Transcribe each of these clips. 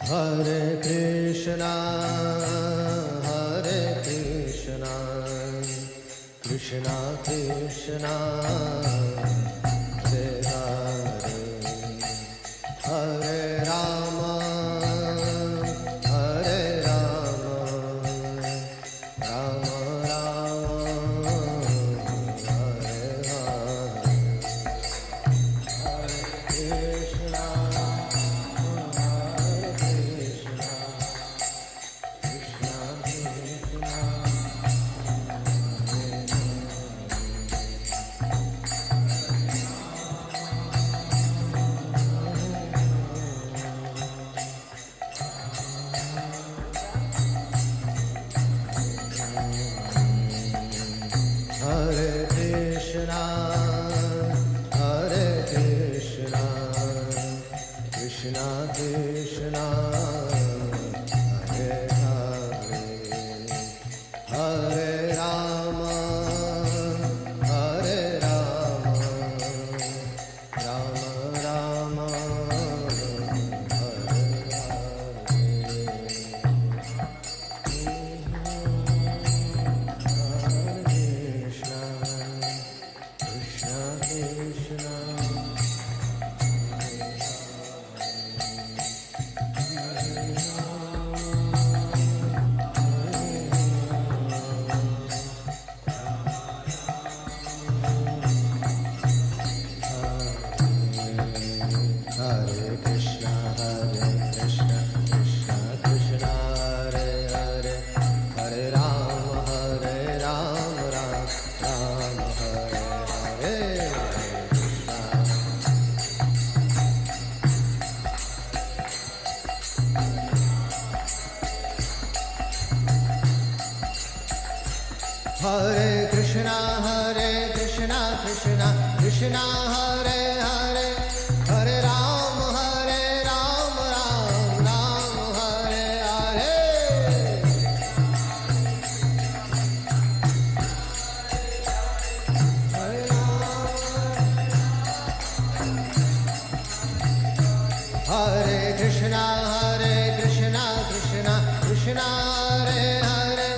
Hare Krishna, Hare Krishna, Krishna Krishna, Hare Hare, Hare Rama, Hare Rama, Rama Rama, Hare Hare, Hare Krishna, Hare Krishna, Krishna Krishna, Hare Krishna, Hare Krishna, Krishna Krishna, Hare Hare, Hare Rama, Hare Rama, Rama Rama, Hare Krishna, Krishna Krishna, Hare Krishna, Hare Krishna, Krishna Krishna, Hare Hare, Hare Rama, Hare Rama, Rama Rama, Hare Hare, Hare Krishna, Hare Krishna, Krishna Krishna, Hare Hare, Hare Rama, Hare Rama, Rama Rama, Hare Hare, Hare Rama, Hare Krishna, Hare Krishna, Krishna Krishna, Hare Hare,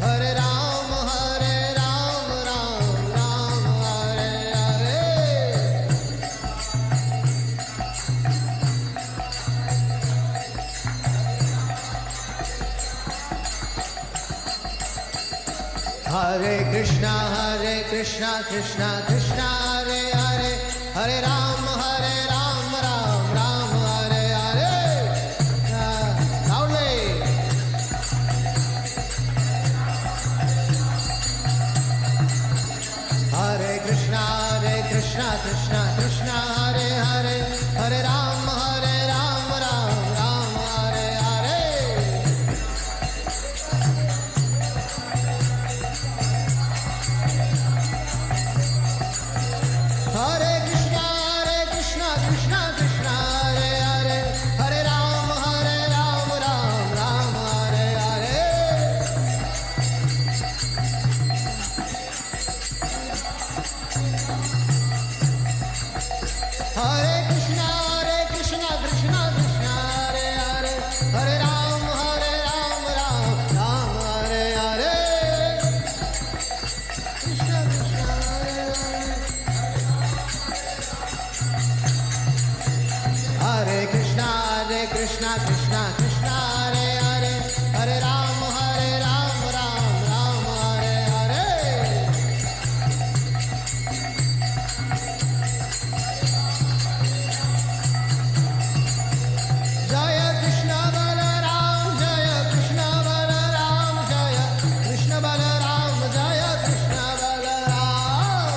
Hare Rama, Hare Rama, Rama Rama, Hare Hare, Hare Krishna, Hare Krishna, Krishna Krishna, Hare Hare, Hare Rama, Hare Rama, Rama Rama, Hare Hare. Loudly. Hare Krishna, Krishna Krishna, Hare Hare, Hare Rama, Hare Rama, Rama Rama, Hare Hare. Hare Krishna, Krishna Krishna, Hare Hare, Hare Rama, Hare Rama, Rama Rama, Hare Hare. Hare Krishna, Krishna Krishna, Hare Hare, Hare Rama, Hare Rama, Rama Rama, Hare Hare. Krishna Krishna, Hare Hare. Hare Krishna, Krishna Krishna, Hare Hare, Hare Rama, Hare Rama, Rama Rama, Hare Hare. Jaya Krishna Balaram, Jaya Krishna Balaram, Jaya Krishna Balaram, Jaya Krishna Balaram.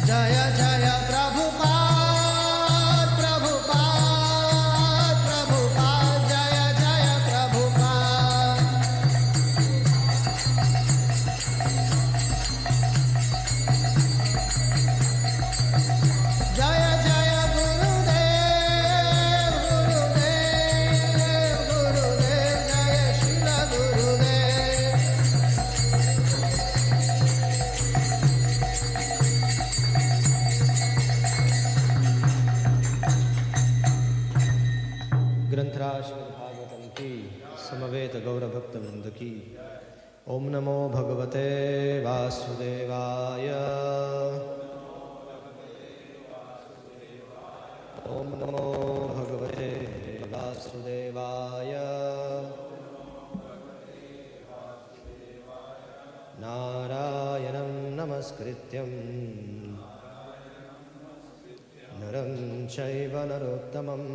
जय जय प्रभुपाद प्रभुपाद प्रभुपाद जय जय प्रभुपाद जय जय गुरुदेव गुरुदेव गुरुदेव जय श्रील गुरुदेव ग्रंथराज श्रीमद् भागवतम की समवेत गौर भक्त वृंद की ओम नमो भगवते वासुदेवाय ओम नमो भगवते वासुदेवाय नारायणं नमस्कृत्यं नरं चैव नरोत्तमम्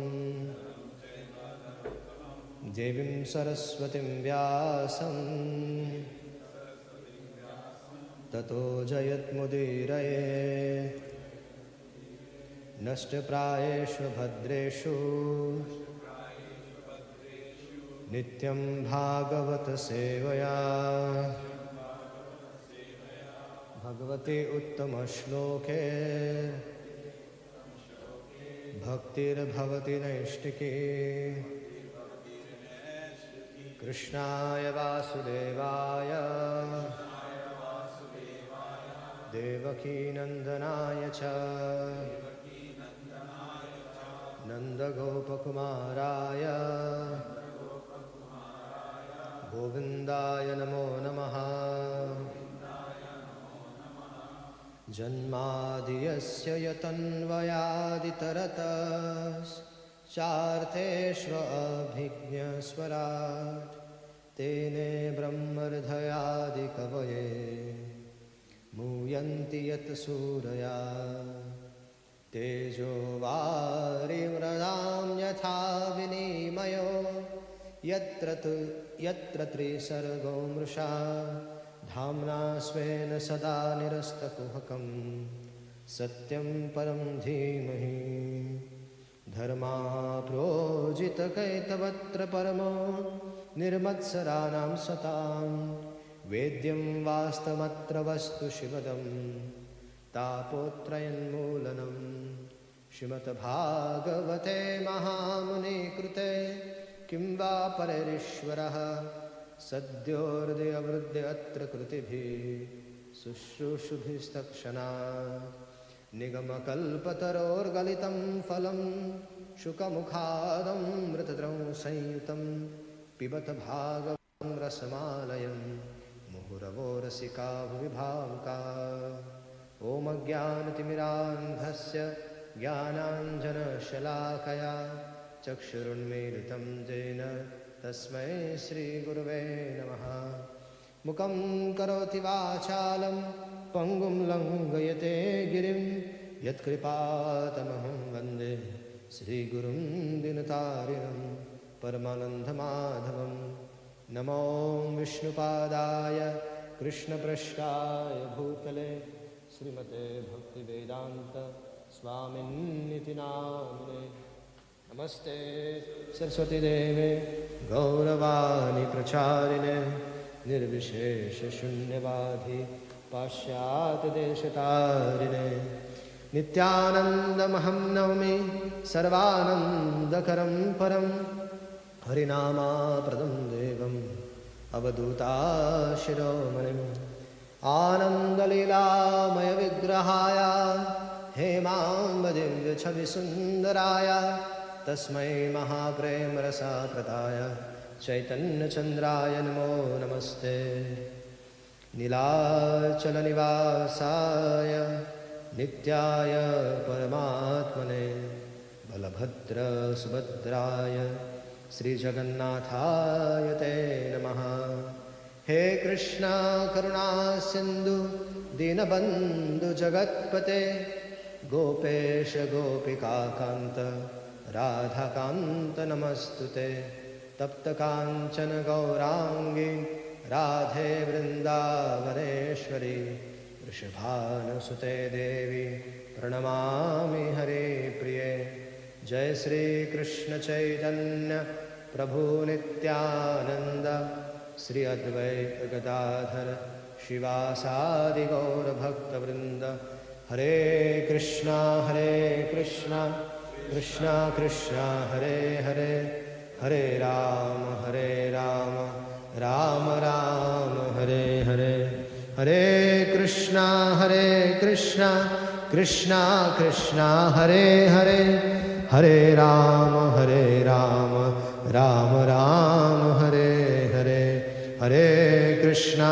देवीं सरस्वतीं व्यासं ततो जयत्मुदीरये नष्टप्रायेषु भद्रेषु नित्यं भागवत सेवया भगवते उत्तमश्लोके भक्तिर्भवति नैष्टिकी कृष्णाय वासुदेवाय देवकीनन्दनाय च नन्दगोपकुमाराय गोविन्दाय नमो नमः जन्मादियस्य यतन्वयादितरतश्चार्थेष्वभिज्ञस्वराट् तेने ब्रह्मर्धयादिकवये मूयन्ति यत् सूरया तेजो वारिमृदां यथा विनिमयो यत्र त्रिसर्गो मृषा धाम्ना स्वेन सदा निरस्तकुहकं सत्यं परं धीमहि धर्माप्रोजितकैतवत्र परमो निर्मत्सराणां सतां वेद्यं वास्तवमत्र वस्तु शिवदं तापोत्रयन्मूलनं श्रीमद्भागवते महामुनिकृते किं वा परैरीश्वरः सद्योर्दयवृद्ध अत्र कृतिभिः शुश्रूषुभिस्तक्षणात् निगमकल्पतरोर्गलितं फलं शुकमुखादं मृतद्रौ संयुतं पिबत भागवतं रसमालयं मुहुरवो रसिका भुवि भावुकाः ॐ अज्ञानतिमिरान्धस्य ज्ञानाञ्जनशलाकया चक्षुरुन्मीलितं येन तस्मै श्रीगुरुवे नमः मुखं करोति वाचालं पङ्गुं लङ्घयते गिरिं यत्कृपातमहं वन्दे श्रीगुरुं दीनतारिणं परमानन्दमाधवं नमो विष्णुपादाय कृष्णपृष्ठाय भूतले श्रीमते भक्तिवेदान्त स्वामिन्निति नामिने नमस्ते सरस्वती देवे गौरवाणी प्रचारिणे निर्विशेषशून्यवादी पाश्चात्यदेशतारिणे नित्यानन्दमहं नौमि सर्वानन्दकरं परं हरिनामाप्रदं देवम् अवधूताशिरोमणिम् आनन्दलीलामयविग्रहाय हेमाम्बदिव्यछविसुन्दराय तस्मै महाप्रेमरसाप्रदाय चैतन्यचन्द्राय नमो नमस्ते नीलाचलनिवासाय नित्याय परमात्मने बलभद्रसुभद्राय श्रीजगन्नाथाय ते नमः हे कृष्ण करुणा सिन्धु दीनबन्धु जगत्पते गोपेश गोपिकान्त राधाकान्त नमस्तुते तप्त काञ्चन गौरांगी राधे वृंदावनेश्वरी वृषभानुसुते देवी प्रणमामि हरिप्रिये जय श्री कृष्ण चैतन्य प्रभु नित्यानंद श्री अद्वैत गदाधर शिवासादि गौर भक्तवृंद हरे कृष्णा कृष्णा कृष्णा हरे हरे हरे राम राम राम हरे हरे हरे कृष्णा कृष्णा कृष्णा हरे हरे हरे राम राम राम हरे हरे हरे कृष्णा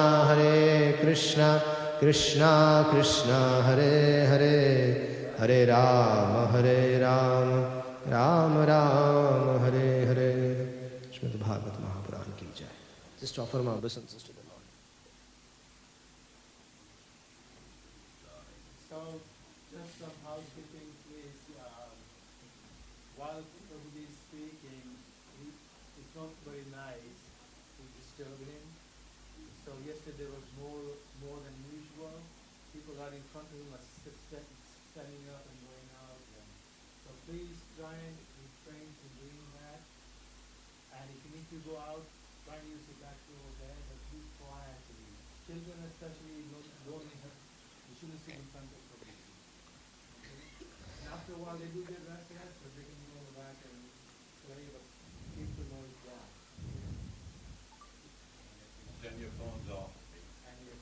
कृष्णा कृष्णा हरे हरे हरे राम राम राम हरे हरे। श्रीमद् भागवत महापुराण की जय। Just offer my obeisances to the Lord. So, just some housekeeping, please. While Prabhuji is speaking, it's not very nice to disturb him. So yesterday was more than usual. People are in front of him are standing up and going out. So please try and refrain from doing that. And if you need to go out, try and use the back door there, but be quietly. Children especially don't have, you shouldn't sit in front of Prabhuji. Okay? And after a while they do get restless, but they can go back and play, but keep the noise down. Turn your phones off. And you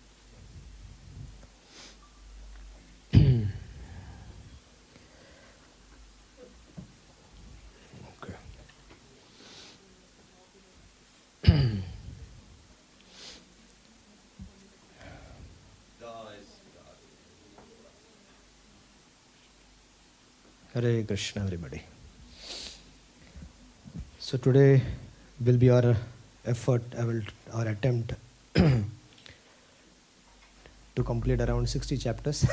Hare Krishna, everybody. So today will be our effort, our attempt to complete around 60 chapters.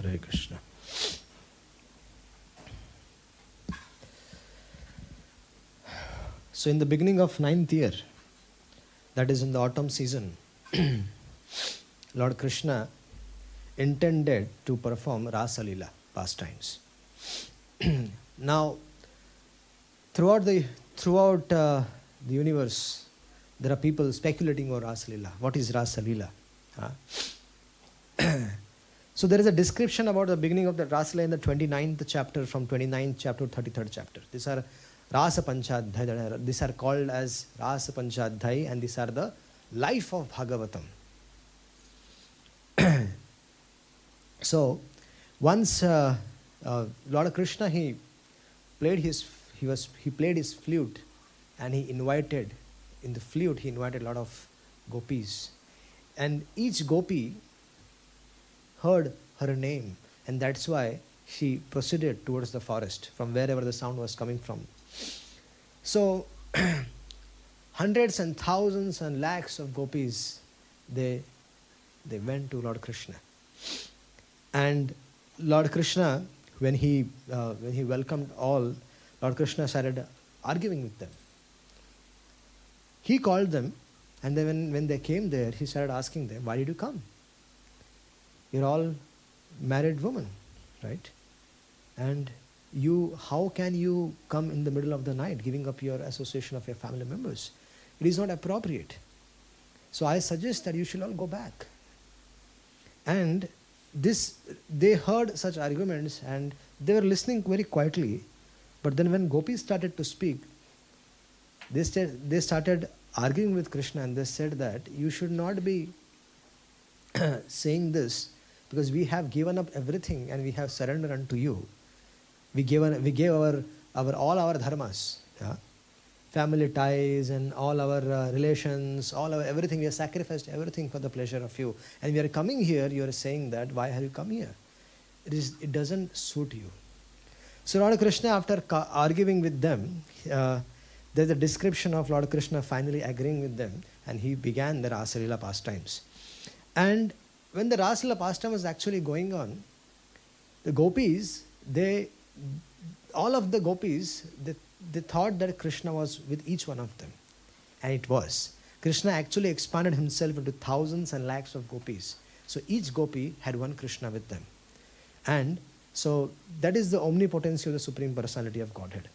Hare Krishna. So in the beginning of 9th year, that is in the autumn season, Lord Krishna intended to perform Rasa Leela pastimes. Now, throughout the universe, there are people speculating over Rasa Leela. What is Rasa Leela? So there is a description about the beginning of the Rasa Leela in the 29th chapter, from 29th chapter to 33rd chapter. These are Rasa Panchadhyay. These are called as Rasa Panchadhyay, and these are the life of Bhagavatam. So once Lord Krishna, he played his flute, and he invited a lot of gopis, and each gopi heard her name, and that's why she proceeded towards the forest from wherever the sound was coming from. So hundreds and thousands and lakhs of gopis, they went to Lord Krishna, and Lord Krishna, when he welcomed all, Lord Krishna started arguing with them. He called them, and then when they came there, he started asking them, "Why did you come? You're all married women, right? And how can you come in the middle of the night, giving up your association of your family members? It is not appropriate. So I suggest that you should all go back." And they heard such arguments, and they were listening very quietly. But then when gopis started to speak, they started arguing with Krishna, and they said that you should not be saying this, because we have given up everything and we have surrendered unto you. We gave all our dharmas, family ties and all our relations, everything. We have sacrificed everything for the pleasure of you. And we are coming here, you are saying that, why have you come here? It doesn't suit you. So Lord Krishna, after arguing with them, there's a description of Lord Krishna finally agreeing with them, and he began the Rasa Leela pastimes. And when the Rasa Leela pastime was actually going on, the gopis, all of the gopis, they thought that Krishna was with each one of them. And it was. Krishna actually expanded himself into thousands and lakhs of gopis. So each gopi had one Krishna with them. And so that is the omnipotency of the Supreme Personality of Godhead.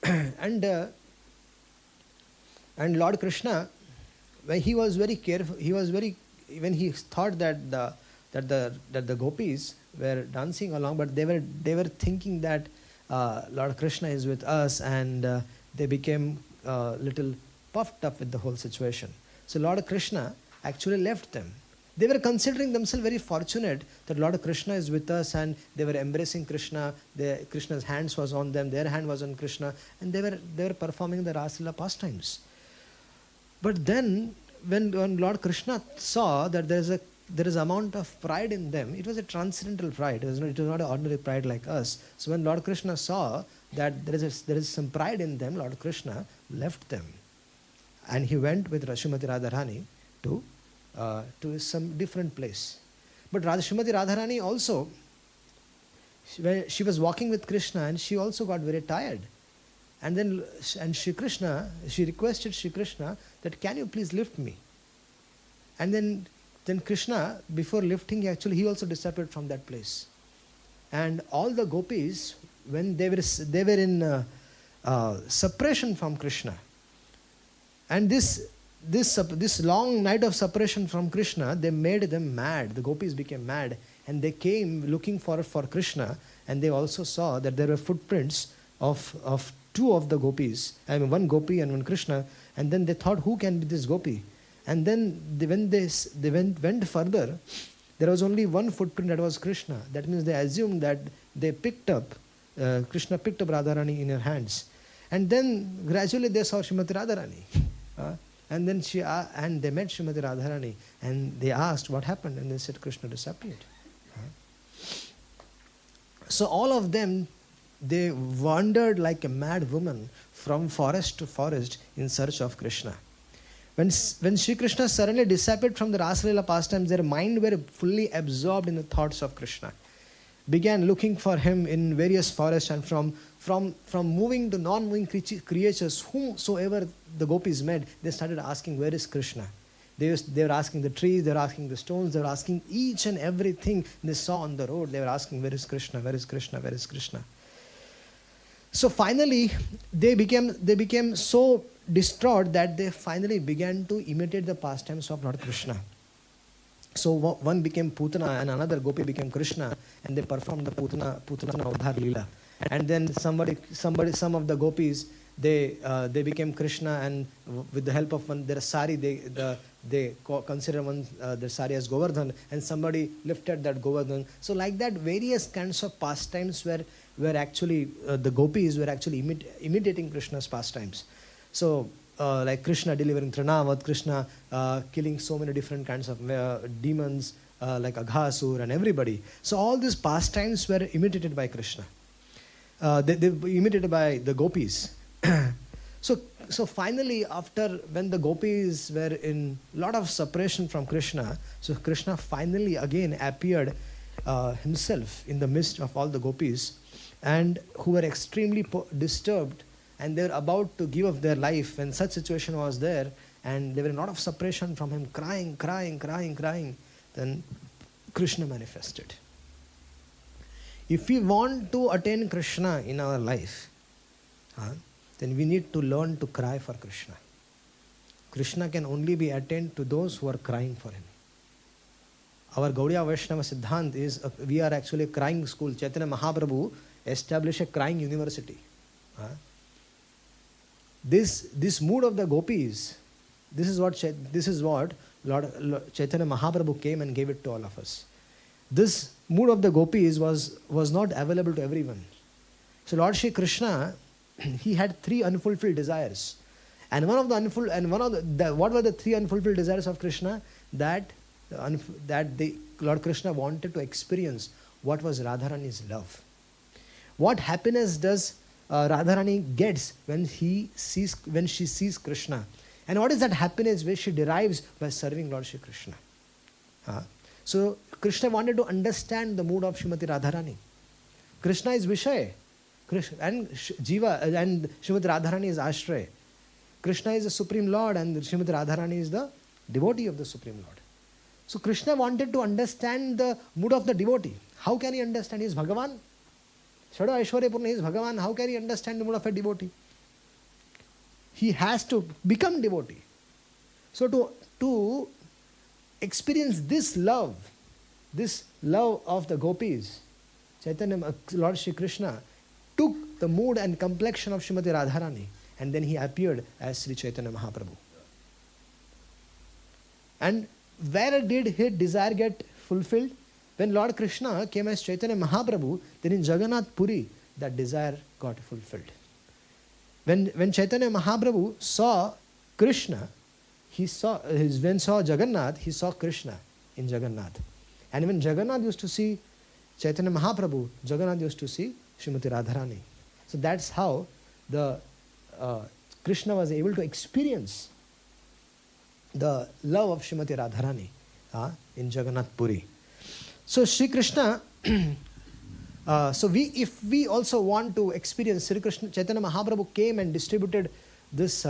and Lord Krishna, when he was very careful, when he thought that the gopis were dancing along, but they were thinking that Lord Krishna is with us, and they became little puffed up with the whole situation. So Lord Krishna actually left them. They were considering themselves very fortunate that Lord Krishna is with us, and they were embracing Krishna. Krishna's hands was on them, their hand was on Krishna, and they were performing the Rasa Leela pastimes. But then, when Lord Krishna saw that there is amount of pride in them, it was a transcendental pride. It was not an ordinary pride like us. So when Lord Krishna saw that there is some pride in them, Lord Krishna left them, and he went with Srimati Radharani to some different place. But Srimati Radharani also, she was walking with Krishna, and she also got very tired. And then she requested Shri Krishna that, can you please lift me? And then Krishna, before lifting, he also disappeared from that place. And all the gopis, when they were in separation from Krishna, and this long night of separation from Krishna, they made them mad. The gopis became mad, and they came looking for Krishna, and they also saw that there were footprints of two of the gopis. I mean, one gopi and one Krishna. And then they thought, who can be this gopi? And then when they went further, there was only one footprint that was Krishna. That means they assumed that Krishna picked up Radharani in her hands. And then gradually they saw Srimati Radharani. And then they met Srimati Radharani, and they asked what happened, and they said Krishna disappeared. So all of them, they wandered like a mad woman from forest to forest in search of Krishna. When Sri Krishna suddenly disappeared from the Rasa Leela pastimes, their mind were fully absorbed in the thoughts of Krishna. Began looking for him in various forests, and from moving to non-moving creatures, whomsoever the gopis met, they started asking, where is Krishna? They were asking the trees, they were asking the stones, they were asking each and everything they saw on the road. They were asking, where is Krishna? Where is Krishna? Where is Krishna? So finally, they became so distraught that they finally began to imitate the pastimes of Lord Krishna. So one became Putana, and another gopi became Krishna, and they performed the Putana Udhar Leela. And then some of the gopis, they became Krishna, and with the help of their sari, they consider their sari as Govardhan, and somebody lifted that Govardhan. So like that, various kinds of pastimes were actually, the gopis were actually imitating Krishna's pastimes. So like Krishna delivering Trinavat, Krishna killing so many different kinds of demons like Aghasur and everybody. So all these pastimes were imitated by Krishna. They were imitated by the gopis. So finally, when the gopis were in a lot of separation from Krishna, so Krishna finally again appeared himself in the midst of all the gopis, and who were extremely disturbed, and they were about to give up their life when such situation was there, and they were in a lot of separation from him, crying. Then Krishna manifested. If we want to attain Krishna in our life, then we need to learn to cry for Krishna. Krishna can only be attained to those who are crying for him. Our Gaudiya Vaishnava Siddhant is, we are actually a crying school. Chaitanya Mahaprabhu established a crying university. This mood of the gopis, this is what Lord Chaitanya Mahaprabhu came and gave it to all of us. This mood of the gopis was not available to everyone. So Lord Shri Krishna, he had 3 unfulfilled desires, and what were the 3 unfulfilled desires of Krishna? That Lord Krishna wanted to experience what was Radharani's love. What happiness does Radharani gets when she sees Krishna. And what is that happiness which she derives by serving Lord Shri Krishna? So Krishna wanted to understand the mood of Srimati Radharani. Krishna is Vishaya, and Jiva, and Srimati Radharani is Ashraya. Krishna is the Supreme Lord, and Srimati Radharani is the devotee of the Supreme Lord. So Krishna wanted to understand the mood of the devotee. How can he understand? He is Bhagavan. Shada Aishwarya Purna, he is Bhagavan. How can he understand the mood of a devotee? He has to become devotee. So to experience this love of the gopis, Chaitanya, Lord Shri Krishna took the mood and complexion of Srimati Radharani, and then he appeared as Sri Chaitanya Mahaprabhu. And where did his desire get fulfilled? When Lord Krishna came as Chaitanya Mahaprabhu, then in Jagannath Puri, that desire got fulfilled. When Chaitanya Mahaprabhu saw Krishna, when saw Jagannath, he saw Krishna in Jagannath. And when Jagannath used to see Chaitanya Mahaprabhu, Jagannath used to see Srimati Radharani. So that's how the Krishna was able to experience the love of Srimati Radharani in Jagannath Puri. So Sri Krishna, if we also want to experience Sri Krishna, Chaitanya Mahaprabhu came and distributed this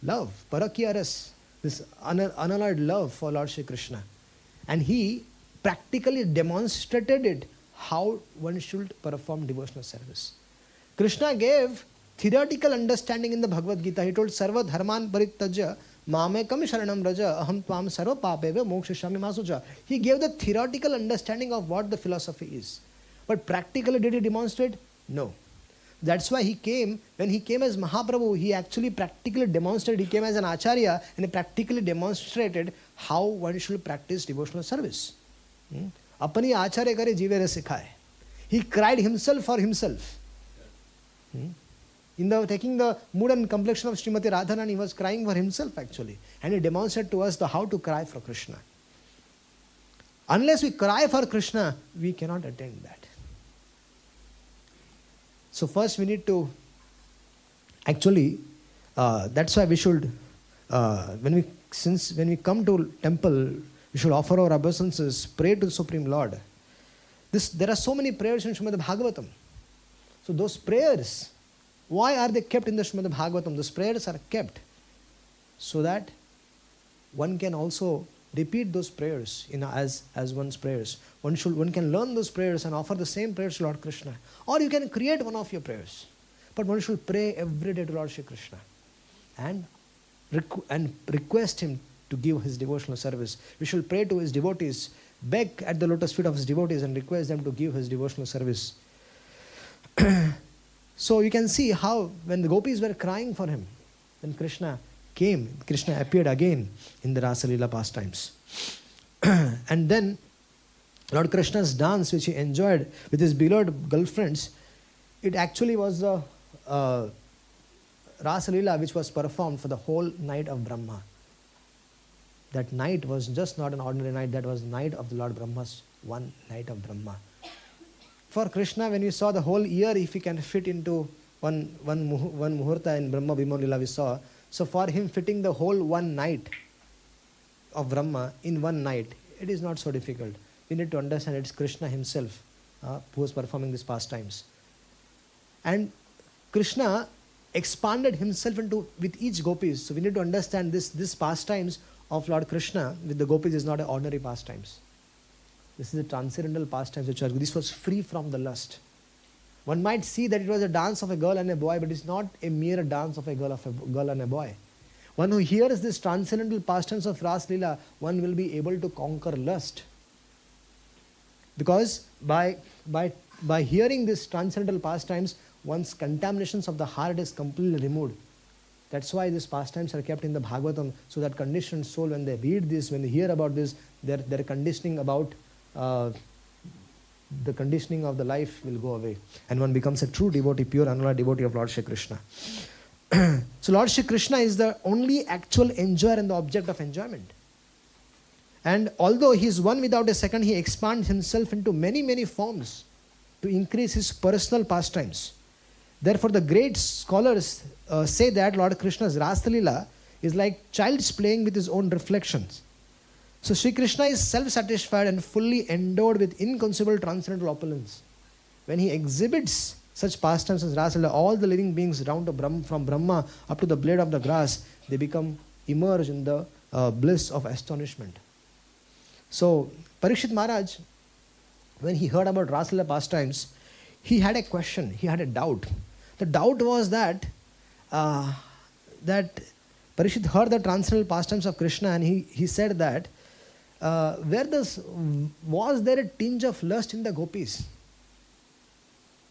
love, Parakyaras, this unalloyed love for Lord Sri Krishna. And he practically demonstrated it, how one should perform devotional service. Krishna gave theoretical understanding in the Bhagavad Gita. He told, Sarva dharman parittajya mamekam sharanam raja aham tvam sarva papeva mokshishami masuja. He gave the theoretical understanding of what the philosophy is. But practically did he demonstrate? No. That's why he came, when he came as Mahaprabhu, he actually practically demonstrated, he came as an Acharya and he practically demonstrated how one should practice devotional service. Apani Acharya kare jivere sikhaye. He cried himself for himself. In taking the mood and complexion of Srimati Radharani, he was crying for himself actually. And he demonstrated to us how to cry for Krishna. Unless we cry for Krishna, we cannot attain that. So first we need to, actually, that's why we should, when we come to temple, we should offer our obeisances, pray to the Supreme Lord. There are so many prayers in Srimad Bhagavatam. So those prayers, why are they kept in the Srimad Bhagavatam? Those prayers are kept so that one can also repeat those prayers as one's prayers. One can learn those prayers and offer the same prayers to Lord Krishna. Or you can create one of your prayers. But one should pray every day to Lord Shri Krishna and request him to give his devotional service. We should pray to his devotees, beg at the lotus feet of his devotees and request them to give his devotional service. So you can see how when the gopis were crying for him, when Krishna came, Krishna appeared again in the Rasa Leela pastimes. And then Lord Krishna's dance, which he enjoyed with his beloved girlfriends, it actually was the Rasa Leela which was performed for the whole night of Brahma. That night was just not an ordinary night, that was the night of the Lord Brahma's one night of Brahma. For Krishna, when we saw the whole year, if he can fit into one muhurta in Brahma Bhimo Leela we saw, so for him fitting the whole one night of Brahma in one night, it is not so difficult. We need to understand it's Krishna himself who was performing these pastimes. And Krishna expanded himself with each gopis. So we need to understand this pastimes of Lord Krishna with the gopis is not an ordinary pastimes. This is a transcendental pastimes this was free from the lust. One might see that it was a dance of a girl and a boy, but it's not a mere dance of a girl and a boy. One who hears this transcendental pastimes of Ras Leela, one will be able to conquer lust. Because by hearing this transcendental pastimes, one's contaminations of the heart is completely removed. That's why these pastimes are kept in the Bhagavatam, so that conditioned soul, when they read this, when they hear about this, their conditioning about the conditioning of the life will go away. And one becomes a true devotee, pure unalloyed devotee of Lord Shri Krishna. So Lord Shri Krishna is the only actual enjoyer and the object of enjoyment. And although he is one without a second, he expands himself into many, many forms to increase his personal pastimes. Therefore, the great scholars say that Lord Krishna's Rasa Leela is like child's playing with his own reflections. So Sri Krishna is self-satisfied and fully endowed with inconceivable transcendental opulence. When he exhibits such pastimes as Rasa Leela, all the living beings round from Brahma up to the blade of the grass, they become immersed in the bliss of astonishment. So Parikshit Maharaj, when he heard about Rasa Leela pastimes, he had a question, he had a doubt. The doubt was that Parikshit heard the transcendental pastimes of Krishna, and he said that was there a tinge of lust in the gopis?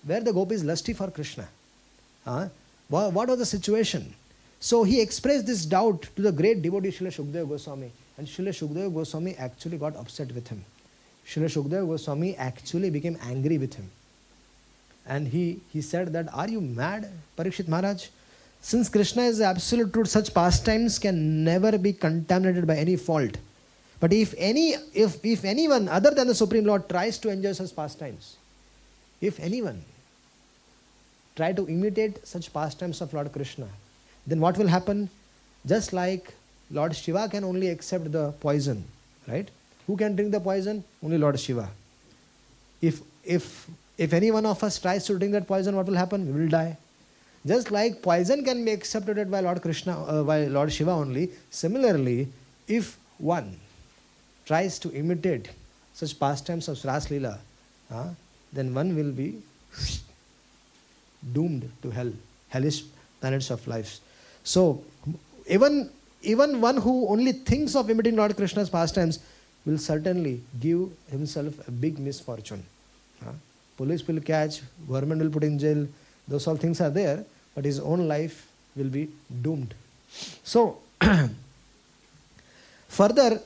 Were the gopis lusty for Krishna? What was the situation? So he expressed this doubt to the great devotee Srila Shukadeva Goswami, and Srila Shukadeva Goswami actually got upset with him. Srila Shukadeva Goswami actually became angry with him. And he said that, are you mad, Parikshit Maharaj? Since Krishna is the absolute truth, such pastimes can never be contaminated by any fault. But if anyone other than the Supreme Lord tries to enjoy such pastimes, if anyone try to imitate such pastimes of Lord Krishna, then what will happen? Just like Lord Shiva can only accept the poison, right? Who can drink the poison? Only Lord Shiva. If any one of us tries to drink that poison, what will happen? We will die. Just like poison can be accepted by Lord Krishna, by Lord Shiva only, similarly, if one tries to imitate such pastimes of Rasa Leela, then one will be doomed to hell, hellish planets of life. So, even one who only thinks of imitating Lord Krishna's pastimes will certainly give himself a big misfortune. Police will catch, government will put in jail, those all things are there, but his own life will be doomed. So, further,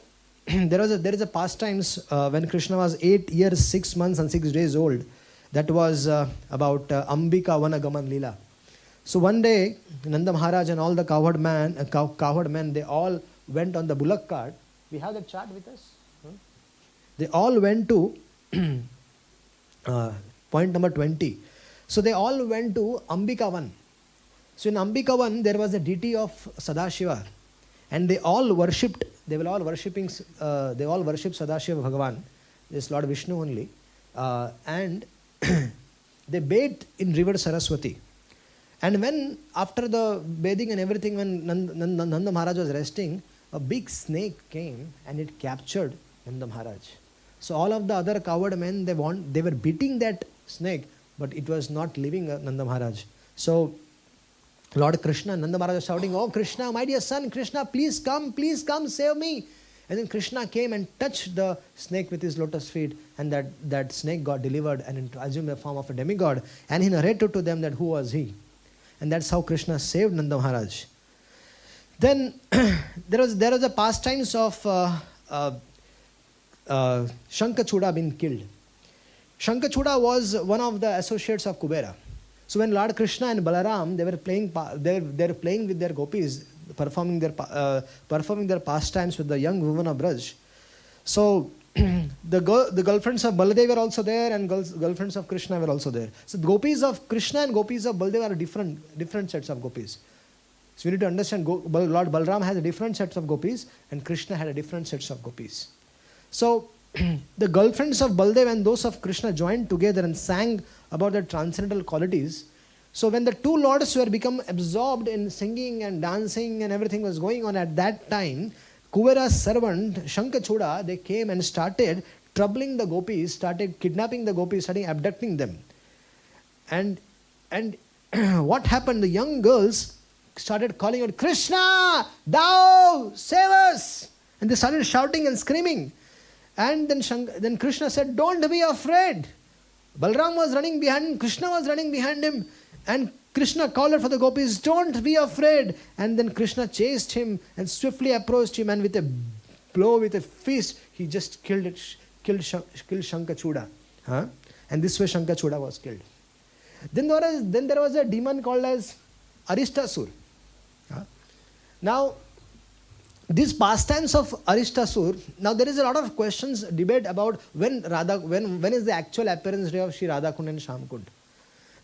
there is a pastimes when Krishna was 8 years, 6 months and 6 days old. That was about Ambika Vanagaman Leela. So one day, Nanda Maharaj and all the cowherd men, they all went on the bullock cart. We have that chart with us. They all went to point number 20. So they all went to Ambikavan. So in Ambikavan, there was a deity of Sadashiva. And they all worshipped Sadashiva Bhagavan. This Lord Vishnu only. And they bathed in river Saraswati. And when, after the bathing and everything, when Nanda Maharaj was resting, a big snake came and it captured Nanda Maharaj. So all of the other coward men, they were beating that snake, but it was not leaving Nanda Maharaj. So Lord Krishna, Nanda Maharaj was shouting, "Oh Krishna, my dear son, Krishna, please come, save me." And then Krishna came and touched the snake with his lotus feet, and that snake got delivered and assumed the form of a demigod. And he narrated to them that who was he. And that's how Krishna saved Nanda Maharaj. Then there was a pastimes of Shankachuda being killed. Shankachuda was one of the associates of Kubera. So when Lord Krishna and Balaram, they were playing with their gopis, performing their pastimes with the young women of Braj. So the girlfriends of Baladev were also there, and girlfriends of Krishna were also there. So the gopis of Krishna and gopis of Baladev are different sets of gopis. So we need to understand Lord Balaram has a different sets of gopis, and Krishna had a different sets of gopis. So the girlfriends of Baladev and those of Krishna joined together and sang about their transcendental qualities. So when the two lords were become absorbed in singing and dancing and everything was going on at that time, Kuvera's servant Shankachuda, they came and started troubling the gopis, started kidnapping the gopis, started abducting them. And what happened? The young girls started calling out, "Krishna, thou save us!" And they started shouting and screaming. And then Krishna said, "Don't be afraid." Balaram was running behind him, Krishna was running behind him. And Krishna called out for the gopis, "Don't be afraid." And then Krishna chased him and swiftly approached him, and with a blow, with a fist, he just killed Shankachuda. And this way Shankachuda was killed. Then there was a demon called as Aristasur. Now, these pastimes of Aristasur, now there is a lot of questions, debate about when is the actual appearance day of Shri Radhakund and Shamkund.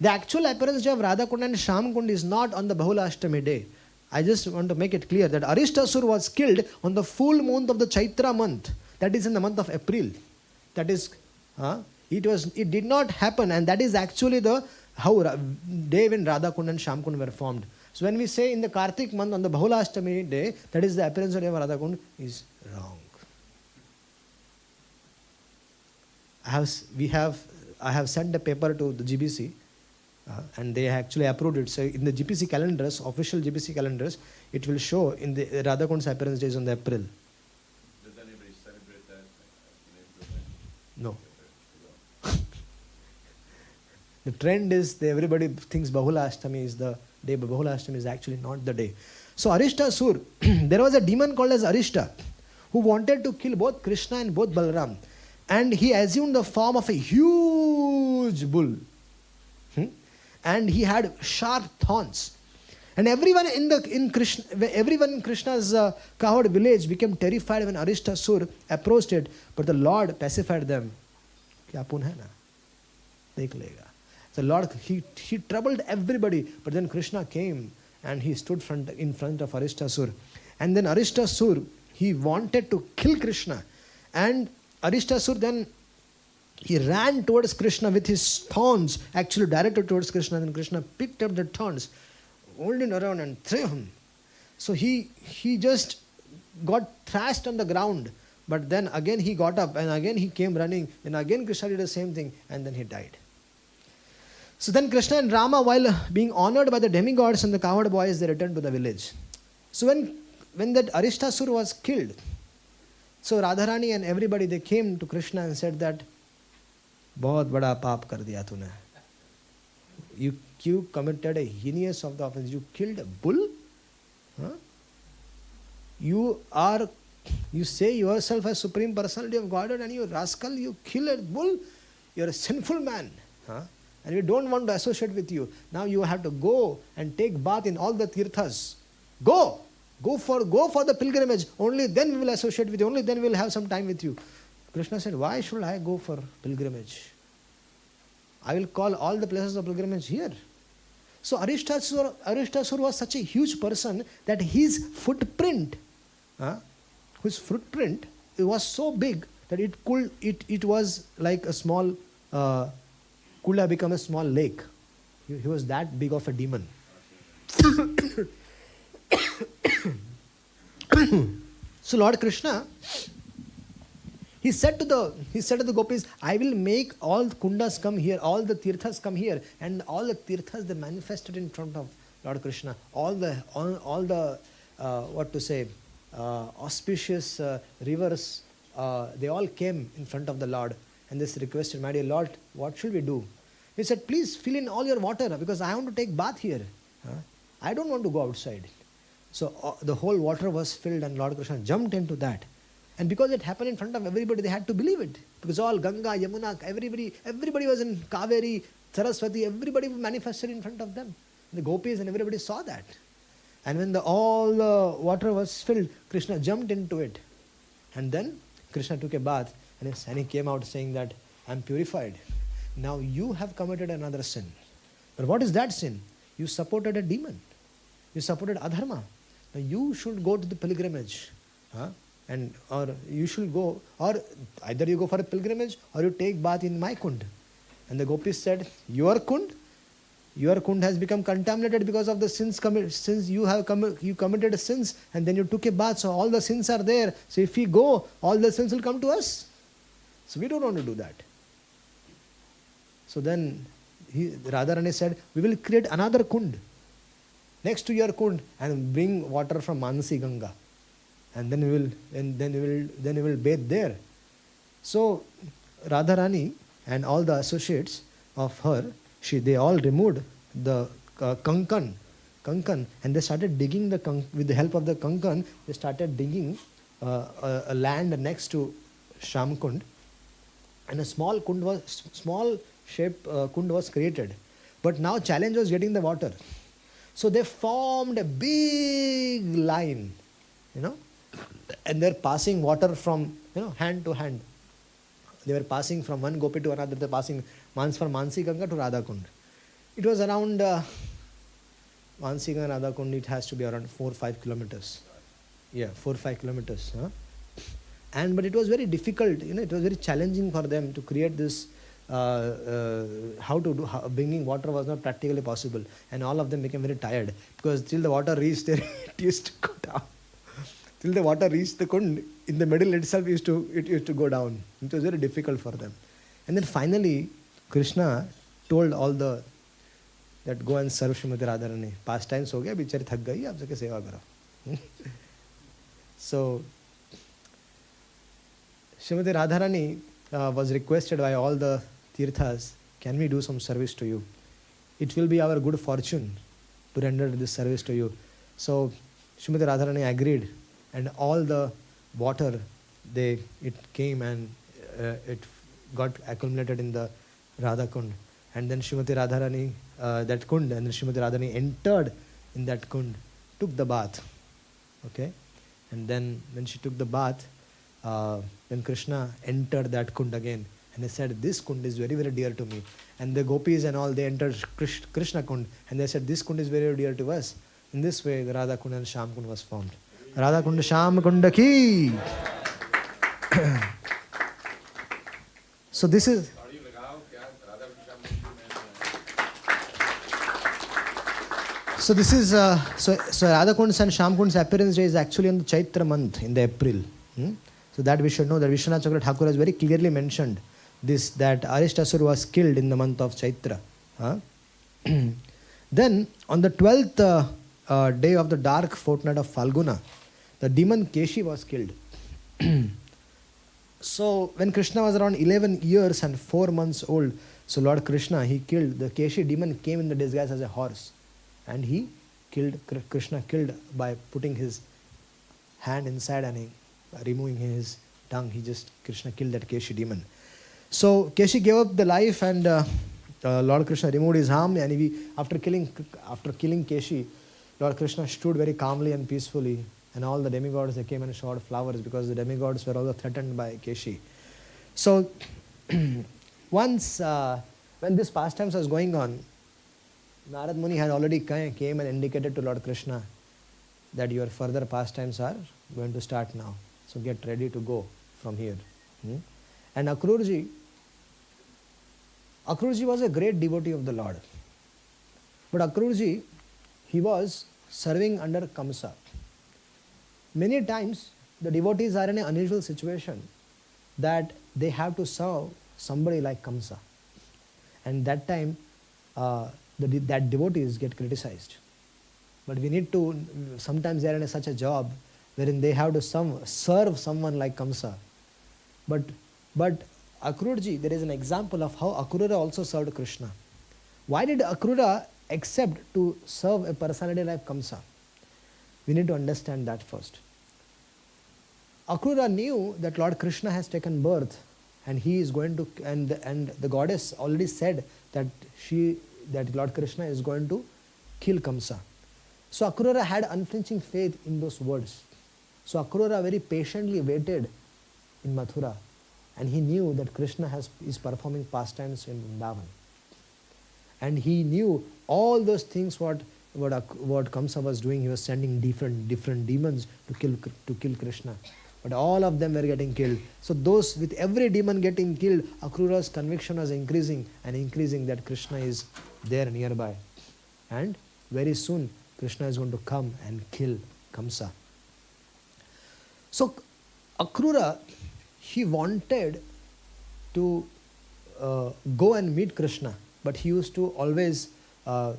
The actual appearance day of Radhakund and Shyamkund is not on the Bahulashtami day. I just want to make it clear that Arishtasur was killed on the full moon of the Chaitra month. That is in the month of April. That is, it did not happen, and that is actually the day when Radhakund and Shyamkund were formed. So when we say in the Kartik month on the Bahulashtami day, that is the appearance day of Radhakund, is wrong. I have sent a paper to the GBC, and they actually approved it. So in the GPC calendars, official GPC calendars, it will show in the Radhakund's appearance days on the April. Does anybody celebrate that in April? No. The trend is everybody thinks Bahula Ashtami is the day, but Bahula Ashtami is actually not the day. So Arishtasur, there was a demon called as Arishta who wanted to kill both Krishna and both Balaram. And he assumed the form of a huge bull. And he had sharp thorns. And everyone in Krishna's cowherd village became terrified when Arishtasur approached it. But the Lord pacified them. Kya pun hai na? Dekh lega. The Lord, he troubled everybody. But then Krishna came and he stood in front of Arishtasur. And then Arishtasur, he wanted to kill Krishna. And Arishtasur then, he ran towards Krishna with his thorns, actually directed towards Krishna. And Krishna picked up the thorns, rolled it around and threw him. So he just got thrashed on the ground. But then again he got up and again he came running. And again Krishna did the same thing and then he died. So then Krishna and Rama, while being honored by the demigods and the cowherd boys, they returned to the village. So when that Arishtasur was killed, so Radharani and everybody, they came to Krishna and said that, "Bahut bada paap kar diya tune. You committed a heinous of the offense. You killed a bull? Huh? You say yourself as Supreme Personality of Godhead and you rascal, you kill a bull? You're a sinful man. Huh? And we don't want to associate with you. Now you have to go and take bath in all the tirthas. Go for the pilgrimage. Only then we will associate with you. Only then we will have some time with you." Krishna said, "Why should I go for pilgrimage? I will call all the places of pilgrimage here." So Arishtasur was such a huge person that his footprint, it was so big that it was like a small, could have become a small lake. He was that big of a demon. So Lord Krishna, he said to the gopis, "I will make all kundas come here, all the tirthas come here," and all the tirthas, they manifested in front of Lord Krishna. All the auspicious rivers, they all came in front of the Lord, and this requested, "My dear Lord, what should we do?" He said, "Please fill in all your water because I want to take bath here. I don't want to go outside." So the whole water was filled and Lord Krishna jumped into that. And because it happened in front of everybody, they had to believe it. Because all Ganga, Yamuna, everybody was in Kaveri, Saraswati, everybody manifested in front of them. The gopis and everybody saw that. And when all the water was filled, Krishna jumped into it. And then Krishna took a bath and he came out saying that, "I'm purified. Now you have committed another sin." But what is that sin? You supported a demon. You supported adharma. Now you should go to the pilgrimage. Or you should go, or either you go for a pilgrimage or you take bath in my kund. And the gopis said, Your kund has become contaminated because of the sins you committed sins and then you took a bath, so all the sins are there. So if we go, all the sins will come to us. So we don't want to do that. So then Radharani said, "We will create another kund next to your kund and bring water from Manasi Ganga. And then we will bathe there." So Radharani and all the associates of her, they all removed the kankan, and they started digging with the help of the kankan. They started digging a land next to Shyamkund, and a small shape kund was created. But now challenge was getting the water. So they formed a big line, and they're passing water from hand to hand. They were passing from one gopi to another. They're passing from Mansi Ganga to Radha Kund. It was around Mansinga and Radhakund, it has to be around 4 or 5 kilometers. Yeah, 4 or 5 kilometers. Huh? But it was very difficult, it was very challenging for them to create this. Bringing water was not practically possible, and all of them became very tired because till the water reached there, it used to go down. Till the water reached the kund, in the middle itself it used to go down. It was very difficult for them. And then finally, Krishna told all that go and serve Srimati Radharani. Past times ho gaya, bichari thak gayi, aap jaake seva karo. So, Srimati Radharani was requested by all the Tirthas, can we do some service to you? It will be our good fortune to render this service to you. So, Srimati Radharani agreed, and all the water, it came and it got accumulated in the Radha Kund. And then Srimati Radharani, that kund, and then Srimati Radharani entered in that kund, took the bath. Okay? And then when she took the bath, then Krishna entered that kund again. And they said, this kund is very, very dear to me. And the gopis and all, they entered Krishna kund. And they said, this kund is very dear to us. In this way, the Radha kund and Sham kund was formed. Radha kund Sham kund ki. So this is... So this is so Radha Kund's and Sham Kund's appearance day is actually on the Chaitra month in the April. So that we should know that Vishwanath Chakravarti Thakur has very clearly mentioned this, that Aristasur was killed in the month of Chaitra. Then on the 12th day of the dark fortnight of Falguna, the demon Keshi was killed. So when Krishna was around 11 years and 4 months old, so Lord Krishna, he killed the Keshi demon, came in the disguise as a horse. And he killed, Krishna killed by putting his hand inside and removing his tongue. Krishna killed that Keshi demon. So Keshi gave up the life, and Lord Krishna removed his arm, and after killing Keshi, Lord Krishna stood very calmly and peacefully, and all the demigods, they came and showered flowers because the demigods were also threatened by Keshi. So once when this pastimes was going on, Narad Muni had already came and indicated to Lord Krishna that your further pastimes are going to start now. So get ready to go from here. And Akrurji was a great devotee of the Lord. But Akrurji, he was serving under Kamsa. Many times the devotees are in an unusual situation that they have to serve somebody like Kamsa. And that time, that devotees get criticized. But we need to, sometimes they are in such a job wherein they have to serve someone like Kamsa. But Akruraji, there is an example of how Akrura also served Krishna. Why did Akrura accept to serve a personality like Kamsa? We need to understand that first. Akrura knew that Lord Krishna has taken birth, and he is going to, and the goddess already said that Lord Krishna is going to kill Kamsa. So Akrura had unflinching faith in those words. So Akrura very patiently waited in Mathura, and he knew that Krishna is performing pastimes in Vrindavan. And he knew all those things what Kamsa was doing. He was sending different demons to kill Krishna. But all of them were getting killed. So with every demon getting killed, Akrura's conviction was increasing that Krishna is there nearby. And very soon, Krishna is going to come and kill Kamsa. So Akrura, he wanted to go and meet Krishna, but he used to always seeing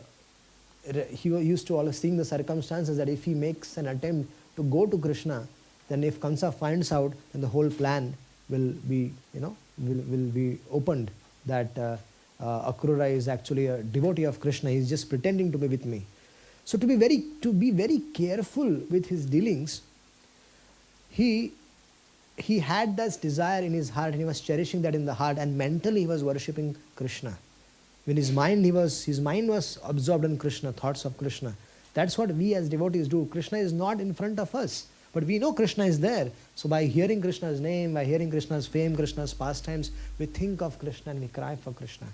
the circumstances that if he makes an attempt to go to Krishna, then if Kamsa finds out, then the whole plan will be opened, that Akrura is actually a devotee of Krishna. He is just pretending to be with me. So to be very careful with his dealings, he had this desire in his heart, and he was cherishing that in the heart, and mentally he was worshipping Krishna. When his mind was absorbed in Krishna, thoughts of Krishna. That's what we as devotees do. Krishna is not in front of us, but we know Krishna is there. So by hearing Krishna's name, by hearing Krishna's fame, Krishna's pastimes, we think of Krishna and we cry for Krishna.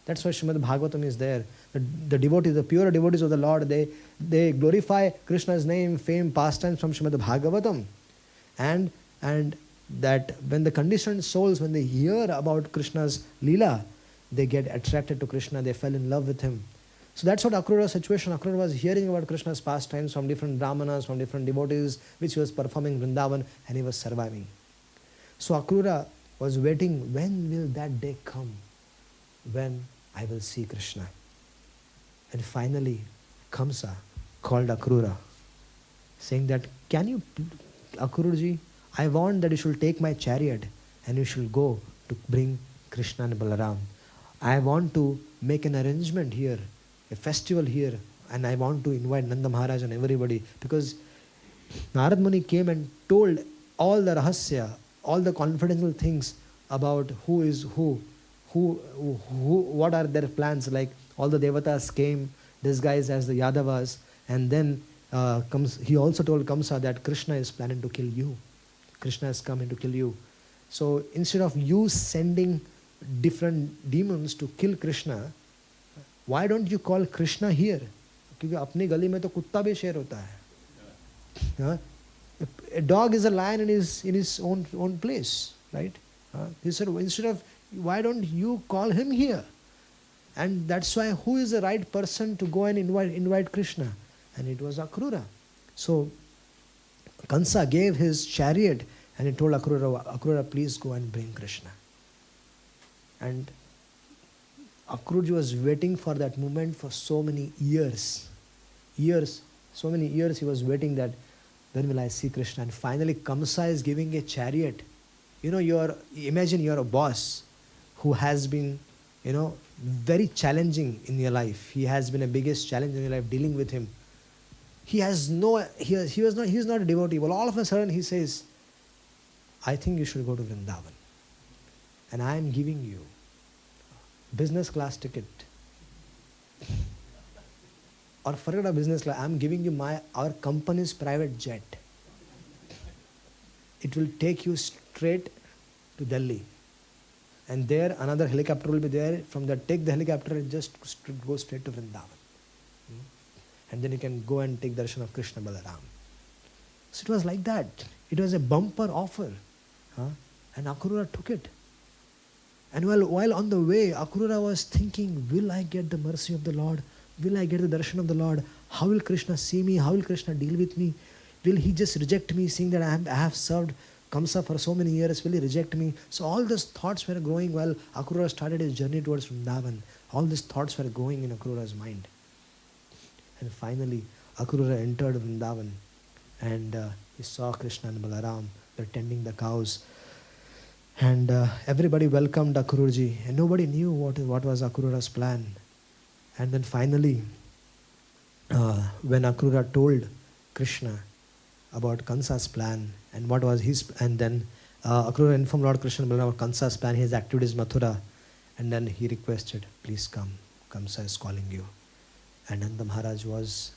That's why Srimad Bhagavatam is there. The devotees, the pure devotees of the Lord, they glorify Krishna's name, fame, pastimes from Srimad Bhagavatam. And that when the conditioned souls, when they hear about Krishna's Leela, they get attracted to Krishna, they fell in love with him. So that's what Akrura's situation. Akrura was hearing about Krishna's pastimes from different brahmanas, from different devotees, which he was performing in Vrindavan, and he was surviving. So Akrura was waiting, when will that day come when I will see Krishna? And finally, Kamsa called Akrura, saying that, can you, Akruraji, I want that you should take my chariot and you should go to bring Krishna and Balaram. I want to make an arrangement here, a festival here, and I want to invite Nanda Maharaj and everybody, because Narad Muni came and told all the rahasya, all the confidential things about who is who, what are their plans. Like all the devatas came disguised as the Yadavas, and then he also told Kamsa that Krishna is planning to kill you. Krishna is coming to kill you. So instead of you sending different demons to kill Krishna, why don't you call Krishna here? क्योंकि अपनी गली में तो कुत्ता भी शेर होता है. A dog is a lion in his own place, right? He said, instead of, why don't you call him here? And that's why, who is the right person to go and invite Krishna? And it was Akrura. So Kansa gave his chariot and he told Akrura, please go and bring Krishna. And Akrura was waiting for that moment for so many years. So many years he was waiting that, when will I see Krishna? And finally Kamsa is giving a chariot. Imagine you're a boss who has been, very challenging in your life. He has been the biggest challenge in your life, dealing with him. He's not a devotee. Well, all of a sudden he says, I think you should go to Vrindavan. And I am giving you business class ticket. Or forget a business class, I am giving you our company's private jet. It will take you straight to Delhi. And there another helicopter will be there. From there, take the helicopter and just go straight to Vrindavan. And then you can go and take darshan of Krishna Balaram. So it was like that. It was a bumper offer. And Akrura took it. And while on the way, Akrura was thinking, will I get the mercy of the Lord? Will I get the darshan of the Lord? How will Krishna see me? How will Krishna deal with me? Will he just reject me, seeing that I have served Kamsa for so many years? Will he reject me? So all these thoughts were growing while Akrura started his journey towards Vrindavan. All these thoughts were going in Akrura's mind. And finally, Akrura entered Vrindavan and he saw Krishna and Balaram. They're tending the cows. And everybody welcomed Akruraji. And nobody knew what was Akrura's plan. And then finally, when Akrura told Krishna about Kansa's plan and what was his, and then Akrura informed Lord Krishna about Kansa's plan, his activities Mathura, and then he requested, please come, Kamsa is calling you. And Nanda Maharaj was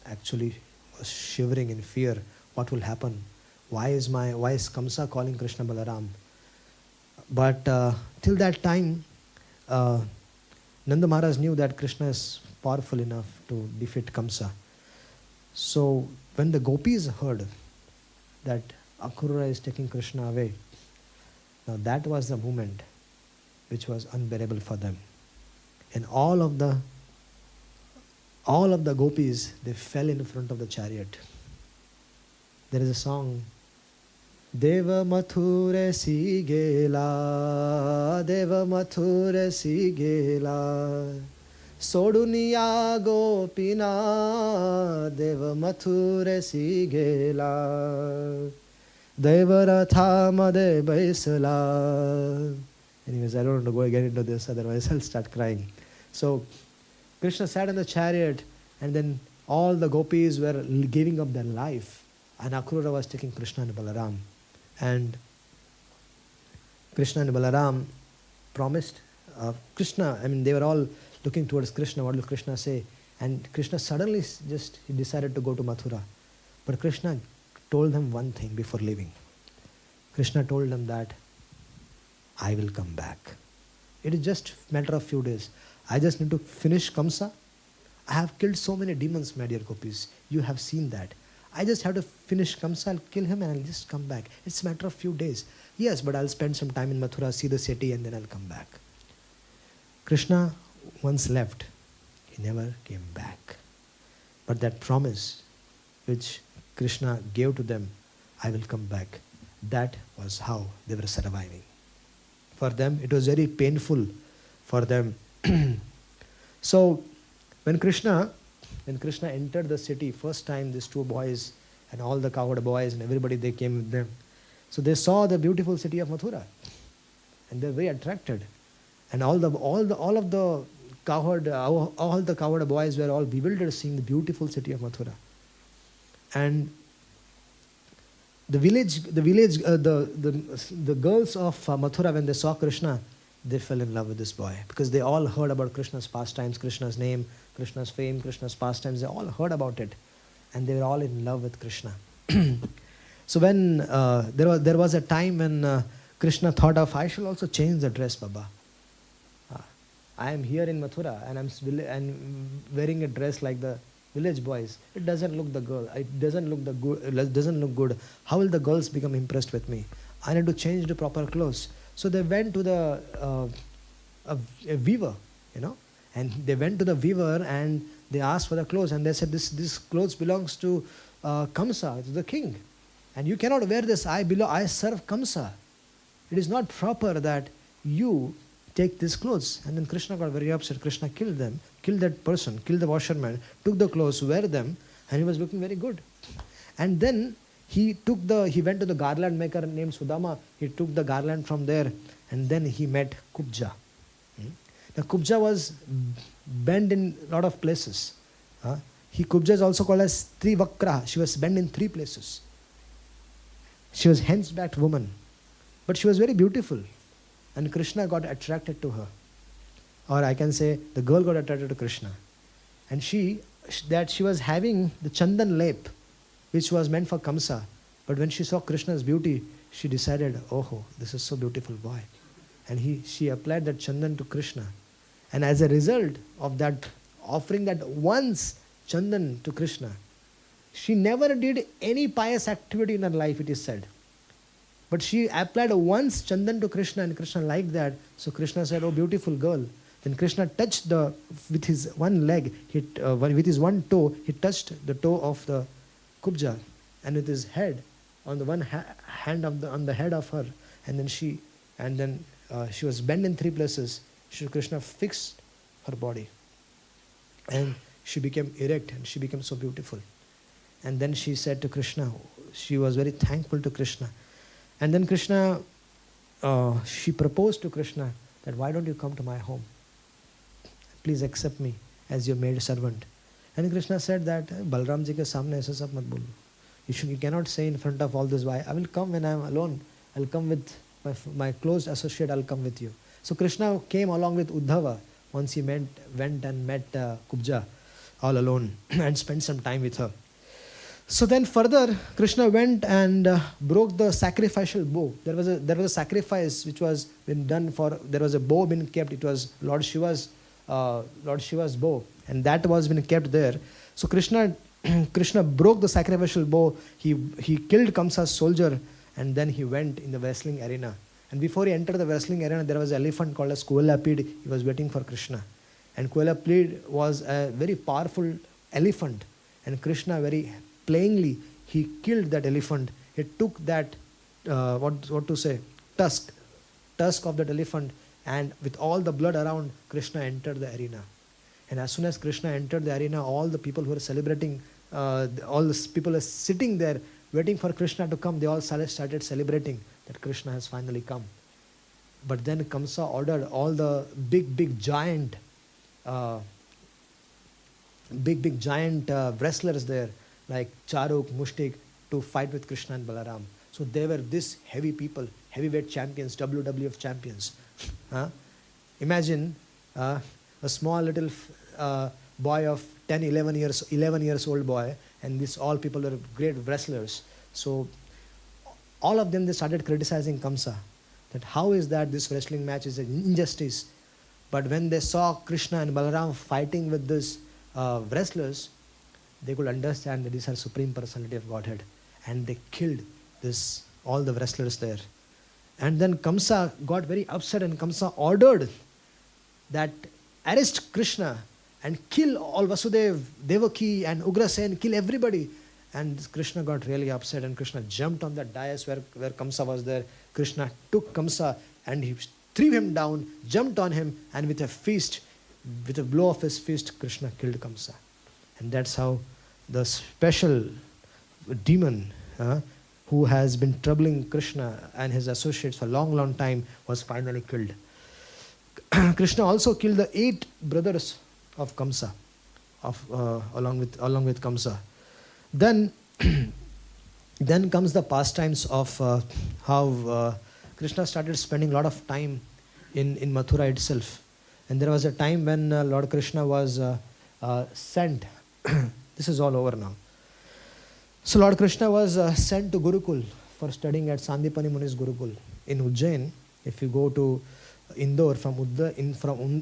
shivering in fear. What will happen? Why is Kamsa calling Krishna Balaram? But till that time, Nanda Maharaj knew that Krishna is powerful enough to defeat Kamsa. So when the gopis heard that Akrura is taking Krishna away, now that was the moment which was unbearable for them. And all of the gopis, they fell in front of the chariot. There is a song, Deva Mathure si gela, Deva Mathure si gela, Soduniya gopina, Deva Mathure si gela, Deva Ratha Made Baisala. Anyways, I don't want to go get into this, otherwise I'll start crying. So Krishna sat in the chariot, and then all the gopis were giving up their life, and Akrura was taking Krishna and Balaram. And Krishna and Balaram promised they were all looking towards Krishna. What will Krishna say? And Krishna suddenly he decided to go to Mathura. But Krishna told them one thing before leaving. Krishna told them that I will come back. It is just a matter of few days. I just need to finish Kamsa. I have killed so many demons, my dear gopis. You have seen that. I just have to finish Kamsa, I'll kill him and I'll just come back. It's a matter of few days. Yes, but I'll spend some time in Mathura, see the city, and then I'll come back. Krishna once left. He never came back. But that promise which Krishna gave to them, I will come back, that was how they were surviving. For them, it was very painful for them. So, when Krishna entered the city, first time these two boys and all the cowherd boys and everybody, they came with them. So they saw the beautiful city of Mathura, and they were very attracted. And all the cowherd boys were all bewildered seeing the beautiful city of Mathura. And the girls of Mathura, when they saw Krishna, they fell in love with this boy, because they all heard about Krishna's pastimes, Krishna's name, Krishna's fame, Krishna's pastimes. They all heard about it, and they were all in love with Krishna. So when there was a time when Krishna thought of, I shall also change the dress, Baba. I am here in Mathura and I'm wearing a dress like the village boys. It doesn't look It doesn't look good. How will the girls become impressed with me? I need to change the proper clothes. So they went to a weaver, and they went to the weaver and they asked for the clothes, and they said, this clothes belongs to Kamsa, to the king, and you cannot wear this. I serve Kamsa. It is not proper that you take these clothes. And then Krishna got very upset. Krishna killed them, killed that person, killed the washerman, took the clothes, wear them, and he was looking very good. And then he went to the garland maker named Sudama. He took the garland from there, and then he met Kubja. Now Kubja was bent in a lot of places. Kubja is also called as Trivakra. She was bent in 3 places. She was hench-backed woman, but she was very beautiful. And Krishna got attracted to her. Or I can say the girl got attracted to Krishna. And she was having the chandan lep, which was meant for Kamsa. But when she saw Krishna's beauty, she decided, oh, this is so beautiful boy. And she applied that chandan to Krishna. And as a result of that, offering that once chandan to Krishna, she never did any pious activity in her life, it is said. But she applied once chandan to Krishna, and Krishna liked that. So Krishna said, oh, beautiful girl. Then Krishna touched with his one leg, with his one toe, he touched the toe of the Kubja, and with his head, on the one hand on the head of her, and then she was bent in 3 places. Krishna fixed her body, and she became erect, and she became so beautiful. And then she said to Krishna, she was very thankful to Krishna. And then she proposed to Krishna that, why don't you come to my home? Please accept me as your maid servant. And Krishna said that, Balram ji ke samne aise sab mat bolo. You cannot say in front of all this, why? I will come when I am alone. I will come with my close associate, I will come with you. So Krishna came along with Uddhava once he went and met Kubja all alone and spent some time with her. So then further, Krishna went and broke the sacrificial bow. There was a sacrifice which was been done there was a bow been kept. It was Lord Shiva's bow, and that was been kept there. So Krishna broke the sacrificial bow. He killed Kamsa's soldier, and then he went in the wrestling arena. And before he entered the wrestling arena, there was an elephant called as Kuelapid. He was waiting for Krishna. And Kuelapid was a very powerful elephant. And Krishna very plainly, he killed that elephant. He took that, tusk of that elephant, and with all the blood around, Krishna entered the arena. And as soon as Krishna entered the arena, all the people who were celebrating, all the people were sitting there waiting for Krishna to come. They all started celebrating that Krishna has finally come. But then Kamsa ordered all the big giant wrestlers there, like Charuk, Mushtik, to fight with Krishna and Balaram. So they were this heavy people, heavyweight champions, WWF champions. Imagine a small little boy of 10, 11 years old boy, and these all people are great wrestlers. So all of them, they started criticizing Kamsa, that how is that this wrestling match is an injustice. But when they saw Krishna and Balaram fighting with these wrestlers, they could understand that these are Supreme Personality of Godhead. And they killed all the wrestlers there. And then Kamsa got very upset, and Kamsa ordered that arrest Krishna and kill all Vasudev, Devaki and Ugrasen, kill everybody. And Krishna got really upset, and Krishna jumped on that dais where Kamsa was there. Krishna took Kamsa and he threw him down, jumped on him, and with a blow of his fist, Krishna killed Kamsa. And that's how the special demon who has been troubling Krishna and his associates for a long, long time was finally killed. Krishna also killed the 8 brothers of Kamsa, along with Kamsa. Then comes the pastimes of how Krishna started spending a lot of time in Mathura itself. And there was a time when Lord Krishna was sent. This is all over now. So Lord Krishna was sent to Gurukul for studying at Sandipani Muni's Gurukul in Ujjain. If you go to Indore, from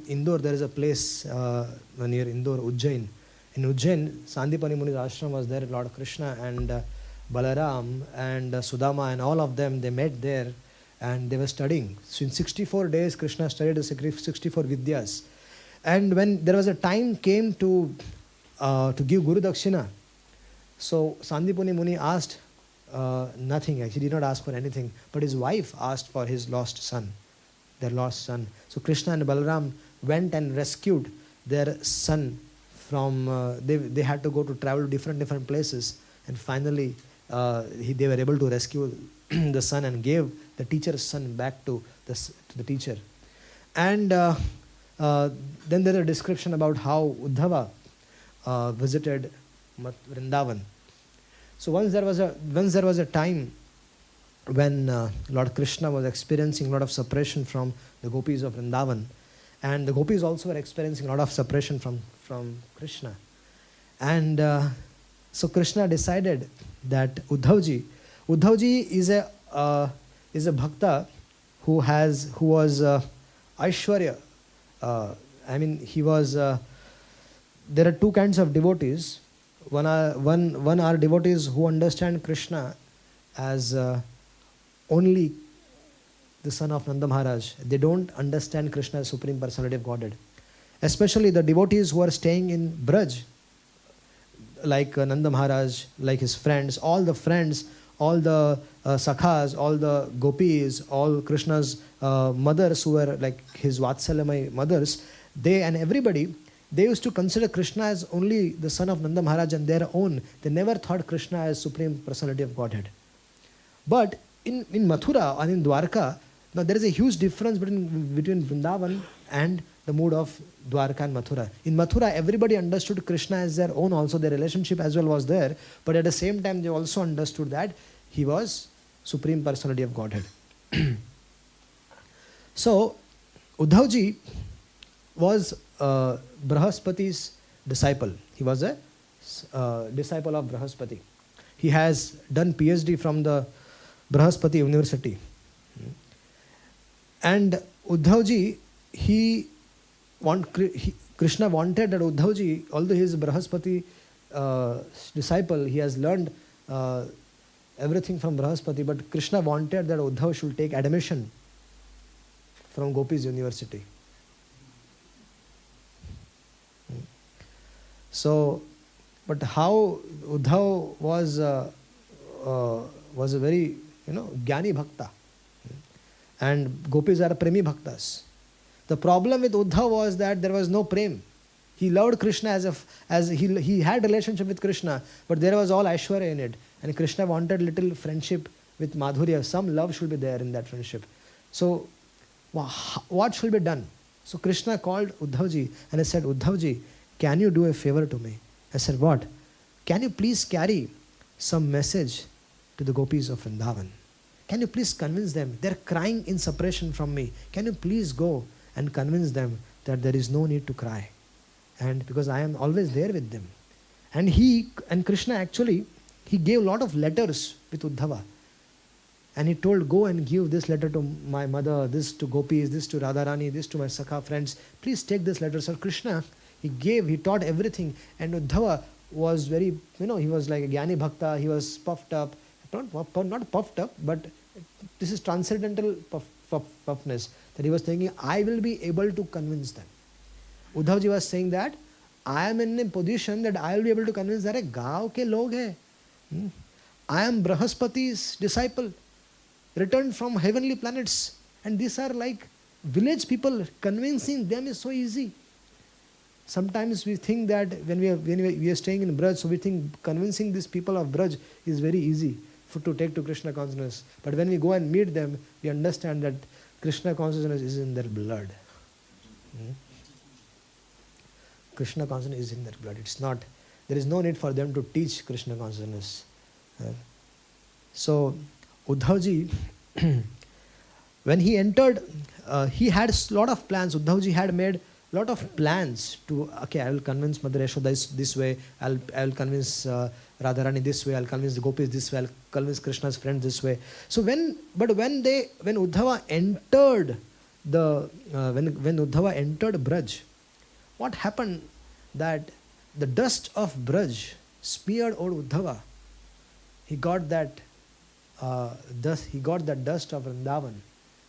Indore there is a place near Indore, Ujjain. In Ujjain, Sandipani Muni's ashram was there. Lord Krishna and Balaram and Sudama and all of them, they met there and they were studying. So in 64 days, Krishna studied the 64 Vidyas. And when there was a time came to give Guru Dakshina, so Sandipani Muni asked nothing. He did not ask for anything, but his wife asked for his lost son, their lost son. So Krishna and Balaram went and rescued their son from, they had to go to travel to different places, and finally they were able to rescue the son and gave the teacher's son back to the teacher. And then there is a description about how Uddhava visited Vrindavan. So once there was a time when Lord Krishna was experiencing a lot of separation from the gopis of Vrindavan, and the gopis also were experiencing a lot of separation from Krishna. And so Krishna decided that Uddhavji is a bhakta who was Aishwarya. I mean, he was. There are 2 kinds of devotees. One are devotees who understand Krishna as only the son of Nanda Maharaj. They don't understand Krishna as Supreme Personality of Godhead. Especially the devotees who are staying in Braj, like Nanda Maharaj, like his friends, all the sakhas, all the gopis, all Krishna's mothers who were like his Vatsalamai mothers, they and everybody, they used to consider Krishna as only the son of Nanda Maharaj and their own. They never thought Krishna as Supreme Personality of Godhead. But in Mathura and in Dwarka, now there is a huge difference between Vrindavan and the mood of Dwarka and Mathura. In Mathura, everybody understood Krishna as their own also. Their relationship as well was there. But at the same time, they also understood that he was Supreme Personality of Godhead. So, Uddhavji was Brahaspati's disciple. He was a disciple of Brahaspati. He has done PhD from the Brahaspati University. And Uddhavji, Krishna wanted that Uddhavji, although he is Brahaspati disciple, he has learned everything from Brahaspati, but Krishna wanted that Uddhav should take admission from Gopi's University. So, but how Uddhav was a very, Jnani Bhakta. And Gopis are Premi Bhaktas. The problem with Uddhav was that there was no prem. He loved Krishna as he had relationship with Krishna, but there was all Aishwarya in it. And Krishna wanted little friendship with Madhurya. Some love should be there in that friendship. So, what should be done? So Krishna called Uddhavji and he said, Uddhavji, can you do a favor to me? I said, what? Can you please carry some message to the gopis of Vrindavan? Can you please convince them? They're crying in separation from me. Can you please go and convince them that there is no need to cry? And because I am always there with them. And Krishna actually, he gave a lot of letters with Uddhava. And he told, go and give this letter to my mother, this to Gopis, this to Radharani, this to my Sakha friends. Please take this letter. So Krishna, he taught everything. And Uddhava was very, he was like a Jnani Bhakta. He was puffed up. Not puffed up, but this is transcendental puffness. That he was thinking, I will be able to convince them. Uddhavji was saying that, I am in a position that I will be able to convince that gaon ke log hai. I am Brahaspati's disciple, returned from heavenly planets. And these are like village people. Convincing them is so easy. Sometimes we think that when we are staying in Braj, so we think convincing these people of Braj is very easy to take to Krishna consciousness. But when we go and meet them, we understand that Krishna consciousness is in their blood. Krishna consciousness is in their blood. It's not, there is no need for them to teach Krishna consciousness. So, Uddhavji, when he entered, he had a lot of plans. Uddhavji had made a lot of plans to, okay, I will convince Mother Yashoda this way, I will convince Radharani this way, I will convince the Gopis this way, I will convince Krishna's friends this way. So when Uddhava entered when Uddhava entered Braj, what happened that the dust of Braj smeared over Uddhava. He got that dust of Vrindavan.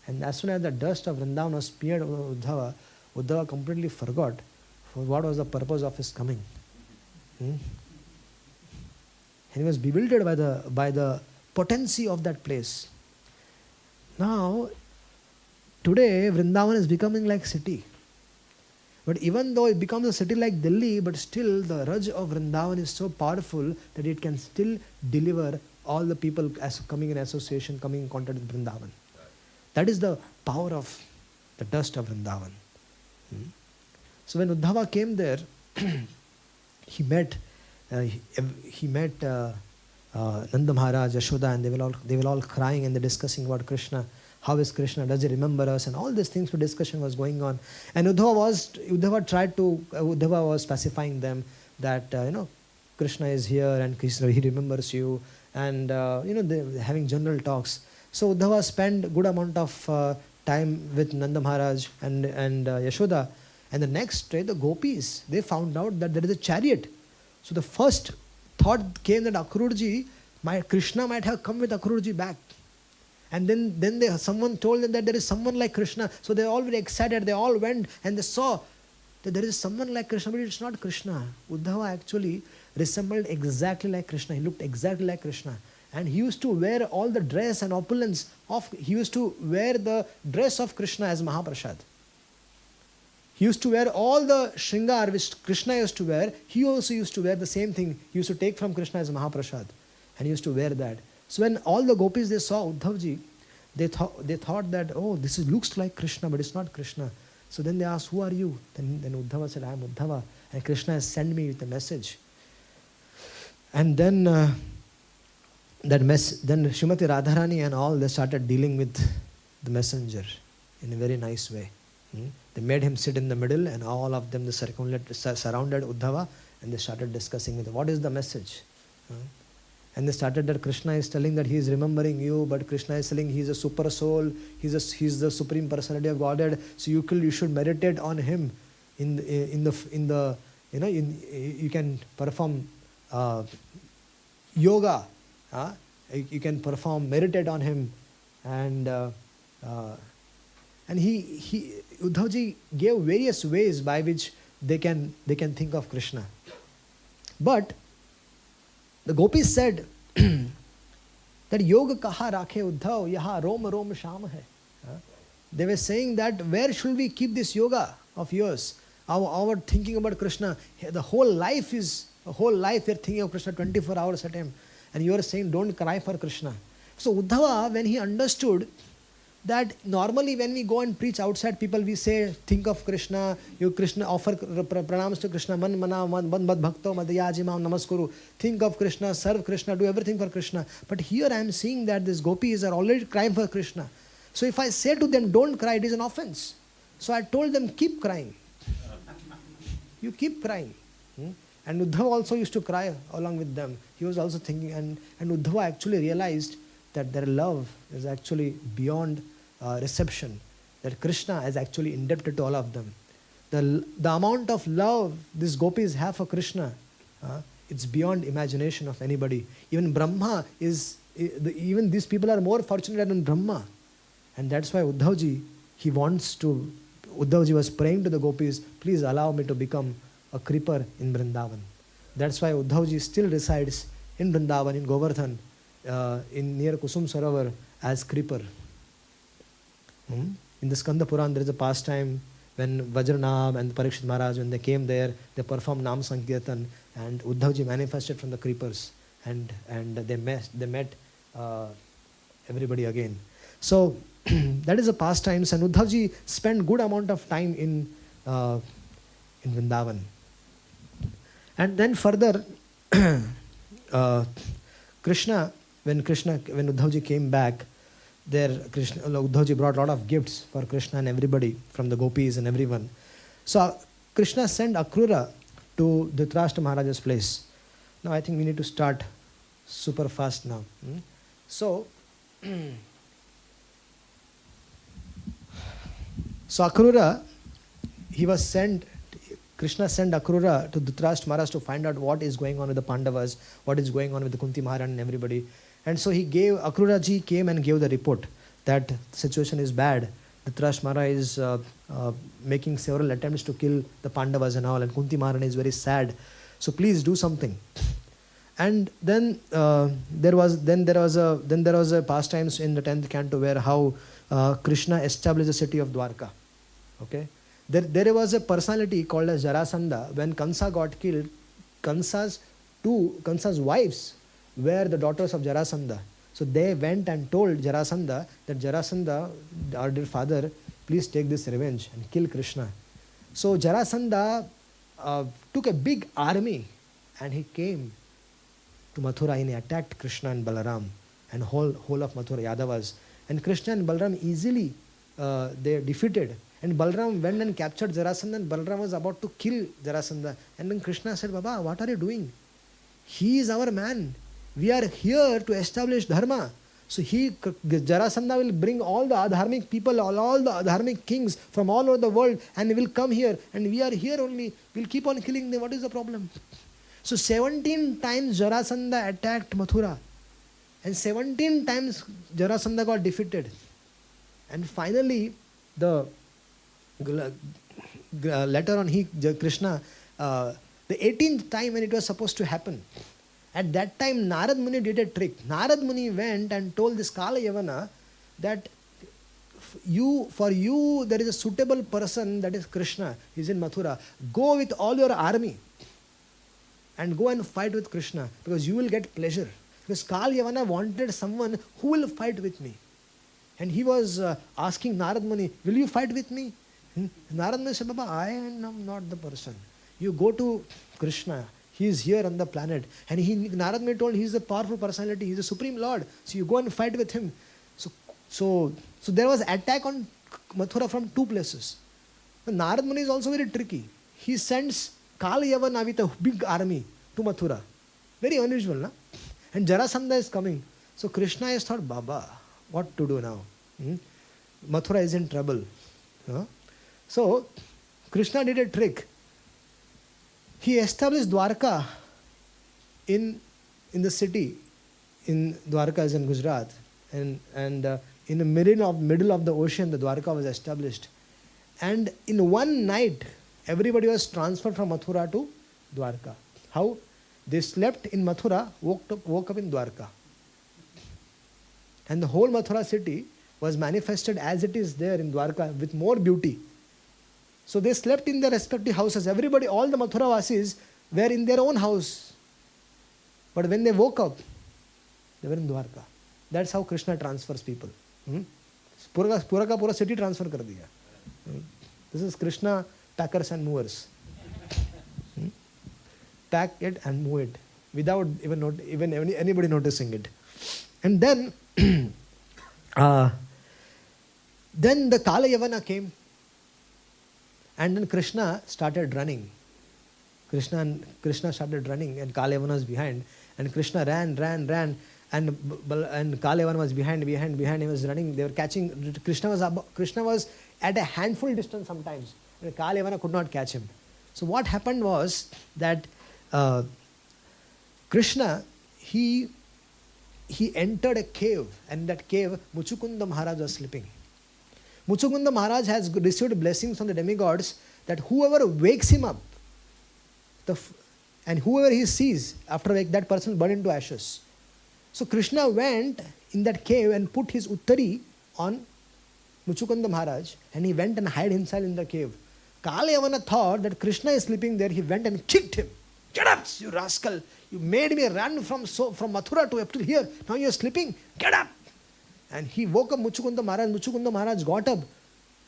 And as soon as the dust of Vrindavan was smeared over Uddhava, Uddhava completely forgot for what was the purpose of his coming. And he was bewildered by the potency of that place. Now, today Vrindavan is becoming like city. But even though it becomes a city like Delhi, but still the Raj of Vrindavan is so powerful that it can still deliver all the people as coming in association, coming in contact with Vrindavan. That is the power of the dust of Vrindavan. So when Uddhava came there, he met Nanda Maharaj, Yashoda, and they were all crying and they're discussing about Krishna. How is Krishna? Does he remember us? And all these things for discussion was going on. And Uddhava was pacifying them that Krishna is here and Krishna, he remembers you, and they're having general talks. So Uddhava spent a good amount of time with Nanda Maharaj and Yashoda. And the next day, the gopis, they found out that there is a chariot. So the first thought came that Krishna might have come with Akrurji back. And then someone told them that there is someone like Krishna. So they all were excited. They all went and they saw that there is someone like Krishna, but it's not Krishna. Uddhava actually resembled exactly like Krishna. He looked exactly like Krishna. And he used to wear all the dress and opulence he used to wear the dress of Krishna as Mahaprasad. He used to wear all the shringar which Krishna used to wear. He also used to wear the same thing. He used to take from Krishna as Mahaprasad. And he used to wear that. So when all the gopis, they saw Uddhavji, they thought that, oh, this looks like Krishna, but it's not Krishna. So then they asked, who are you? Then Uddhava said, I am Uddhava. And Krishna has sent me with a message. And then then Srimati Radharani and all, they started dealing with the messenger in a very nice way. They made him sit in the middle and all of them surrounded Uddhava and they started discussing with him, what is the message? And they started that Krishna is telling that he is remembering you, but Krishna is telling he is a super soul, he's the supreme personality of Godhead. So you should meditate on him. You can perform yoga. You can meditate on him, and Uddhavji gave various ways by which they can think of Krishna. But the gopis said that yoga kaha rakhe Uddhav, yaha rom rom sham hai. They were saying that where should we keep this yoga of yours? Our thinking about Krishna, the whole life we're thinking of Krishna 24 hours at a time. And you are saying don't cry for Krishna. So Uddhava, when he understood that normally when we go and preach outside people, we say, think of Krishna, you Krishna, offer pranams to Krishna, man mana, man bhakto, madhyajimam namaskuru. Think of Krishna, serve Krishna, do everything for Krishna. But here I am seeing that these gopis are already crying for Krishna. So if I say to them, don't cry, it is an offense. So I told them, keep crying. You keep crying. And Uddhava also used to cry along with them. He was also thinking, and Uddhava actually realized that their love is actually beyond reception, that Krishna is actually indebted to all of them. The amount of love these gopis have for Krishna, it's beyond imagination of anybody. Even Brahma even these people are more fortunate than Brahma. And that's why Uddhavji, Uddhavji was praying to the gopis, please allow me to become a creeper in Vrindavan. That's why Uddhavji still resides in Vrindavan, in Govardhan, near Kusum Sarovar as creeper. In the Skanda Puran, there is a pastime when Vajranam and Parikshit Maharaj, when they came there, they performed Nam Sankirtan, and Uddhavji manifested from the creepers, and they met everybody again. So that is a pastimes, and Uddhavji spent good amount of time in Vrindavan. And then further, Krishna, when Uddhavji came back, Uddhavji brought a lot of gifts for Krishna and everybody, from the gopis and everyone. So Krishna sent Akrura to Dhritarashtra Maharaja's place. Now I think we need to start super fast now. So Akrura, Krishna sent Akrura to Dhritarashtra Maharaj to find out what is going on with the Pandavas, what is going on with the Kunti Maharani and everybody. And so Akrura ji came and gave the report that the situation is bad. Dhritarashtra Maharaj is making several attempts to kill the Pandavas and all, and Kunti Maharani is very sad. So please do something. And then there was a pastimes in the 10th canto where how Krishna established the city of Dwarka. Okay, there was a personality called as Jarasandha. When Kansa got killed, Kansa's wives were the daughters of Jarasandha. So they went and told Jarasandha that Jarasandha, our dear father, please take this revenge and kill Krishna. So Jarasandha took a big army and he came to Mathura and he attacked Krishna and Balaram and whole of Mathura Yadavas. And Krishna and Balaram easily they defeated. And Balaram went and captured Jarasandha, and Balaram was about to kill Jarasandha. And then Krishna said, Baba, what are you doing? He is our man. We are here to establish dharma. So Jarasandha will bring all the adharmic people, all the adharmic kings from all over the world, and they will come here. And we are here only. We'll keep on killing them. What is the problem? So 17 times Jarasandha attacked Mathura. And 17 times Jarasandha got defeated. And finally, later on, Krishna, the 18th time when it was supposed to happen, at that time Narad Muni did a trick. Narad Muni went and told this Kala Yavana that for you there is a suitable person, that is Krishna. He is in Mathura. Go with all your army and go and fight with Krishna, because you will get pleasure. Because Kala Yavana wanted someone who will fight with me. And he was asking Narad Muni, will you fight with me? Narad Muni said, Baba, I am not the person. You go to Krishna. He is here on the planet. And Narad Muni told he is a powerful personality. He is the Supreme Lord. So you go and fight with him. So there was attack on Mathura from two places. But Narad Muni is also very tricky. He sends Kala Yavana with a big army to Mathura. Very unusual, no? And Jarasandha is coming. So Krishna has thought, Baba, what to do now? Mathura is in trouble. So Krishna did a trick. He established Dwarka in the city. In Dwarka is in Gujarat. And in the middle of the ocean, the Dwarka was established. And in one night, everybody was transferred from Mathura to Dwarka. How? They slept in Mathura, woke up in Dwarka. And the whole Mathura city was manifested as it is there in Dwarka with more beauty. So they slept in their respective houses. Everybody, all the Mathura Vasis were in their own house. But when they woke up, they were in Dwarka. That's how Krishna transfers people. Pura city transfer kar diya. This is Krishna packers and movers. Pack it and move it without even anybody noticing it. And then the Kala Yavana came. And then Krishna started running. Krishna started running and Kala Yavana was behind. And Krishna ran. and Kalevan was behind. He was running. They were catching. Krishna was at a handful distance sometimes. And Kalevana could not catch him. So what happened was that Krishna, he entered a cave, and in that cave Muchukunda Maharaj was sleeping. Muchukunda Maharaj has received blessings from the demigods that whoever wakes him up, and whoever he sees after that person burned into ashes. So Krishna went in that cave and put his uttari on Muchukunda Maharaj, and he went and hid himself in the cave. Kalayavana thought that Krishna is sleeping there. He went and kicked him. Get up, you rascal! You made me run from Mathura to up to here. Now you are sleeping. Get up! And he woke up Muchukunda Maharaj. Muchukunda Maharaj got up,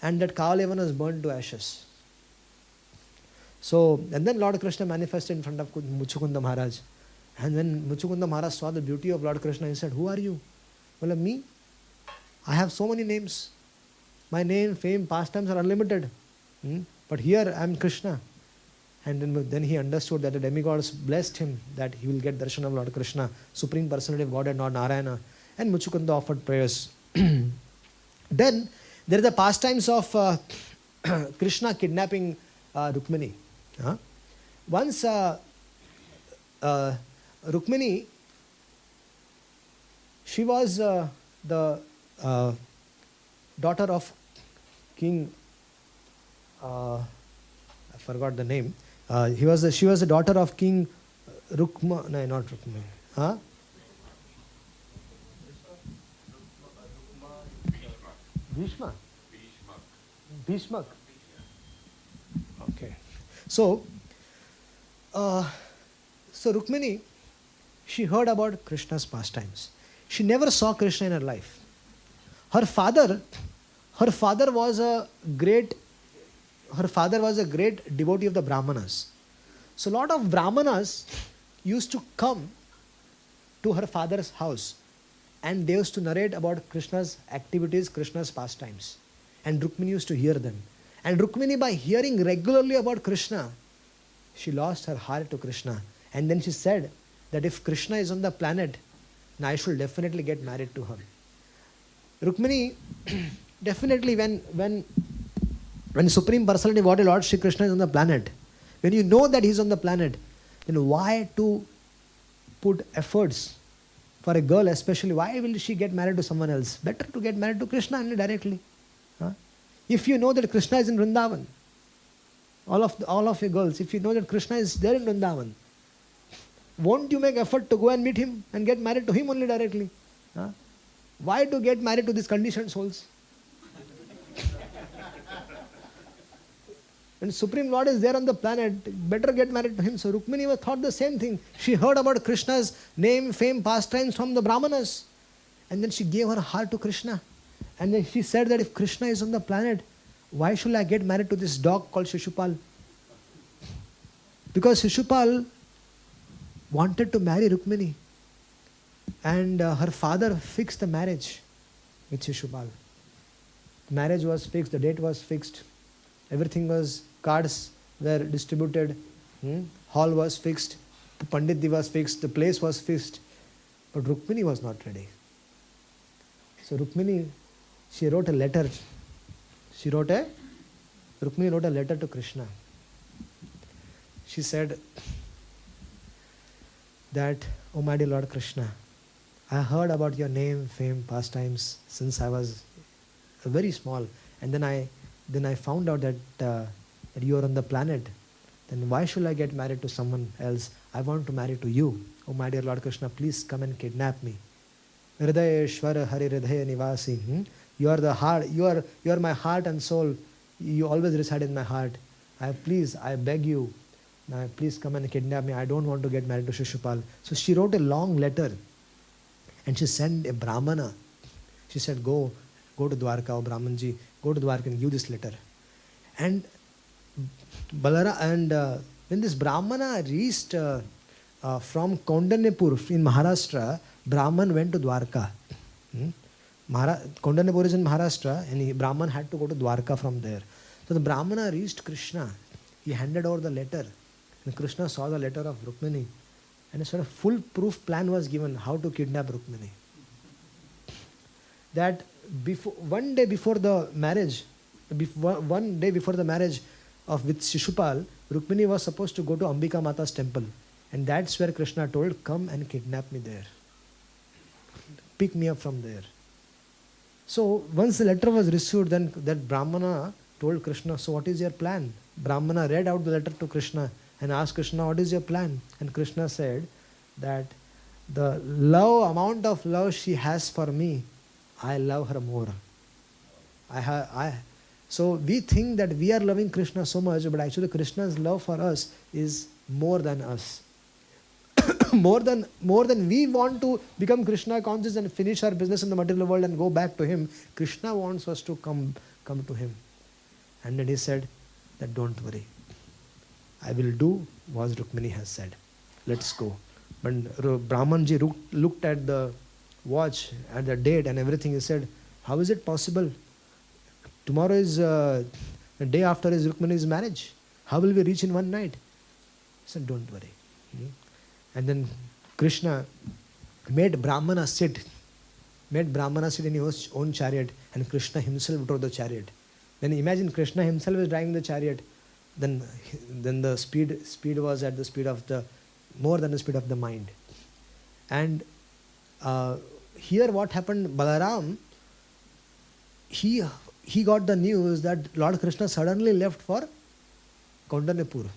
and that Kalayavana was burned to ashes. So, and then Lord Krishna manifested in front of Muchukunda Maharaj. And when Muchukunda Maharaj saw the beauty of Lord Krishna, he said, "Who are you?" Well, me? I have so many names. My name, fame, pastimes are unlimited. But here I am Krishna. And then he understood that the demigods blessed him that he will get darshan of Lord Krishna, Supreme Personality of Godhead, Lord Narayana. And Muchukunda offered prayers. Then there are the pastimes of Krishna kidnapping Rukmini. Once Rukmini, she was the daughter of King, I forgot the name. She was the daughter of King Rukma, no, not Rukma. Bhishmak. Okay. So Rukmini, she heard about Krishna's pastimes. She never saw Krishna in her life. Her father was a great devotee of the Brahmanas. So a lot of Brahmanas used to come to her father's house, and they used to narrate about Krishna's activities, Krishna's pastimes. And Rukmini used to hear them. And Rukmini, by hearing regularly about Krishna, she lost her heart to Krishna. And then she said that if Krishna is on the planet, then I should definitely get married to her. Rukmini, definitely when Supreme Personality of Godhead, Lord Shri Krishna is on the planet, when you know that he is on the planet, then why to put efforts for a girl especially? Why will she get married to someone else? Better to get married to Krishna only directly. If you know that Krishna is in Vrindavan, all of your girls, if you know that Krishna is there in Vrindavan, won't you make effort to go and meet him and get married to him only directly? Why to get married to these conditioned souls? When Supreme Lord is there on the planet, better get married to him. So Rukmini thought the same thing. She heard about Krishna's name, fame, pastimes from the Brahmanas. And then she gave her heart to Krishna. And then she said that if Krishna is on the planet, why should I get married to this dog called Shishupal? Because Shishupal wanted to marry Rukmini. And her father fixed the marriage with Shishupal. The marriage was fixed, the date was fixed. Everything was, cards were distributed, hall was fixed, the Panditji was fixed, the place was fixed. But Rukmini was not ready. So Rukmini, she wrote a letter. Rukmini wrote a letter to Krishna. She said that, "Oh my dear Lord Krishna, I heard about your name, fame, pastimes since I was very small. And then I found out that you are on the planet. Then why should I get married to someone else? I want to marry to you. Oh my dear Lord Krishna, please come and kidnap me. Hridayeshwara Hari Hridaya Nivasi. You are the heart, you are my heart and soul. You always reside in my heart. I beg you, please come and kidnap me. I don't want to get married to Shishupal." So she wrote a long letter and she sent a Brahmana. She said, go to Dwarka, oh Brahmanji, go to Dwarka and give this letter. And when this Brahmana reached from Kaundanepur in Maharashtra, Brahman went to Dwarka. Kaundanepur is in Maharashtra, and Brahman had to go to Dwarka from there. So the Brahmana reached Krishna. He handed over the letter. And Krishna saw the letter of Rukmini. And a sort of foolproof plan was given how to kidnap Rukmini. That one day before the marriage of with Shishupal, Rukmini was supposed to go to Ambika Mata's temple. And that's where Krishna told, come and kidnap me there. Pick me up from there. So once the letter was received, then that Brahmana told Krishna, so what is your plan? Brahmana read out the letter to Krishna and asked Krishna, what is your plan? And Krishna said that the amount of love she has for me, I love her more. So we think that we are loving Krishna so much, but actually Krishna's love for us is more than us. more than we want to become Krishna conscious and finish our business in the material world and go back to Him. Krishna wants us to come to Him. And then he said that don't worry. I will do what Rukmini has said. Let's go. When Brahmanji looked at the watch, at the date and everything, he said, how is it possible? Tomorrow is the day after his Rukmini's marriage. How will we reach in one night? He said, don't worry. And then Krishna made Brahmana sit in his own chariot, and Krishna himself drove the chariot. Then imagine Krishna himself is driving the chariot. Then the speed was at the speed of more than the speed of the mind. And here what happened, Balaram, he got the news that Lord Krishna suddenly left for Kauntanepur.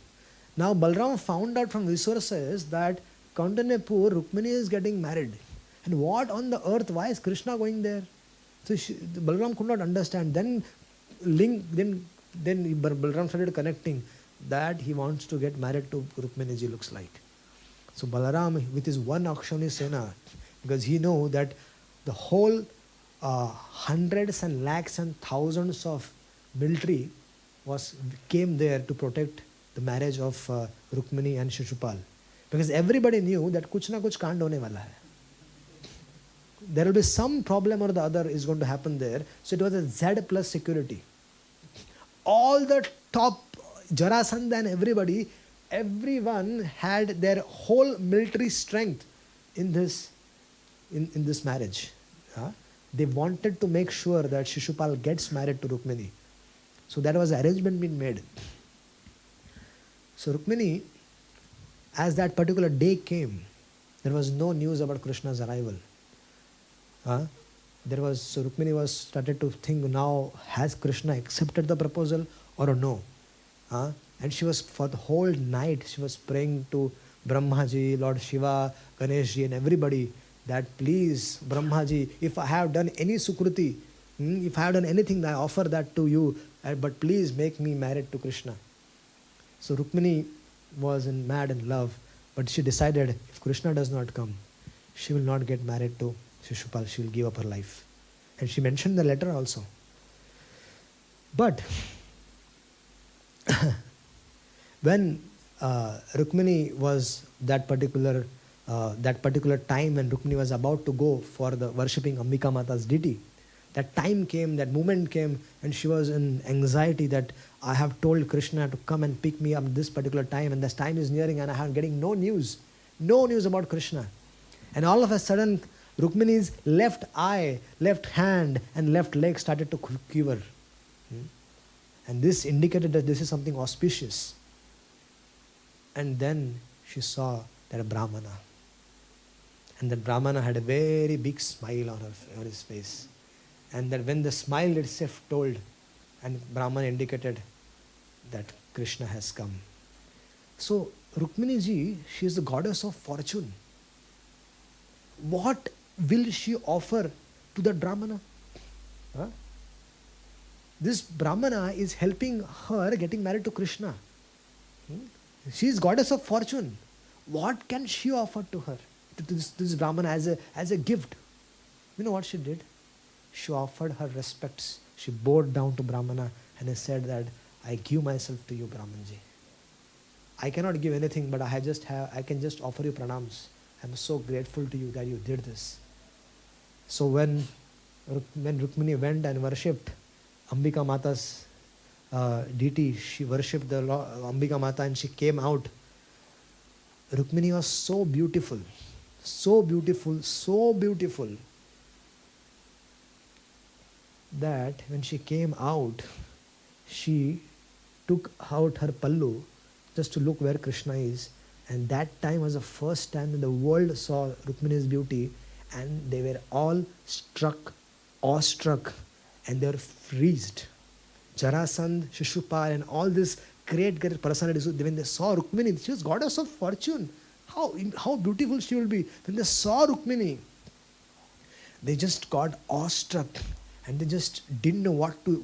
Now Balaram found out from resources that Kauntanepur, Rukmini is getting married. And what on the earth, why is Krishna going there? So Balaram could not understand. Then Balaram started connecting that he wants to get married to Rukmini ji, looks like. So Balaram with his one Akshani Sena, because he knew that the whole hundreds and lakhs and thousands of military came there to protect the marriage of Rukmini and Shishupal. Because everybody knew that kuch na kuch kaand hone wala hai. There will be some problem or the other is going to happen there. So it was a Z plus security. All the top, Jarasandha and everyone had their whole military strength in this marriage. They wanted to make sure that Shishupal gets married to Rukmini. So that was the arrangement being made. So Rukmini, as that particular day came, there was no news about Krishna's arrival. So Rukmini was started to think, now has Krishna accepted the proposal or no? And she was, for the whole night, she was praying to Brahmaji, Lord Shiva, Ganeshji and everybody that please Brahmaji, if I have done any sukruti, if I have done anything, I offer that to you, but please make me married to Krishna. So Rukmini was mad in love, but she decided if Krishna does not come, she will not get married to Shishupal, she will give up her life. And she mentioned the letter also. But when Rukmini was that particular time when Rukmini was about to go for the worshipping Ambika Mata's deity, that time came, that moment came, and she was in anxiety that I have told Krishna to come and pick me up this particular time, and this time is nearing and I am getting no news about Krishna. And all of a sudden, Rukmini's left eye, left hand and left leg started to quiver. And this indicated that this is something auspicious. And then she saw that Brahmana. And that Brahmana had a very big smile on his face. And that when the smile itself told, and Brahmana indicated that Krishna has come. So Rukmini ji, she is the goddess of fortune. What will she offer to that Brahmana? This Brahmana is helping her getting married to Krishna. She is goddess of fortune. What can she offer to her, to this Brahmana as a gift? You know what she did? She offered her respects. She bowed down to Brahmana and said that I give myself to you, Brahmanji. I cannot give anything, but I can just offer you pranams. I am so grateful to you that you did this. So when Rukmini went and worshipped Ambika Mata's deity, she worshipped the Ambika Mata and she came out. Rukmini was so beautiful, so beautiful, so beautiful, that when she came out, she took out her pallu just to look where Krishna is. And that time was the first time that the world saw Rukmini's beauty, and they were all struck, awestruck, and they were freezed. Jarasandh, Shishupal, and all these great personalities, when they saw Rukmini, she was goddess of fortune. How beautiful she will be. When they saw Rukmini, they just got awestruck, and they just didn't know what to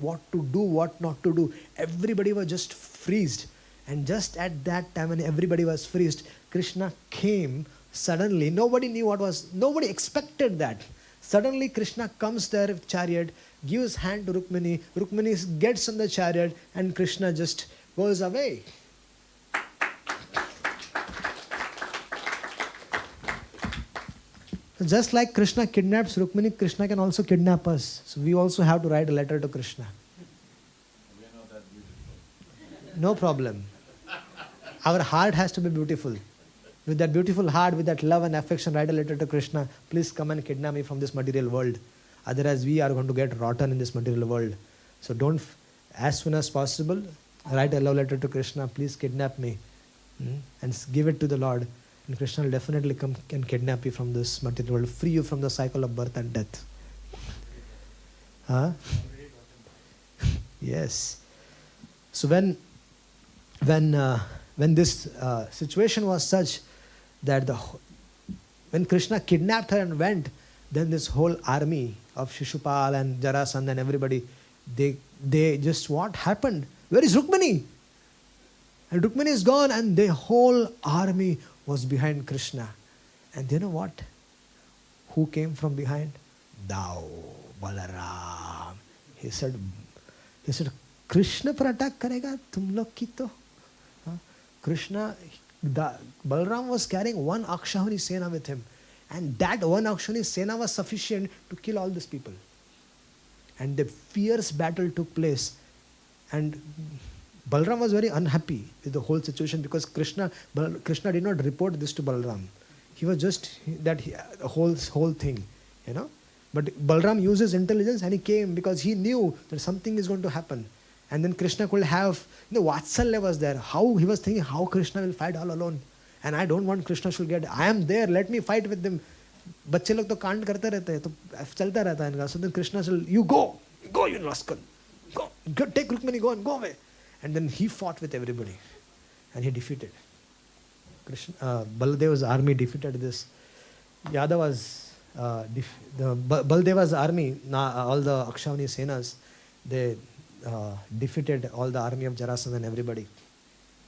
do, what not to do. Everybody was just freezed. And just at that time when everybody was freezed, Krishna came suddenly. Nobody expected that. Suddenly Krishna comes there with chariot, gives hand to Rukmini. Rukmini gets on the chariot, and Krishna just goes away. Just like Krishna kidnaps Rukmini, Krishna can also kidnap us. So we also have to write a letter to Krishna. We are not that beautiful. No problem. Our heart has to be beautiful. With that beautiful heart, with that love and affection, write a letter to Krishna. Please come and kidnap me from this material world. Otherwise, we are going to get rotten in this material world. So don't, as soon as possible, write a love letter to Krishna. Please kidnap me. And give it to the Lord. And Krishna will definitely come and kidnap you from this material world, free you from the cycle of birth and death. Huh? Yes. So when this situation was such that when Krishna kidnapped her and went, then this whole army of Shishupal and Jarasandh and everybody, they just, what happened? Where is Rukmini? And Rukmini is gone, and the whole army was behind Krishna. And you know what? Who came from behind? Thou, Balaram. He said, Krishna par attack karega tum log ki to? Krishna, Balaram was carrying one Akshauhini Sena with him. And that one Akshauhini Sena was sufficient to kill all these people. And the fierce battle took place. And Balaram was very unhappy with the whole situation, because Krishna did not report this to Balaram. He was just the whole thing, you know. But Balaram used his intelligence, and he came because he knew that something is going to happen. And then Krishna could have, Vatsalya was there. How he was thinking, how Krishna will fight all alone. And I don't want Krishna should get, I am there, let me fight with them. बच्चे लोग तो कांड करते रहते हैं, तो चलता रहता है इनका. So then Krishna said, you go, you rascal. Go, take Rukmini, go and go away. And then he fought with everybody. And he defeated. Baladeva's army defeated this. Yadava's, Baladeva's army, all the Akshauhini Senas, they defeated all the army of Jarasandha and everybody.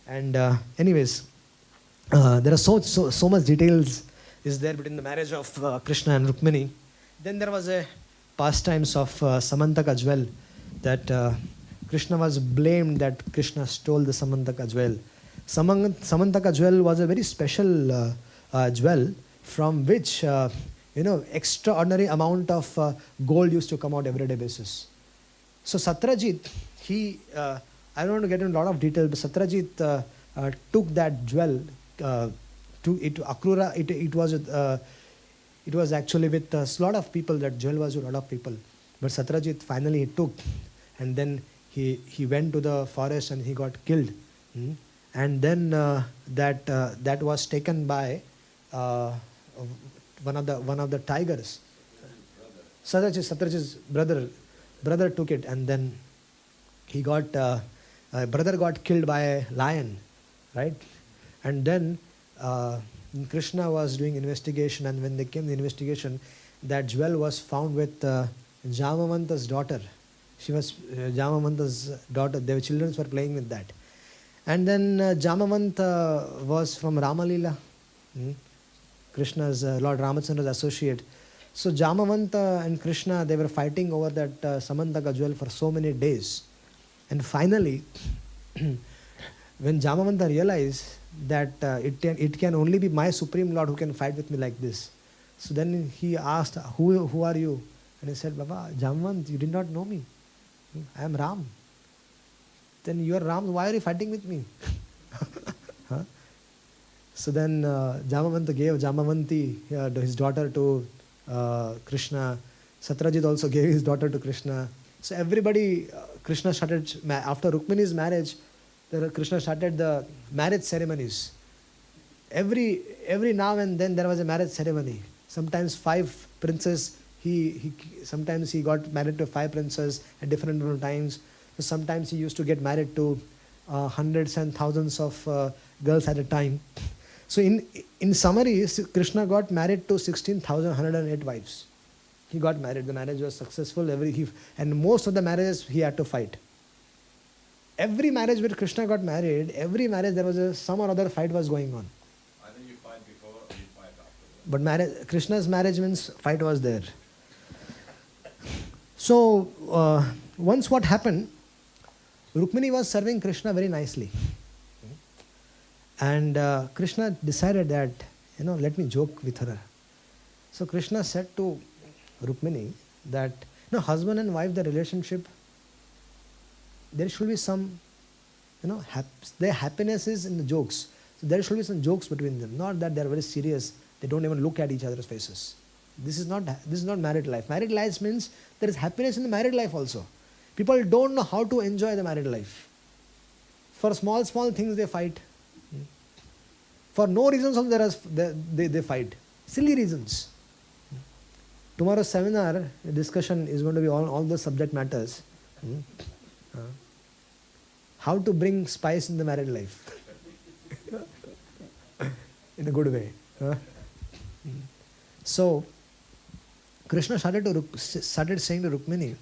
And anyways, there are so much details is there between the marriage of Krishna and Rukmini. Then there was a pastimes of Samantaka jewel, that Krishna was blamed that Krishna stole the Samantaka jewel. Samantaka jewel was a very special jewel from which extraordinary amount of gold used to come out everyday basis. So Satyajit, I don't want to get into a lot of detail, but Satyajit took that jewel to Akrura. It was actually with a lot of people. That jewel was with a lot of people, but Satyajit finally took, and then he went to the forest and he got killed. And then that was taken by one of the tigers. Satyajit's brother took it, and then brother got killed by a lion, right? And then Krishna was doing investigation, and when they came to the investigation, that jewel was found with Jamavanta's daughter. She was Jamavanta's daughter. Their children were playing with that. And then Jamavanta was from Ramalila, Krishna's Lord Ramachandra's associate. So Jamavanta and Krishna, they were fighting over that Samantaka jewel for so many days. And finally, when Jamavanta realized that it can only be my Supreme Lord who can fight with me like this. So then he asked, who are you? And he said, Baba, Jamavant, you did not know me. I am Ram. Then you are Ram, why are you fighting with me? Huh? So then Jamavanta gave Jamavanti, his daughter, to Krishna. Satrajit also gave his daughter to Krishna. So everybody, Krishna started, after Rukmini's marriage, Krishna started the marriage ceremonies. Every now and then there was a marriage ceremony. Sometimes 5 princes, sometimes he got married to 5 princes at different times. So sometimes he used to get married to hundreds and thousands of girls at a time. So in summary, Krishna got married to 16,108 wives. He got married. The marriage was successful. And most of the marriages he had to fight. Every marriage where Krishna got married, every marriage there was some or other fight was going on. I think you fight before or you fight after. But Krishna's marriage means fight was there. So once what happened, Rukmini was serving Krishna very nicely. And Krishna decided that, let me joke with her. So Krishna said to Rukmini that, husband and wife, the relationship, there should be some, their happiness is in the jokes. So there should be some jokes between them. Not that they are very serious. They don't even look at each other's faces. This is not married life. Married life means there is happiness in the married life also. People don't know how to enjoy the married life. For small things they fight. For no reasons also they fight. Silly reasons. Tomorrow's seminar discussion is going to be all the subject matters. How to bring spice in the married life. In a good way. So, Krishna started saying to Rukmini,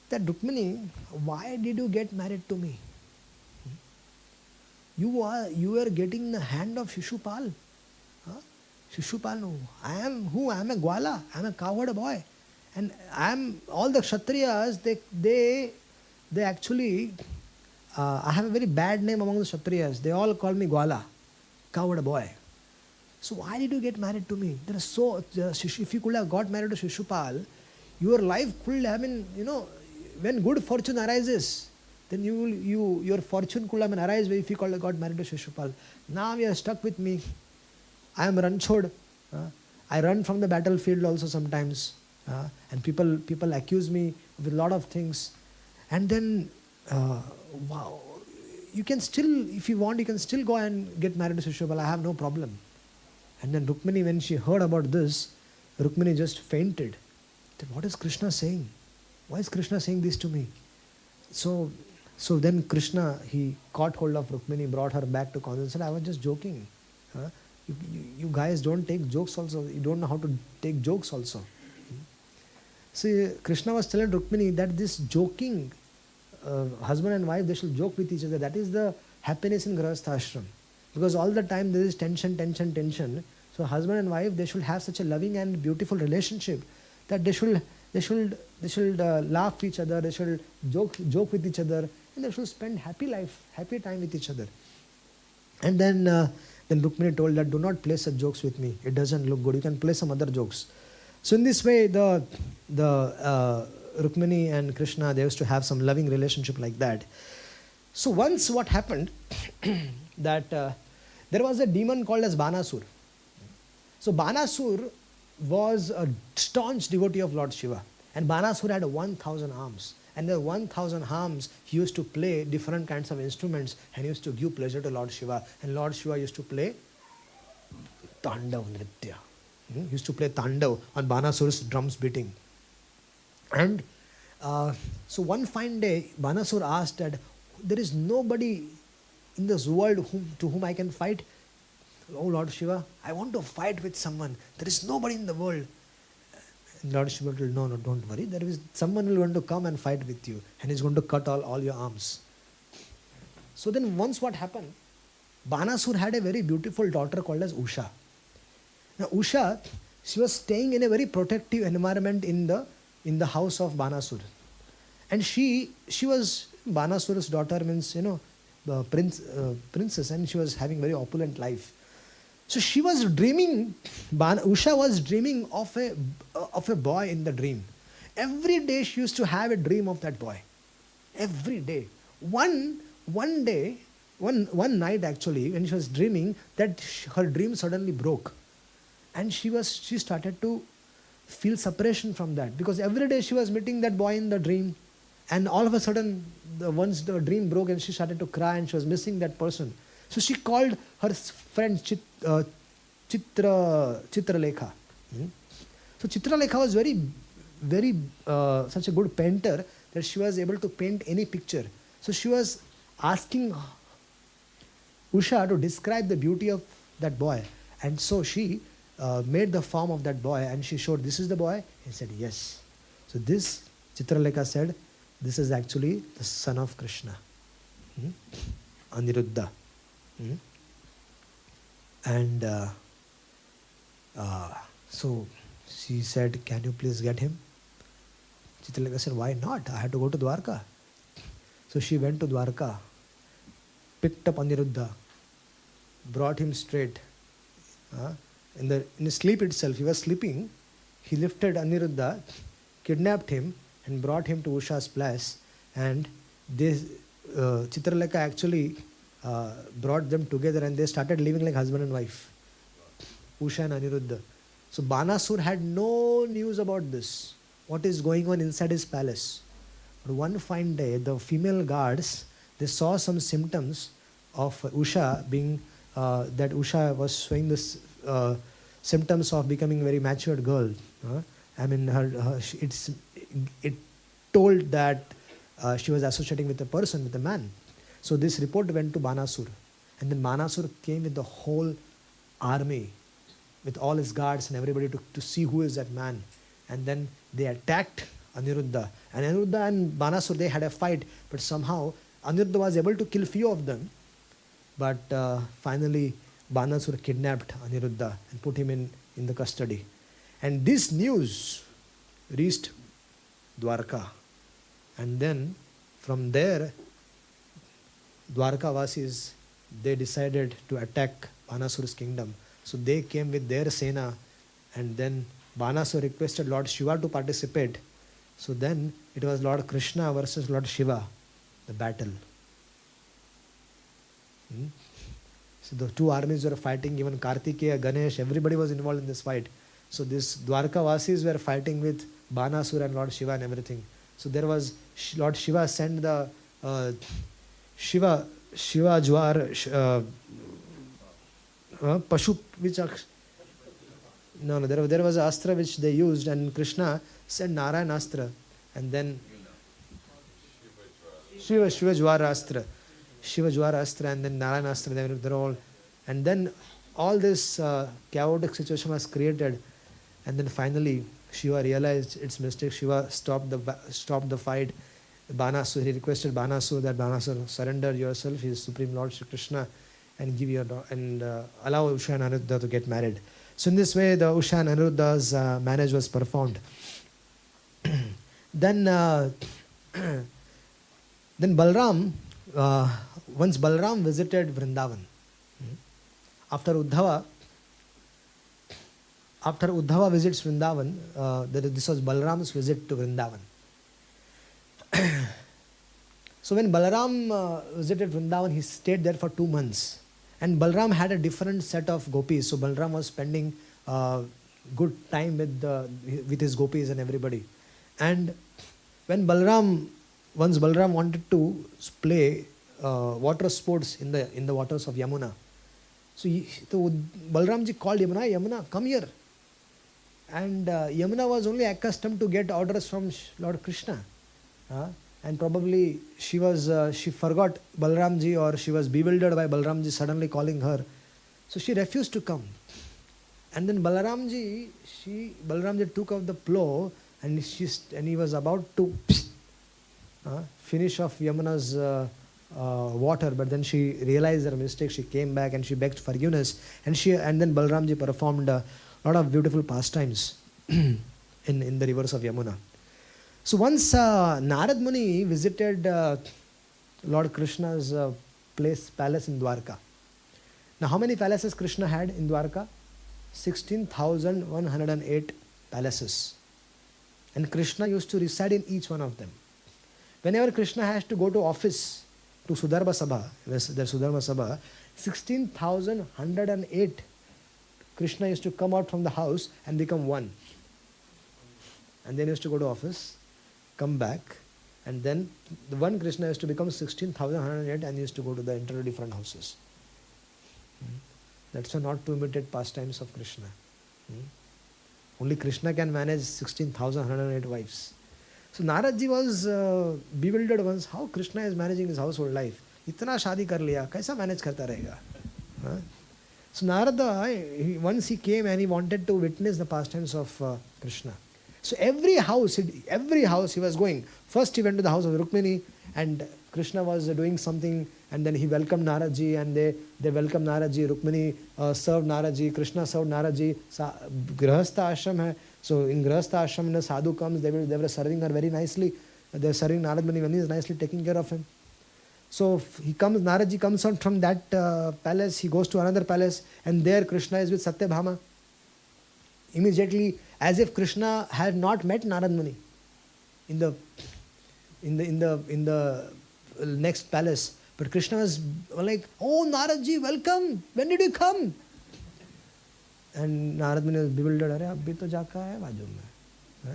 that Rukmini, why did you get married to me? You are getting the hand of Shishupal. Shishupal, no. I am who? I am a Gwala. I am a cowherd boy. And all the Kshatriyas, they actually, I have a very bad name among the Kshatriyas. They all call me Gwala, cowherd boy. So why did you get married to me? If you could have got married to Shishupal, your life could have been, when good fortune arises, then your fortune could have been arise if you got married to Shishupal. Now you are stuck with me. I am ranchod. I run from the battlefield also sometimes. And people accuse me with a lot of things. And then, wow, you can still, if you want, you can still go and get married to Shishupal. I have no problem. And then Rukmini, when she heard about this, Rukmini just fainted. What is Krishna saying? Why is Krishna saying this to me? So then Krishna, he caught hold of Rukmini, brought her back to consciousness, and said, I was just joking. You guys don't take jokes also. You don't know how to take jokes also. See, Krishna was telling Rukmini that this joking, husband and wife, they should joke with each other. That is the happiness in Grahastha ashram. Because all the time there is tension. So husband and wife, they should have such a loving and beautiful relationship that they should laugh with each other, they should joke with each other, and they should spend happy time with each other. And then Rukmini told that, do not play such jokes with me. It doesn't look good. You can play some other jokes. So in this way, the Rukmini and Krishna, they used to have some loving relationship like that. So once what happened, that there was a demon called as Banasur. So Banasur was a staunch devotee of Lord Shiva. And Banasur had 1,000 arms. And the 1,000 arms, he used to play different kinds of instruments and he used to give pleasure to Lord Shiva. And Lord Shiva used to play Tandav Nritya. He used to play Tandav on Banasur's drums beating. And so one fine day, Banasur asked that, there is nobody in this world to whom I can fight. Oh Lord Shiva, I want to fight with someone. There is nobody in the world. And Lord Shiva told, no, don't worry. There is someone who is going to come and fight with you. And he's going to cut all your arms. So then once what happened, Banasur had a very beautiful daughter called as Usha. Now Usha, she was staying in a very protective environment in the house of Banasur. And she was Banasur's daughter, means, the princess, and she was having very opulent life. So she was dreaming, Usha was dreaming of a boy in the dream. Every day she used to have a dream of that boy. Every day. One day, one night actually, when she was dreaming, that her dream suddenly broke. And she started to feel separation from that, because every day she was meeting that boy in the dream, and all of a sudden, once the dream broke, and she started to cry, and she was missing that person. So she called her friend Chitralekha. So Chitralekha was very such a good painter that she was able to paint any picture. So she was asking Usha to describe the beauty of that boy. And so she made the form of that boy, and she showed, this is the boy. He said, yes. So this, Chitralekha said, this is actually the son of Krishna, Aniruddha. And so she said, can you please get him? Chitralekha said, why not? I had to go to Dwarka. So she went to Dwarka, picked up Aniruddha, brought him straight. In his sleep itself, he was sleeping. He lifted Aniruddha, kidnapped him, and brought him to Usha's place. And Chitralekha actually brought them together, and they started living like husband and wife, Usha and Aniruddha. So Banasur had no news about this, what is going on inside his palace. But one fine day, the female guards, they saw some symptoms of Usha being, that Usha was showing this symptoms of becoming a very matured girl. I mean, it told that she was associating with a person, with a man. So this report went to Banasur. And then Banasur came with the whole army, with all his guards and everybody to see who is that man. And then they attacked Aniruddha. And Aniruddha and Banasur, they had a fight, but somehow Aniruddha was able to kill few of them. But finally, Banasur kidnapped Aniruddha and put him in the custody. And this news reached Dwarka. And then from there, Dwarka Vasis, they decided to attack Banasur's kingdom. So they came with their Sena, and then Banasur requested Lord Shiva to participate. So then it was Lord Krishna versus Lord Shiva, the battle. So the two armies were fighting, even Kartikeya, Ganesh, everybody was involved in this fight. So this Dwarka Vasis were fighting with Banasur and Lord Shiva and everything. So there was, Lord Shiva sent the Shiva Jwar, Pashu, which there was an astra which they used, and Krishna sent Narayan astra, and then Shiva Jwar astra, and then Narayan astra. They're all, and then all this chaotic situation was created, and then finally Shiva realized its mistake. Shiva stopped the fight. Banasur, he requested Banasur that Banasur surrender yourself, he is Supreme Lord Shri Krishna, and give your allow Usha and Aniruddha to get married. So in this way, the Usha and Aniruddha's marriage was performed. Then Balram, once Balram visited Vrindavan, after Uddhava visits Vrindavan, this was Balram's visit to Vrindavan. So when Balaram visited Vrindavan, he stayed there for 2 months. And Balram had a different set of gopis. So Balram was spending good time with his gopis and everybody. And when once Balram wanted to play water sports in the waters of Yamuna. So Balramji called Yamuna, Yamuna, come here. And Yamuna was only accustomed to get orders from Lord Krishna. And probably she forgot Balramji, or she was bewildered by Balramji suddenly calling her. So she refused to come. And then Balramji took up the plow, and he was about to finish off Yamuna's water, but then she realized her mistake. She came back and she begged forgiveness, and then Balramji performed a lot of beautiful pastimes in the rivers of Yamuna. So once Narad Muni visited Lord Krishna's palace in Dwarka. Now how many palaces Krishna had in Dwarka? 16,108 palaces. And Krishna used to reside in each one of them. Whenever Krishna has to go to office, to Sudharma Sabha, their Sudharma Sabha, 16,108 Krishna used to come out from the house and become one. And then he used to go to office, come back, and then the one Krishna used to become 16,108 and he used to go to the enter different houses. That's why not to imitate pastimes of Krishna. Only Krishna can manage 16,108 wives. So Naradji was bewildered once how Krishna is managing his household life. Itna shadi kar liya, kaisa manage karta rahega? So Narada, once he came and he wanted to witness the pastimes of Krishna. So every house he was going. First he went to the house of Rukmini and Krishna was doing something and then he welcomed Naradji and they welcomed Naradji. Rukmini served Naradji, Krishna served Naradji. Grihastha ashram hai. So in Grihastha ashram, when the sadhu comes, they were serving her very nicely. They were serving Narad Muni when he is nicely taking care of him. So Naradji comes out from that palace, he goes to another palace and there Krishna is with Satyabhama. Immediately, as if Krishna had not met Narad Muni in the next palace. But Krishna was like, "Oh Naradji, welcome. When did you come?" And Narad Muni was bewildered. "Arey, abhi to jaka hai baaju mein.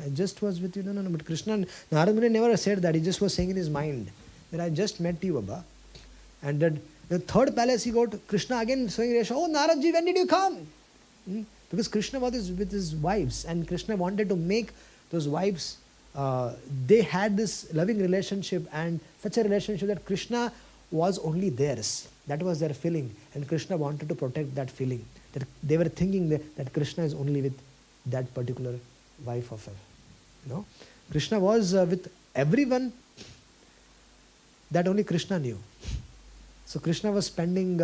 I just was with you." No. But Narad Muni never said that. He just was saying in his mind that I just met you, Baba. And that the third palace he got, Krishna again showing Resha, "Oh Naradji, when did you come?" Because Krishna was with his wives and Krishna wanted to make those wives, they had this loving relationship and such a relationship that Krishna was only theirs. That was their feeling and Krishna wanted to protect that feeling. That they were thinking that Krishna is only with that particular wife of her. Krishna was with everyone that only Krishna knew. So Krishna was spending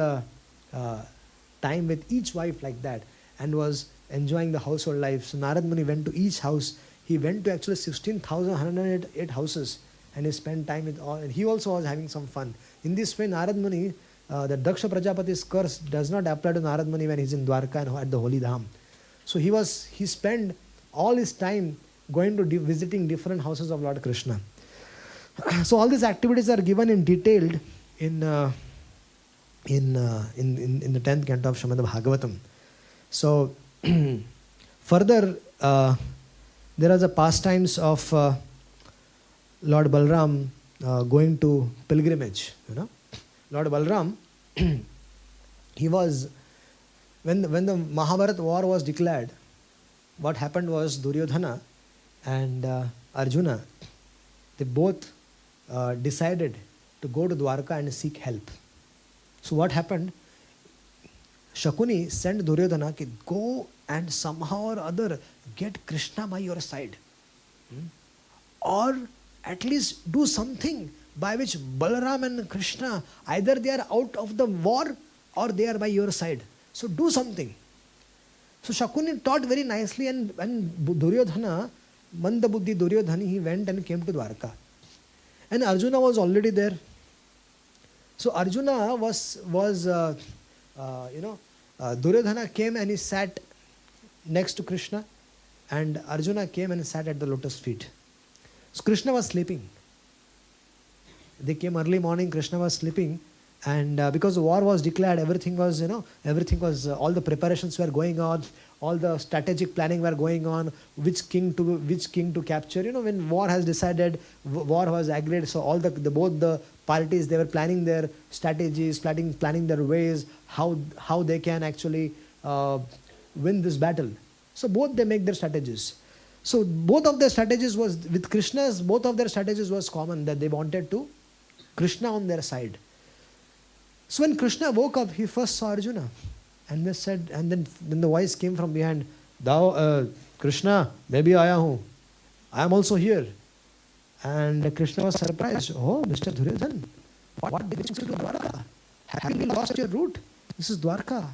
time with each wife like that and was enjoying the household life. So Narad Muni went to each house. He went to actually 16,108 houses and he spent time with all. And he also was having some fun. In this way, Narad Muni, the Daksha Prajapati's curse does not apply to Narad Muni when he's in Dwarka and at the Holy Dham. So he spent all his time going to visiting different houses of Lord Krishna. So all these activities are given in detailed in the 10th canto of Srimad Bhagavatam. So further, there are the pastimes of Lord Balram going to pilgrimage. Lord Balram, he was when the Mahabharata war was declared. What happened was Duryodhana and Arjuna, they both decided to go to Dwarka and seek help. So what happened? Shakuni sent Duryodhana ki go and somehow or other get Krishna by your side. Or at least do something by which Balaram and Krishna, either they are out of the war or they are by your side. So do something. So Shakuni taught very nicely and Duryodhana, Mandabuddhi Duryodhani, he went and came to Dwarka. And Arjuna was already there. So Arjuna Duryodhana came and he sat next to Krishna and Arjuna came and sat at the lotus feet. So Krishna was sleeping. They came early morning, Krishna was sleeping and because the war was declared, everything was, all the preparations were going on, all the strategic planning were going on, which king to capture. When war has decided, war was agreed, so all both the parties, they were planning their strategies, planning their ways, how they can actually win this battle. So both they make their strategies. So both of their strategies was, with Krishna's, both of their strategies was common, that they wanted to Krishna on their side. So when Krishna woke up, he first saw Arjuna. And they said, and then the voice came from behind, "Thou, Krishna, maybe aaya hu. I am also here." And Krishna was surprised. "Oh, Mr. Duryodhan, what brings you to Dwarka? Have you lost your route? This is Dwarka."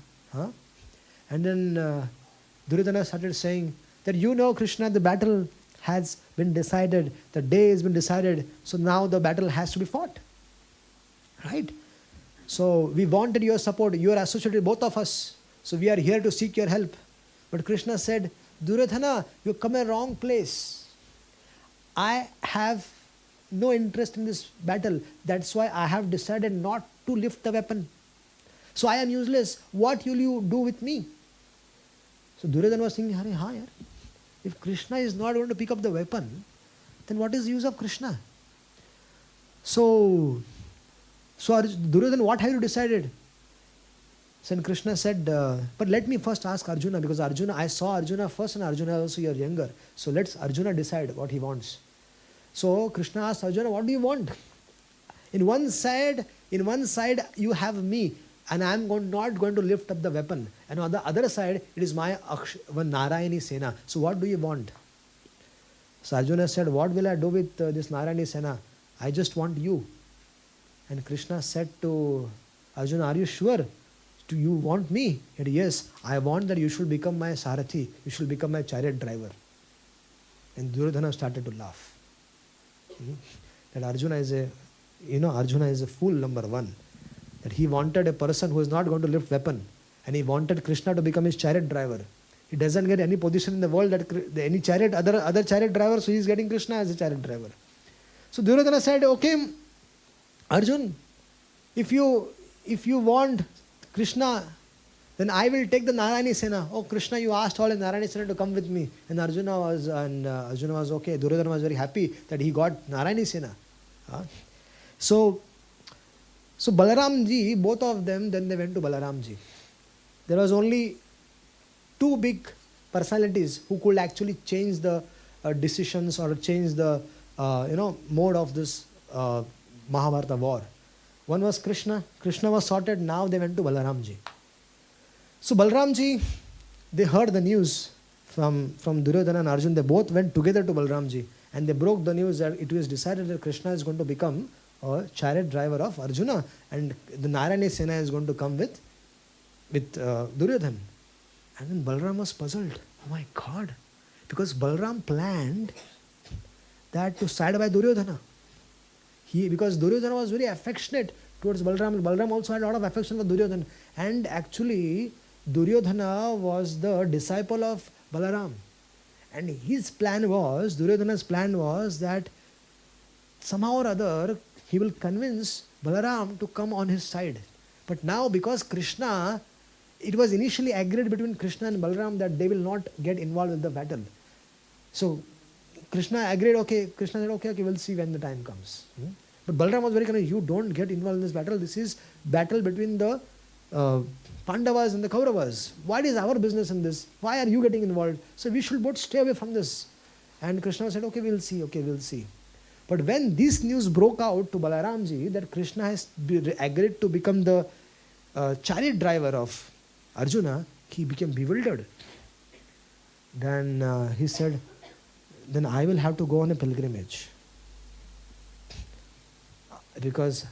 And then Duryodhana started saying that, Krishna, the battle has been decided. The day has been decided. So now the battle has to be fought. Right? So we wanted your support. You are associated with both of us. So we are here to seek your help. But Krishna said, "Duryodhana, you come a wrong place. I have no interest in this battle. That's why I have decided not to lift the weapon. So I am useless. What will you do with me? So Duryodhana was thinking, Hare, yaar, if Krishna is not going to pick up the weapon, then what is the use of Krishna? So Duryodhana, what have you decided? So Krishna said, but let me first ask Arjuna, because I saw Arjuna first, and Arjuna also you're younger. So let's Arjuna decide what he wants. So Krishna asked Arjuna, what do you want? In one side you have me, and I am not going to lift up the weapon. And on the other side, it is my Narayani Sena. So what do you want? So Arjuna said, what will I do with this Narayani Sena? I just want you. And Krishna said to Arjuna, are you sure? Do you want me? He said, yes, I want that you should become my Sarathi. You should become my chariot driver. And Duryodhana started to laugh. That Arjuna is a fool, number one. That he wanted a person who is not going to lift weapon, and he wanted Krishna to become his chariot driver. He doesn't get any position in the world that any chariot, other chariot driver, so he is getting Krishna as a chariot driver. So Duryodhana said, okay, Arjun, if you want Krishna, then I will take the Narayani Sena. Oh Krishna, you asked all the Narayani Sena to come with me. And Arjuna was okay. Duryodhana was very happy that he got Narayani Sena. So Balaramji, both of them, then they went to Balaramji. There was only two big personalities who could actually change the decisions or change the mode of this Mahabharata war. One was Krishna. Krishna was sorted. Now they went to Balaramji. So Balaramji, they heard the news from Duryodhana and Arjuna. They both went together to Balaramji, and they broke the news that it was decided that Krishna is going to become a chariot driver of Arjuna, and the Narayani Sena is going to come with Duryodhana. And then Balaram was puzzled. Oh my God. Because Balaram planned that to side by Duryodhana. Because Duryodhana was very affectionate towards Balaram, and Balaram also had a lot of affection for Duryodhana. And actually, Duryodhana was the disciple of Balaram. And Duryodhana's plan was that somehow or other, he will convince Balaram to come on his side. But now, because Krishna, it was initially agreed between Krishna and Balaram that they will not get involved with the battle. So Krishna agreed, Krishna said, okay, we'll see when the time comes. But Balaram was very clear, you don't get involved in this battle. This is battle between the Pandavas and the Kauravas. What is our business in this? Why are you getting involved? So we should both stay away from this. And Krishna said, okay, we'll see. But when this news broke out to Balaramji that Krishna has agreed to become the chariot driver of Arjuna, he became bewildered. Then he said, then I will have to go on a pilgrimage. Because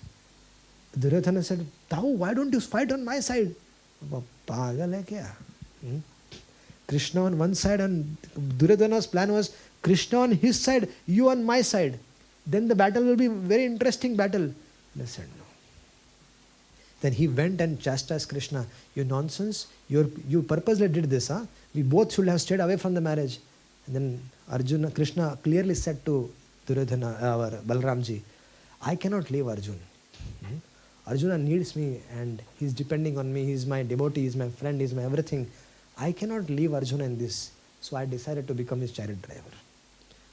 Duryodhana said, why don't you fight on my side? Pagal hai kya? Krishna on one side, and Duryodhana's plan was Krishna on his side, you on my side. Then the battle will be a very interesting battle. They said no. Then he went and chastised Krishna. You nonsense, you purposely did this. We both should have stayed away from the marriage. And then Krishna clearly said to Duryodhana, Balaramji, I cannot leave Arjuna. Arjuna needs me and he's depending on me. He's my devotee, he's my friend, he's my everything. I cannot leave Arjuna in this. So I decided to become his chariot driver.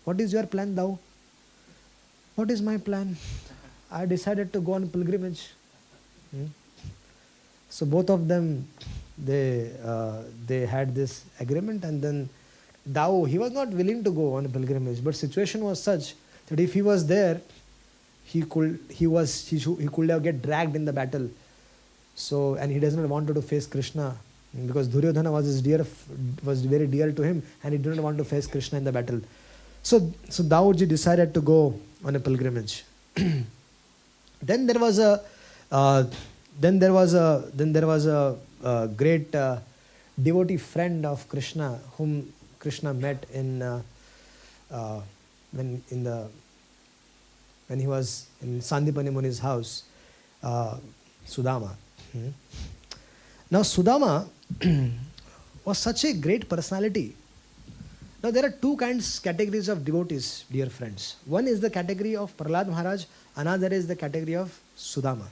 What is your plan, thou? What is my plan? I decided to go on pilgrimage. So both of them, they had this agreement, and then thou, he was not willing to go on a pilgrimage, but situation was such that if he was there, he could have get dragged in the battle. So, and he doesn't want to face Krishna because Duryodhana was very dear to him, and he didn't want to face Krishna in the battle. So Daurji decided to go on a pilgrimage. Then there was a great devotee friend of Krishna whom Krishna met when he was in Sandipani Muni's house, Sudama. Now Sudama was such a great personality Now there are two categories of devotees, dear friends. One is the category of Prahlad Maharaj, another is the category of Sudama.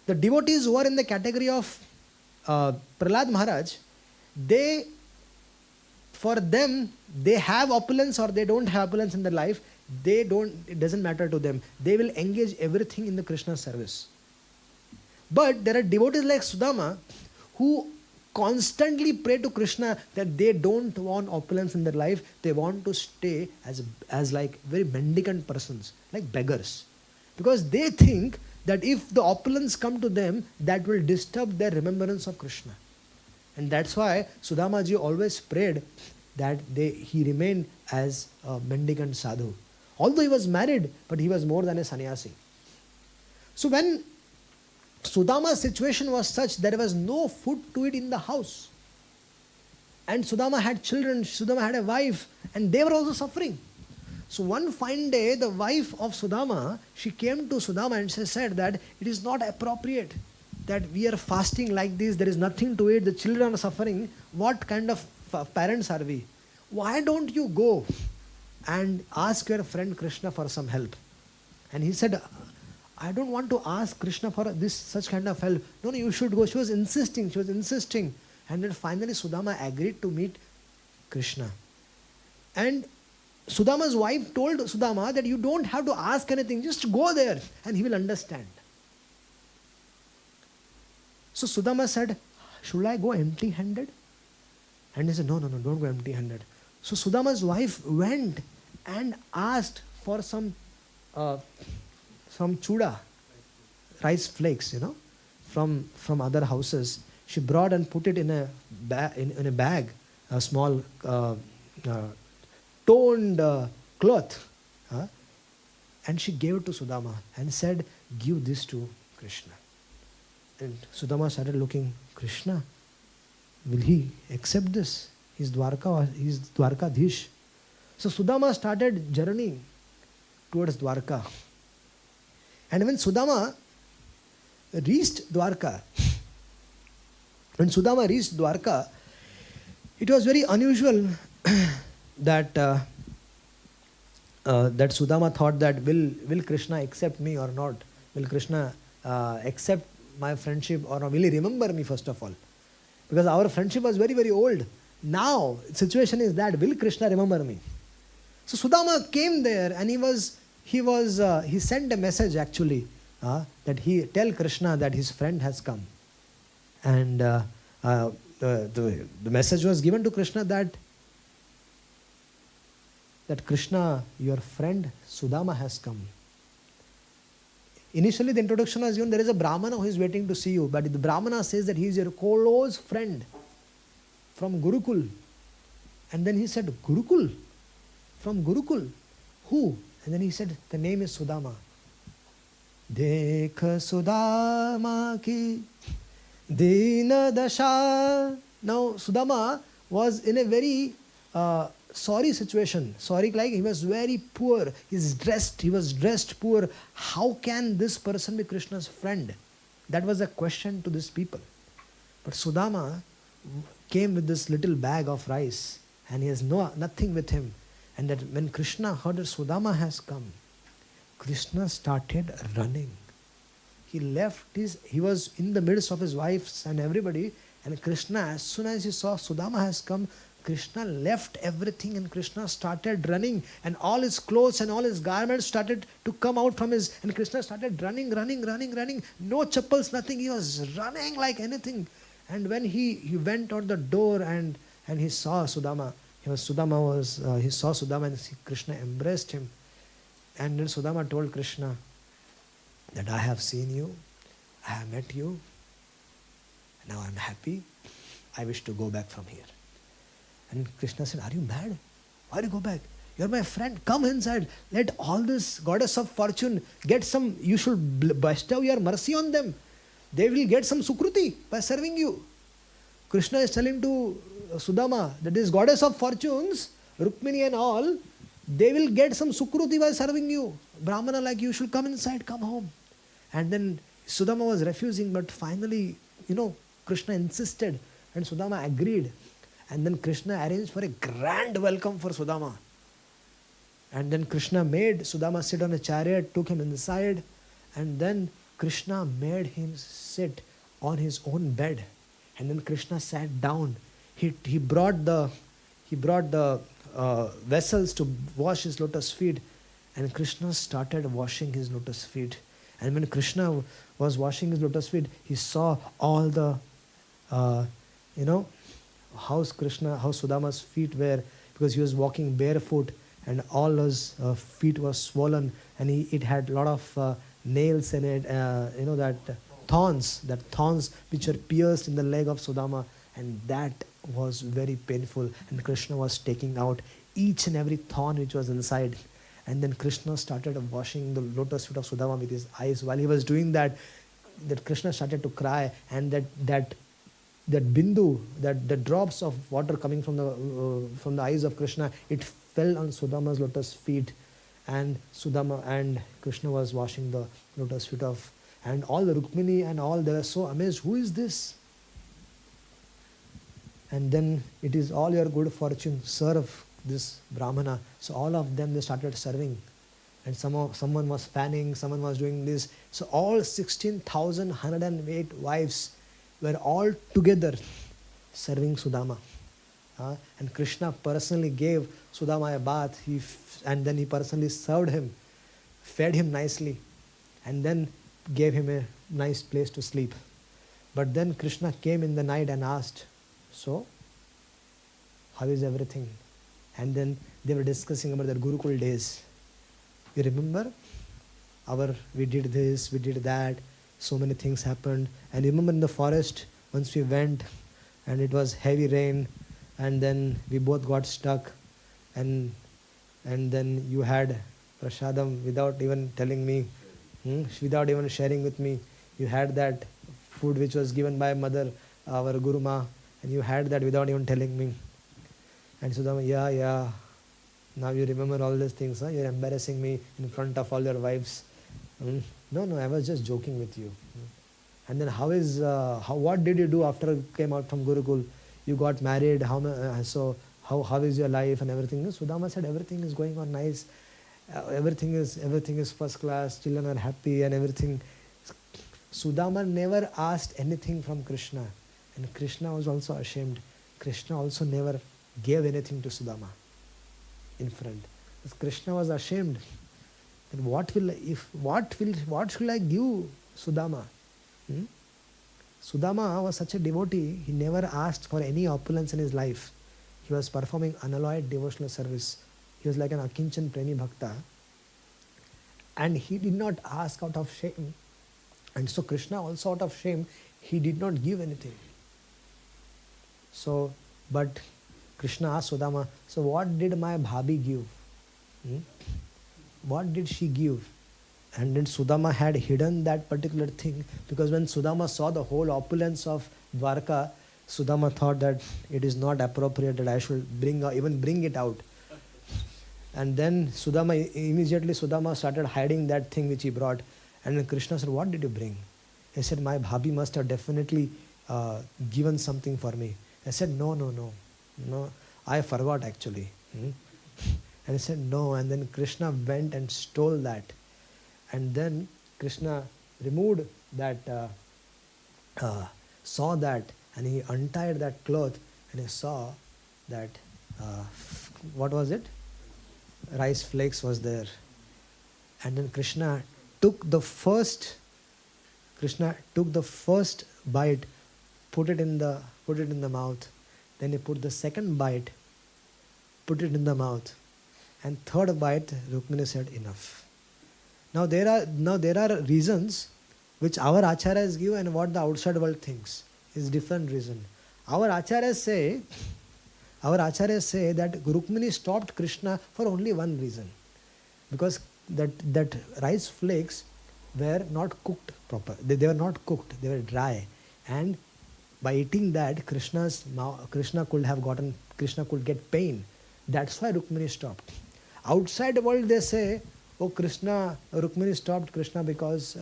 The devotees who are in the category of Prahlad Maharaj, they, for them, they have opulence or they don't have opulence in their life, it doesn't matter to them. They will engage everything in the Krishna service. But there are devotees like Sudama who constantly pray to Krishna that they don't want opulence in their life. They want to stay as like very mendicant persons, like beggars. Because they think that if the opulence come to them, that will disturb their remembrance of Krishna. And that's why Sudamaji always prayed that he remained as a mendicant sadhu. Although he was married, but he was more than a sannyasi. So when Sudama's situation was such, there was no food to eat in the house. And Sudama had children, Sudama had a wife, and they were also suffering. So one fine day, the wife of Sudama, she came to Sudama and she said that it is not appropriate that we are fasting like this, there is nothing to eat, the children are suffering. What kind of parents are we? Why don't you go and ask your friend Krishna for some help? And he said, I don't want to ask Krishna for such kind of help. No, you should go. She was insisting. And then finally Sudama agreed to meet Krishna. And Sudama's wife told Sudama that you don't have to ask anything, just go there and he will understand. So Sudama said, should I go empty-handed? And he said, no, don't go empty-handed. So Sudama's wife went and asked for some chuda, rice flakes, from other houses. She brought and put it in a bag, a small toned cloth, and she gave it to Sudama and said, give this to Krishna. And Sudama started looking, Krishna, will he accept this? He's Dwarkadhish. So Sudama started journeying towards Dwarka. And when Sudama reached Dwarka, it was very unusual that Sudama thought that will Krishna accept me or not? Will Krishna accept my friendship or not? Will he remember me first of all? Because our friendship was very, very old. Now, situation is that, will Krishna remember me? So Sudama came there and he sent a message actually that he tell Krishna that his friend has come. And the message was given to Krishna that Krishna, your friend Sudama has come. Initially the introduction was given, there is a Brahmana who is waiting to see you, but the Brahmana says that he is your close friend from Gurukul. And then he said, Gurukul? From Gurukul? Who? And then he said, the name is Sudama. Dekha Sudama ki dina dasha. Now Sudama was in a very sorry situation. Sorry, like he was very poor. He was dressed poor. How can this person be Krishna's friend? That was a question to these people. But Sudama came with this little bag of rice and he has nothing with him. And that when Krishna heard that Sudama has come, Krishna started running. He was in the midst of his wives and everybody, and Krishna, as soon as he saw Sudama has come, Krishna left everything and Krishna started running, and all his clothes and all his garments started to come out from and Krishna started running. No chappals, nothing. He was running like anything. And when he went out the door and he saw Sudama, he saw Sudama and Krishna embraced him. And then Sudama told Krishna that I have seen you, I have met you, now I am happy, I wish to go back from here. And Krishna said, are you mad? Why do you go back? You're my friend, come inside, let all this goddess of fortune get some, you should bestow your mercy on them. They will get some sukruti by serving you. Krishna is telling to Sudama that this goddess of fortunes, Rukmini and all, they will get some sukruti by serving you. Brahmana like you should come inside, come home. And then Sudama was refusing, but finally, Krishna insisted and Sudama agreed. And then Krishna arranged for a grand welcome for Sudama. And then Krishna made Sudama sit on a chariot, took him inside, and then Krishna made him sit on his own bed. And then Krishna sat down. He brought the vessels to wash his lotus feet, and Krishna started washing his lotus feet. And when Krishna was washing his lotus feet, he saw all the, how Sudama's feet were, because he was walking barefoot, and all his feet were swollen, and it had a lot of nails in it, that thorns which were pierced in the leg of Sudama, and that was very painful. And Krishna was taking out each and every thorn which was inside. And then Krishna started washing the lotus feet of Sudama with his eyes. While he was doing that Krishna started to cry, and that bindu, the drops of water coming from the eyes of Krishna, it fell on Sudama's lotus feet, and Krishna was washing the lotus feet of, and all the Rukmini and all, they were so amazed, who is this? And then, it is all your good fortune, serve this Brahmana. So all of them, they started serving. And someone was fanning, someone was doing this. So all 16,108 wives were all together serving Sudama. And Krishna personally gave Sudama a bath, and then he personally served him, fed him nicely, and then gave him a nice place to sleep. But then Krishna came in the night and asked, so, how is everything? And then they were discussing about their Gurukul days. You remember? We did this, we did that, so many things happened. And remember in the forest, once we went, and it was heavy rain, and then we both got stuck, and then you had prasadam without even telling me, without even sharing with me. You had that food which was given by mother, our Guru Ma, and you had that without even telling me. And Sudama, yeah, now you remember all these things, You're embarrassing me in front of all your wives. No, I was just joking with you. And then what did you do after you came out from Gurukul? You got married, how is your life and everything? Sudama said, everything is going on nice. Everything is first class, children are happy and everything. Sudama never asked anything from Krishna. And Krishna was also ashamed. Krishna also never gave anything to Sudama in front. Because Krishna was ashamed. Then what should I give Sudama? Sudama was such a devotee, he never asked for any opulence in his life. He was performing unalloyed devotional service. He was like an Akinchan Premi Bhakta. And he did not ask out of shame. And so Krishna also out of shame, he did not give anything. So, but Krishna asked Sudama, so what did my Bhabi give? What did she give? And then Sudama had hidden that particular thing, because when Sudama saw the whole opulence of Dwarka, Sudama thought that it is not appropriate that I should even bring it out. And then immediately Sudama started hiding that thing which he brought. And then Krishna said, what did you bring? He said, my Bhabi must have definitely given something for me. I said, no, I forgot actually. And he said, no. And then Krishna went and stole that. And then Krishna removed that, saw that, and he untied that cloth, and he saw that, what was it? Rice flakes was there. And then Krishna took the first bite, put it in the mouth. Then he put the second bite, put it in the mouth. And third bite, Rukmini said, enough. Now there are reasons which our acharyas give and what the outside world thinks is different reason. Our acharyas say that Rukmini stopped Krishna for only one reason, because that rice flakes were not cooked proper. They were not cooked. They were dry, and by eating that, Krishna could get pain. That's why Rukmini stopped. Outside the world they say, Rukmini stopped Krishna because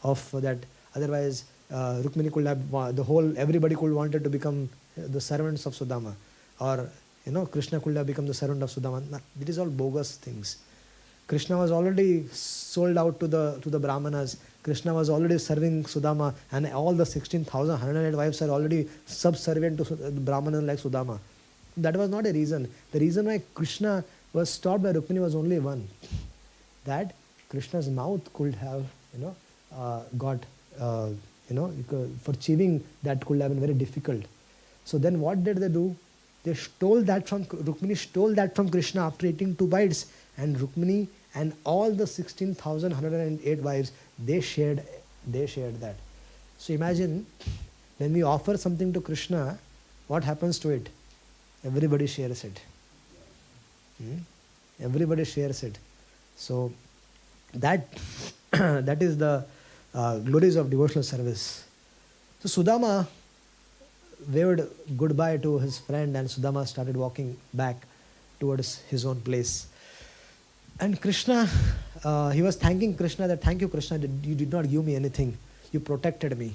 of that. Otherwise, Rukmini could have everybody could wanted to become the servants of Sudama. Or, Krishna could have become the servant of Sudama. No, it is all bogus things. Krishna was already sold out to the Brahmanas. Krishna was already serving Sudama, and all the 16,108 wives are already subservient to the Brahmanas like Sudama. That was not a reason. The reason why Krishna was stopped by Rukmini was only one. That Krishna's mouth could have, got, for achieving that could have been very difficult. So then what did they do? They stole that from, Rukmini stole that from Krishna after eating 2 bites. And Rukmini and all the 16,108 wives, they shared that. So imagine, when we offer something to Krishna, what happens to it? Everybody shares it. Everybody shares it. So that that is the glories of devotional service. So Sudama waved goodbye to his friend, and Sudama started walking back towards his own place. And Krishna, he was thanking Krishna that, thank you Krishna, that you did not give me anything. You protected me.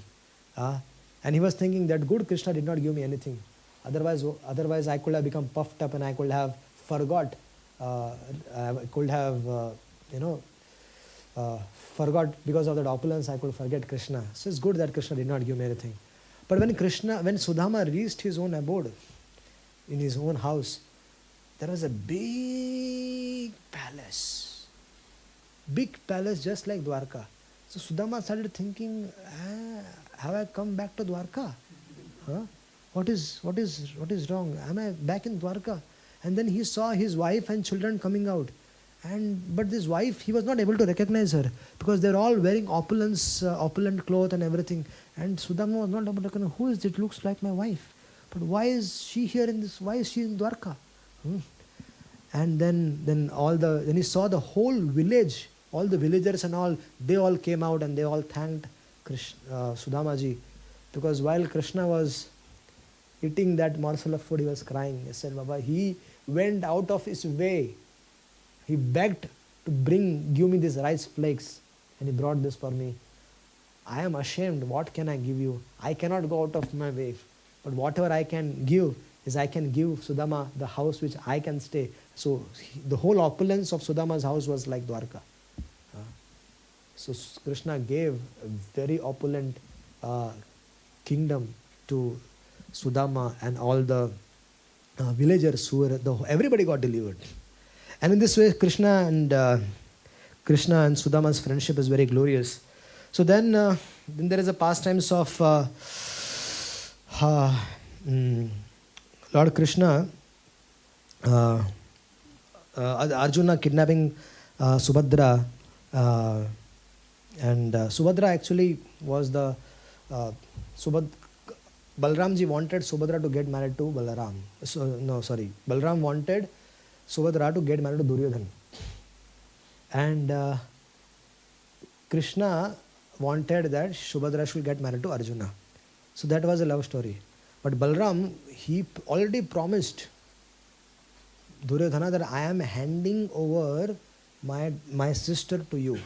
And he was thinking that good Krishna did not give me anything. Otherwise I could have become puffed up and I could have forgot. I could have, forgot because of that opulence. I could forget Krishna. So it's good that Krishna did not give me anything. But when Sudama reached his own abode, in his own house, there was a big palace just like Dwarka. So Sudama started thinking, have I come back to Dwarka? What is wrong? Am I back in Dwarka? And then he saw his wife and children coming out. But this wife, he was not able to recognize her because they're all wearing opulent clothes and everything. And Sudama was not able to recognize, who is it? Looks like my wife. But why is she here why is she in Dwarka? And then he saw the whole village, all the villagers and all, they all came out and they all thanked Sudamaji, because while Krishna was eating that morsel of food, he was crying. He said, Baba, he went out of his way. He begged to give me these rice flakes, and he brought this for me. I am ashamed. What can I give you? I cannot go out of my way. But whatever I can give is I can give Sudama the house which I can stay. So the whole opulence of Sudama's house was like Dwarka. So Krishna gave a very opulent kingdom to Sudama and all the villagers who were, everybody got delivered. And in this way, Krishna and Sudama's friendship is very glorious. So then there is a pastimes of Lord Krishna, Arjuna kidnapping Subhadra, and Subhadra actually was the Balramji wanted Subhadra to get married to Balaram. Balaram wanted Subhadra to get married to Duryodhana. And Krishna wanted that Subhadra should get married to Arjuna. So that was a love story. But Balaram, he already promised Duryodhana that I am handing over my sister to you.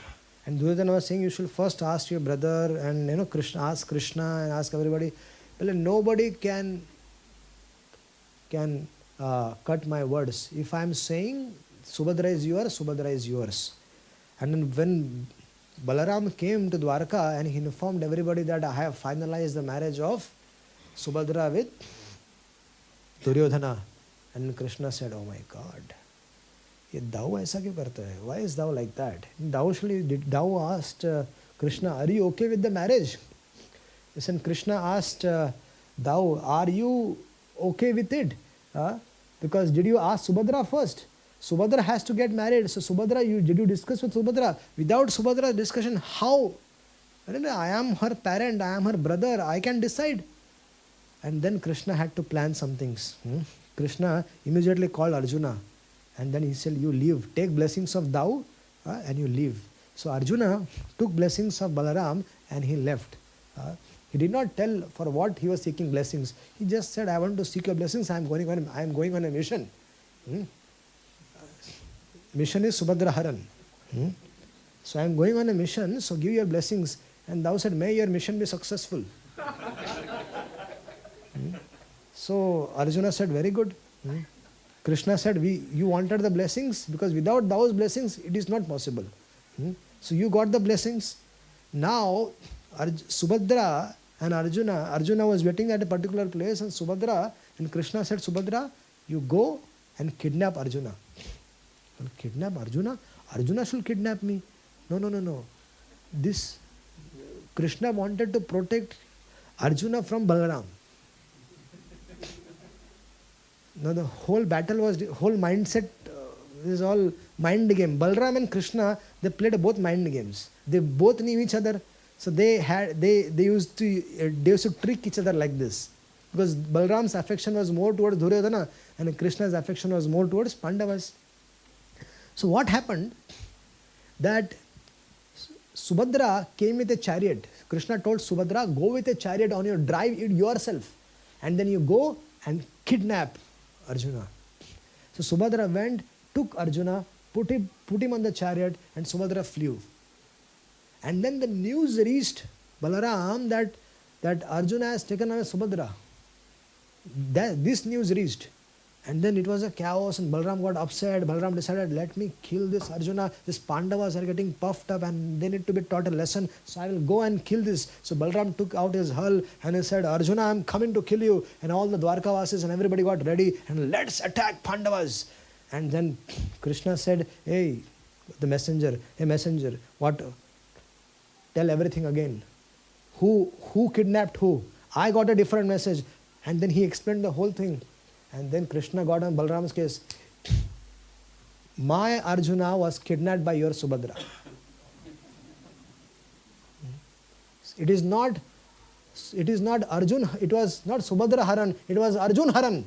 And Duryodhana was saying, you should first ask your brother and ask Krishna and ask everybody. Well, nobody can cut my words. If I am saying Subhadra is yours, Subhadra is yours. And then when Balaram came to Dwarka and he informed everybody that I have finalized the marriage of Subhadra with Duryodhana. And Krishna said, oh my God, thou aisa kyun karta hai? Why is thou like that? Thou asked Krishna, are you okay with the marriage? Listen, Krishna asked thou, are you okay with it? Because did you ask Subhadra first? Subhadra has to get married. So Subhadra, did you discuss with Subhadra? Without Subhadra's discussion, how? I am her parent, I am her brother, I can decide. And then Krishna had to plan some things. Krishna immediately called Arjuna. And then he said, you leave. Take blessings of thou and you leave. So Arjuna took blessings of Balaram and he left. He did not tell for what he was seeking blessings. He just said, I want to seek your blessings. I am going on a mission. Mission is Subhadra Haran. So I am going on a mission, so give your blessings. And thou said, may your mission be successful. So Arjuna said, very good. Krishna said, you wanted the blessings, because without those blessings, it is not possible. So you got the blessings. Now, Subhadra and Arjuna was waiting at a particular place, and Krishna said, Subhadra, you go and kidnap Arjuna. Well, kidnap Arjuna? Arjuna should kidnap me. No. This Krishna wanted to protect Arjuna from Balaram. Now the whole battle was, whole mindset is all mind game. Balaram and Krishna, they played both mind games. They both knew each other. So they used to trick each other like this. Because Balaram's affection was more towards Duryodhana and Krishna's affection was more towards Pandavas. So what happened? That Subhadra came with a chariot. Krishna told Subhadra, go with a chariot on your drive it yourself. And then you go and kidnap Arjuna. So Subhadra went, took Arjuna, put him on the chariot, and Subhadra flew. And then the news reached Balaram that Arjuna has taken away Subhadra. This news reached. And then it was a chaos and Balaram got upset. Balaram decided, let me kill this Arjuna. These Pandavas are getting puffed up and they need to be taught a lesson. So I will go and kill this. So Balaram took out his hull and he said, Arjuna, I am coming to kill you. And all the Dwarkavasis and everybody got ready and let's attack Pandavas. And then Krishna said, hey, messenger, what? Tell everything again. Who kidnapped who? I got a different message. And then he explained the whole thing. And then Krishna got on Balaram's case. My Arjuna was kidnapped by your Subhadra. It is not Arjun, it was not Subhadra Haran, it was Arjun Haran.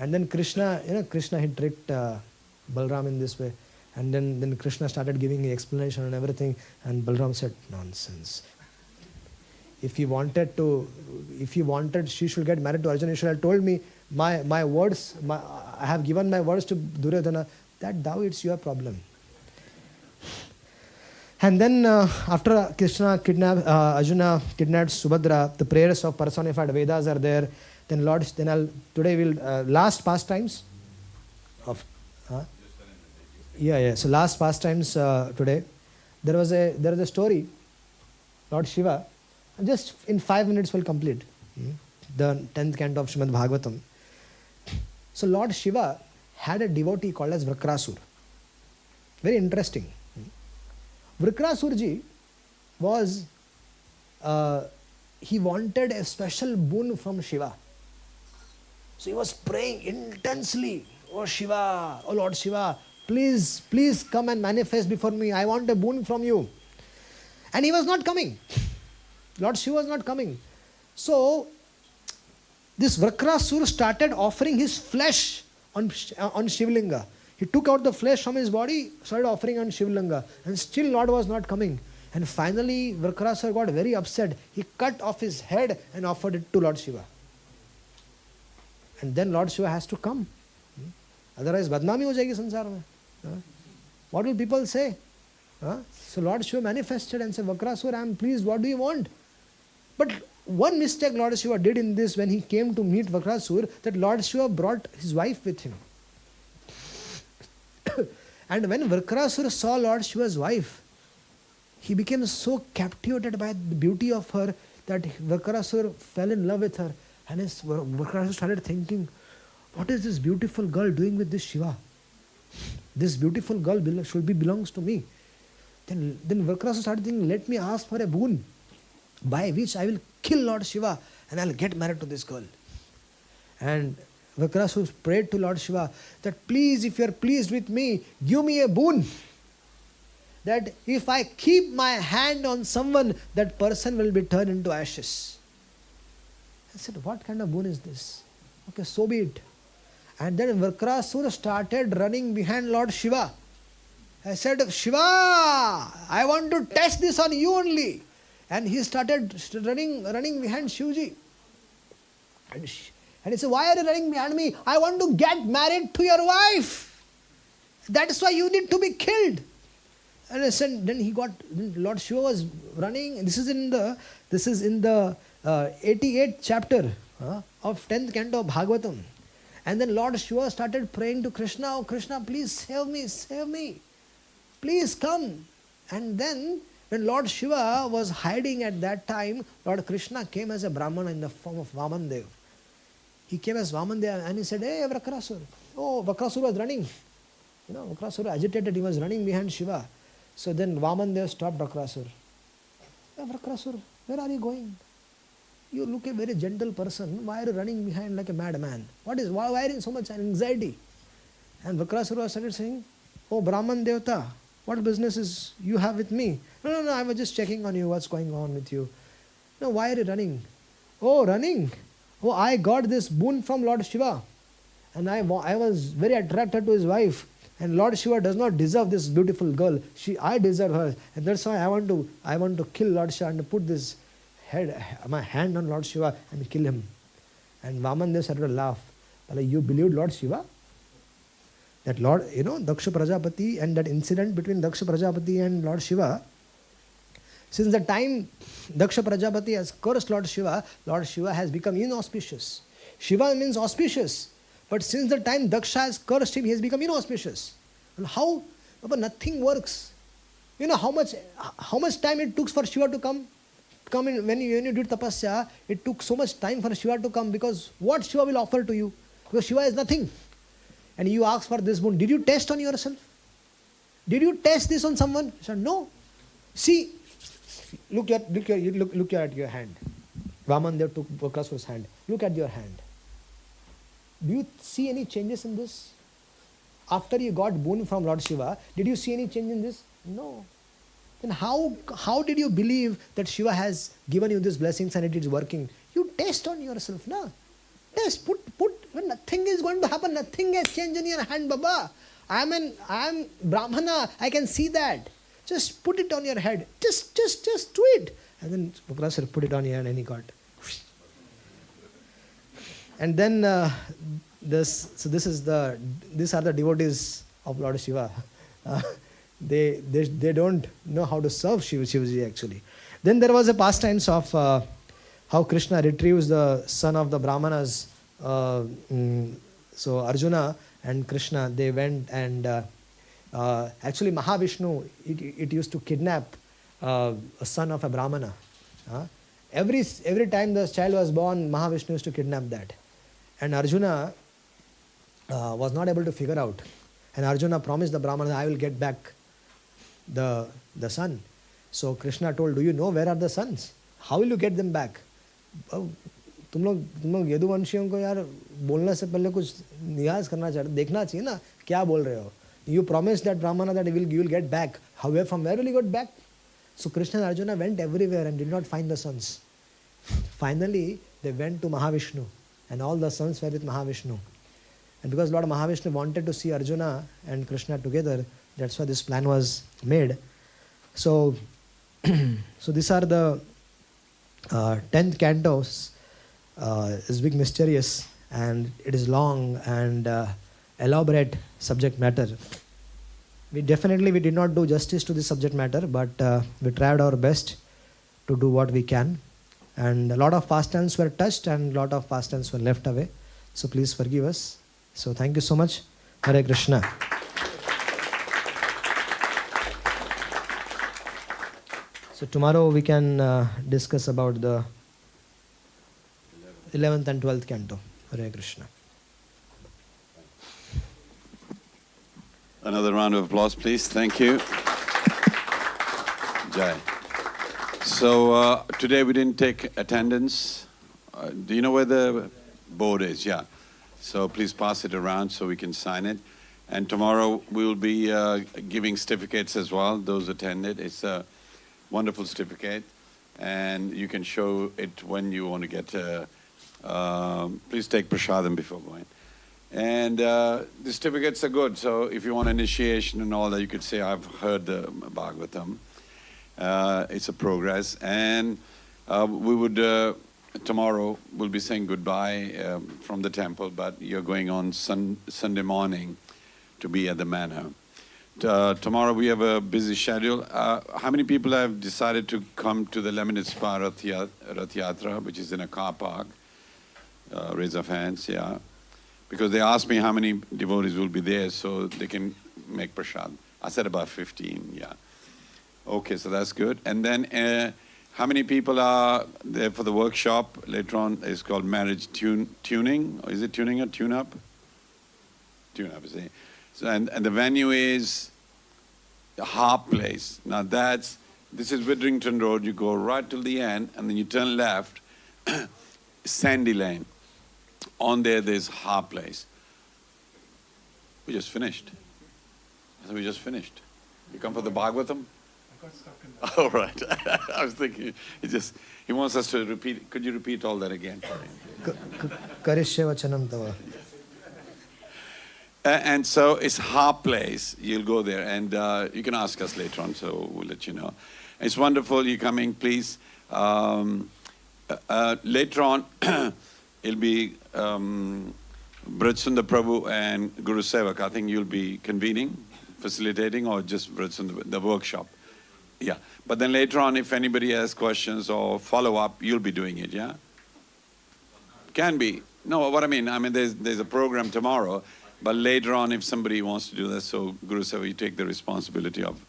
And then Krishna he tricked Balaram in this way. And then Krishna started giving an explanation and everything. And Balaram said, nonsense. If he wanted she should get married to Arjuna, he should have told me my words, I have given my words to Duryodhana, that thou it's your problem. And then after Arjuna kidnapped Subhadra, the prayers of personified Vedas are there. Then today we'll last pastimes of So last pastimes today. There is a story. Lord Shiva. Just in 5 minutes we'll complete the 10th canto of Srimad Bhagavatam. So Lord Shiva had a devotee called as Vritrasur. Very interesting. Vritrasurji was, he wanted a special boon from Shiva. So he was praying intensely, oh Shiva, oh Lord Shiva, please come and manifest before me. I want a boon from you. And he was not coming. Lord Shiva was not coming. So this Vritrasur started offering his flesh on Shivlinga. He took out the flesh from his body, started offering on Shivlinga. And still Lord was not coming. And finally Vritrasur got very upset. He cut off his head and offered it to Lord Shiva. And then Lord Shiva has to come. Otherwise badnami ho jayegi sansar mein. What will people say? So Lord Shiva manifested and said, Vritrasur, I am pleased, what do you want? But one mistake Lord Shiva did in this when he came to meet Vritrasur, that Lord Shiva brought his wife with him. And when Vritrasur saw Lord Shiva's wife, he became so captivated by the beauty of her that Vritrasur fell in love with her. And Vritrasur started thinking, what is this beautiful girl doing with this Shiva? This beautiful girl belongs to me. Then Vritrasur started thinking, let me ask for a boon, by which I will kill Lord Shiva and I will get married to this girl. And Vritrasur prayed to Lord Shiva that please, if you are pleased with me, give me a boon. That if I keep my hand on someone, that person will be turned into ashes. I said, what kind of boon is this? Okay, so be it. And then Vritrasur started running behind Lord Shiva. I said, Shiva, I want to test this on you only. And he started running behind Shivji. And he said, why are you running behind me? I want to get married to your wife. That's why you need to be killed. And I said, then Lord Shiva was running. This is in the 88th chapter of 10th canto of Bhagavatam. And then Lord Shiva started praying to Krishna, oh Krishna, please save me, please come. And then when Lord Shiva was hiding at that time, Lord Krishna came as a Brahmana in the form of Vamandev. He came as Vamandev and he said, hey Vakrasur. Oh, Vakrasur was running. Vakrasur agitated, he was running behind Shiva. So then Vamandev stopped Vakrasur. Hey Vakrasur, where are you going? You look a very gentle person. Why are you running behind like a madman? Why are you in so much anxiety? And Vakrasura started saying, oh Brahman Devata, what business is you have with me? No, I was just checking on you, what's going on with you. No, why are you running? Oh, running? Oh, I got this boon from Lord Shiva. And I was very attracted to his wife. And Lord Shiva does not deserve this beautiful girl. I deserve her. And that's why I want to kill Lord Shiva and put my hand on Lord Shiva and kill him. And Vamandev started to laugh. You believed Lord Shiva? That Lord, Daksha Prajapati and that incident between Daksha Prajapati and Lord Shiva, since the time Daksha Prajapati has cursed Lord Shiva has become inauspicious. Shiva means auspicious. But since the time Daksha has cursed him, he has become inauspicious. And how? But nothing works. You know how much time it took for Shiva to come in when you did tapasya, it took so much time for Shiva to come, because what Shiva will offer to you? Because Shiva is nothing. And you ask for this boon. Did you test on yourself? Did you test this on someone? He said, no. See, look at your hand. Vamandev took Vakrasura's hand. Look at your hand. Do you see any changes in this? After you got boon from Lord Shiva, did you see any change in this? No. Then how did you believe that Shiva has given you these blessings and it is working? You test on yourself, na? Test, put, when nothing is going to happen, nothing has changed in your hand, Baba. I am Brahmana, I can see that. Just put it on your head. Just do it. And then Vakrasura put it on your head and he got. And then these are the devotees of Lord Shiva. They don't know how to serve Shivaji actually. Then there was a pastimes of how Krishna retrieves the son of the Brahmanas. So Arjuna and Krishna, they went and actually Mahavishnu, it used to kidnap a son of a Brahmana. Every time the child was born, Mahavishnu used to kidnap that. And Arjuna was not able to figure out. And Arjuna promised the Brahmana, I will get back the son. So Krishna told, do you know where are the sons? How will you get them back? तुम लोग यदुवंशियों को यार बोलने से पहले कुछ नियाज करना चाहिए, देखना चाहिए ना क्या बोल रहे हो. You promised that Brahmana that you will get back. However, from where will you get back? So Krishna and Arjuna went everywhere and did not find the sons. Finally, they went to Mahavishnu and all the sons were with Mahavishnu. And because Lord Mahavishnu wanted to see Arjuna and Krishna together, that's why this plan was made. So these are the 10th cantos. Is big mysterious and it is long and elaborate subject matter. We did not do justice to this subject matter, but we tried our best to do what we can. And a lot of pastimes were touched and a lot of pastimes were left away. So please forgive us. So thank you so much. Hare Krishna. So tomorrow we can discuss about the 11th and 12th canto. Hare Krishna. Another round of applause, please. Thank you. Jai. So today we didn't take attendance. Do you know where the board is? Yeah. So please pass it around so we can sign it. And tomorrow we will be giving certificates as well, those attended. It's a wonderful certificate. And you can show it when you want to get please take prasadam before going. And the certificates are good. So if you want initiation and all that, you could say, I've heard the Bhagavatam. It's a progress. And we would, tomorrow, we'll be saying goodbye from the temple, but you're going on Sunday morning to be at the manor. Tomorrow we have a busy schedule. How many people have decided to come to the Lemon Spa Rath Yatra, which is in a car park? Raise of hands, yeah. Because they asked me how many devotees will be there so they can make prasad. I said about 15, yeah. Okay, so that's good. And then how many people are there for the workshop later on? It's called marriage tuning. Or is it tuning or tune-up? Tune-up, is it? So, and the venue is the Harp Place. Now this is Widrington Road. You go right till the end and then you turn left, Sandy Lane. On there's Harp Place. We just finished. I said, we just finished. You come for the Bhagavatam? I got stuck in All right. I was thinking, he wants us to repeat. Could you repeat all that again for him? Karishya vachanam tava. And so it's Harp Place. You'll go there and you can ask us later on, so we'll let you know. It's wonderful you're coming, please. Later on, it'll be Brajsundar Prabhu and Guru Sevak. I think you'll be convening, facilitating, or just Brajsundar, the workshop. Yeah. But then later on, if anybody has questions or follow-up, you'll be doing it, yeah? Can be. No, what I mean there's a program tomorrow, but later on, if somebody wants to do that, so Guru Sevak, you take the responsibility of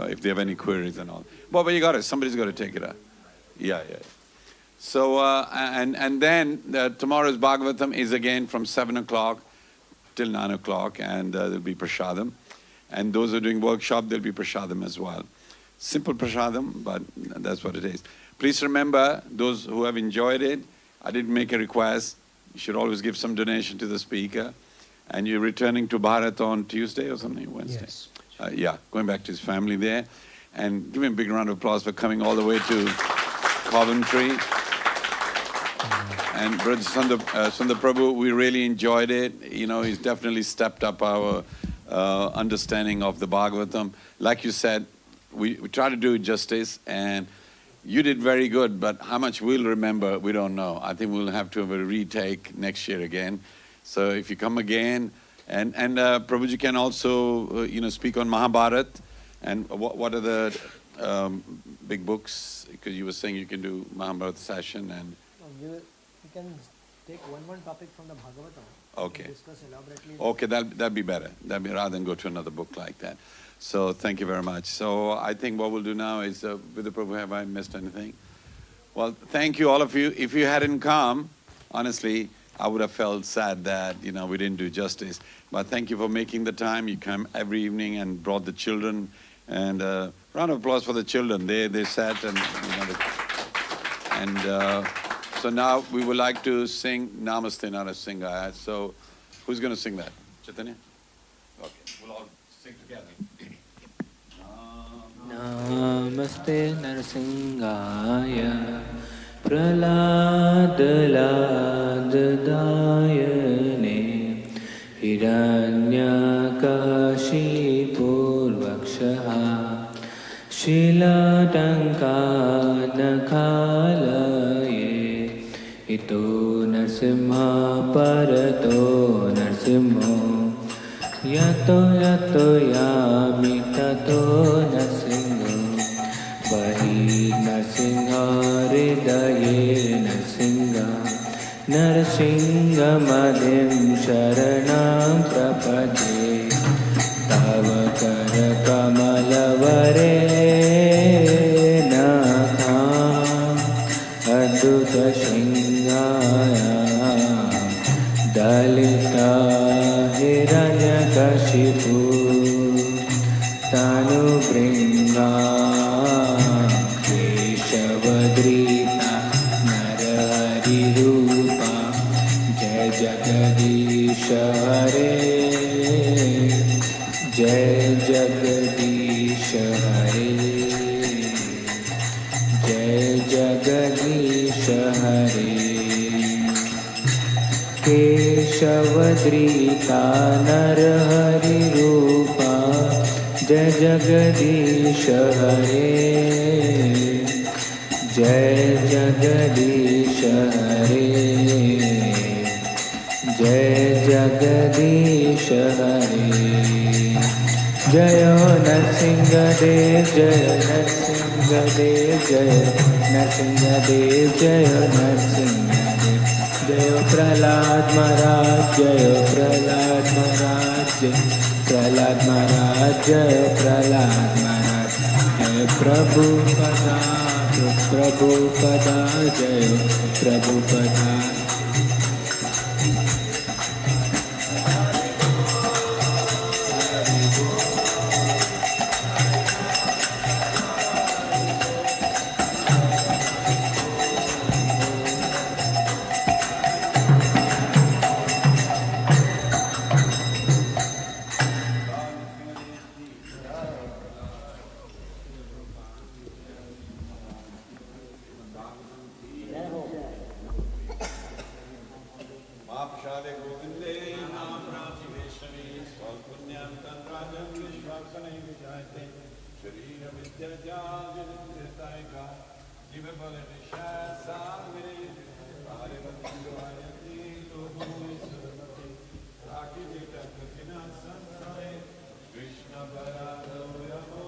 if they have any queries and all. But you got it. Somebody's got to take it up. Yeah. So, and then tomorrow's Bhagavatam is again from 7 o'clock till 9 o'clock, and there'll be prasadam. And those who are doing workshop, there'll be prasadam as well. Simple prasadam, but that's what it is. Please remember, those who have enjoyed it, I did make a request. You should always give some donation to the speaker. And you're returning to Bharat on Tuesday or something, Wednesday? Yes. Yeah, going back to his family there. And give him a big round of applause for coming all the way to Coventry. And Brajsundar Sundar Prabhu, we really enjoyed it. You know, he's definitely stepped up our understanding of the Bhagavatam. Like you said, we try to do it justice, and you did very good, but how much we'll remember, we don't know. I think we'll have to have a retake next year again. So if you come again, and Prabhuji can also, speak on Mahabharat, and what are the big books? Because you were saying you can do Mahabharat session, and... You can take one topic from the Bhagavatam. Okay. Discuss elaborately. Okay, that'd be better. That'd be rather than go to another book like that. So thank you very much. So I think what we'll do now is, with the Prabhu, have I missed anything? Well, thank you, all of you. If you hadn't come, honestly, I would have felt sad that, we didn't do justice. But thank you for making the time. You come every evening and brought the children. And round of applause for the children. They sat and, so now we would like to sing Namaste Narasingha. So who's going to sing that? Chaitanya? Okay, we'll all sing together. Namaste Narasimhaya Praladadayane Hiranyakashipurvakshaha Shilatankanakalaye Ito Narasimha Parato Narasimho Yato yami tato Narasimho Bahi Narasimha Hridaye Narasimha Narasimha Madhim Sharanam Prapade Tava Kara Kamalavare Natham Adhuta Shingaya Dalita Hiranyakashipu Tanu Bringa Keshavadrita Narahari Rupa Jai Jagadisha Hare Jai Jagadisha Hare Jai Jagadisha Hare Keshavadrita Narahari Rupa Jai Jagadisha Hare Jai Jagadisha Hare Jai Jagadisha Hare Jayo Narasimha Dev Jayo Narasimha Dev Jayo Narasimha Dev Jayo Narasimha Dev जय प्रहलाद महाराज जय प्रहलाद महाराज जय प्रहलाद महाराज जय प्रहलाद महाराज जय प्रभुपदा प्रभुपदा जय Prabhupada Krishna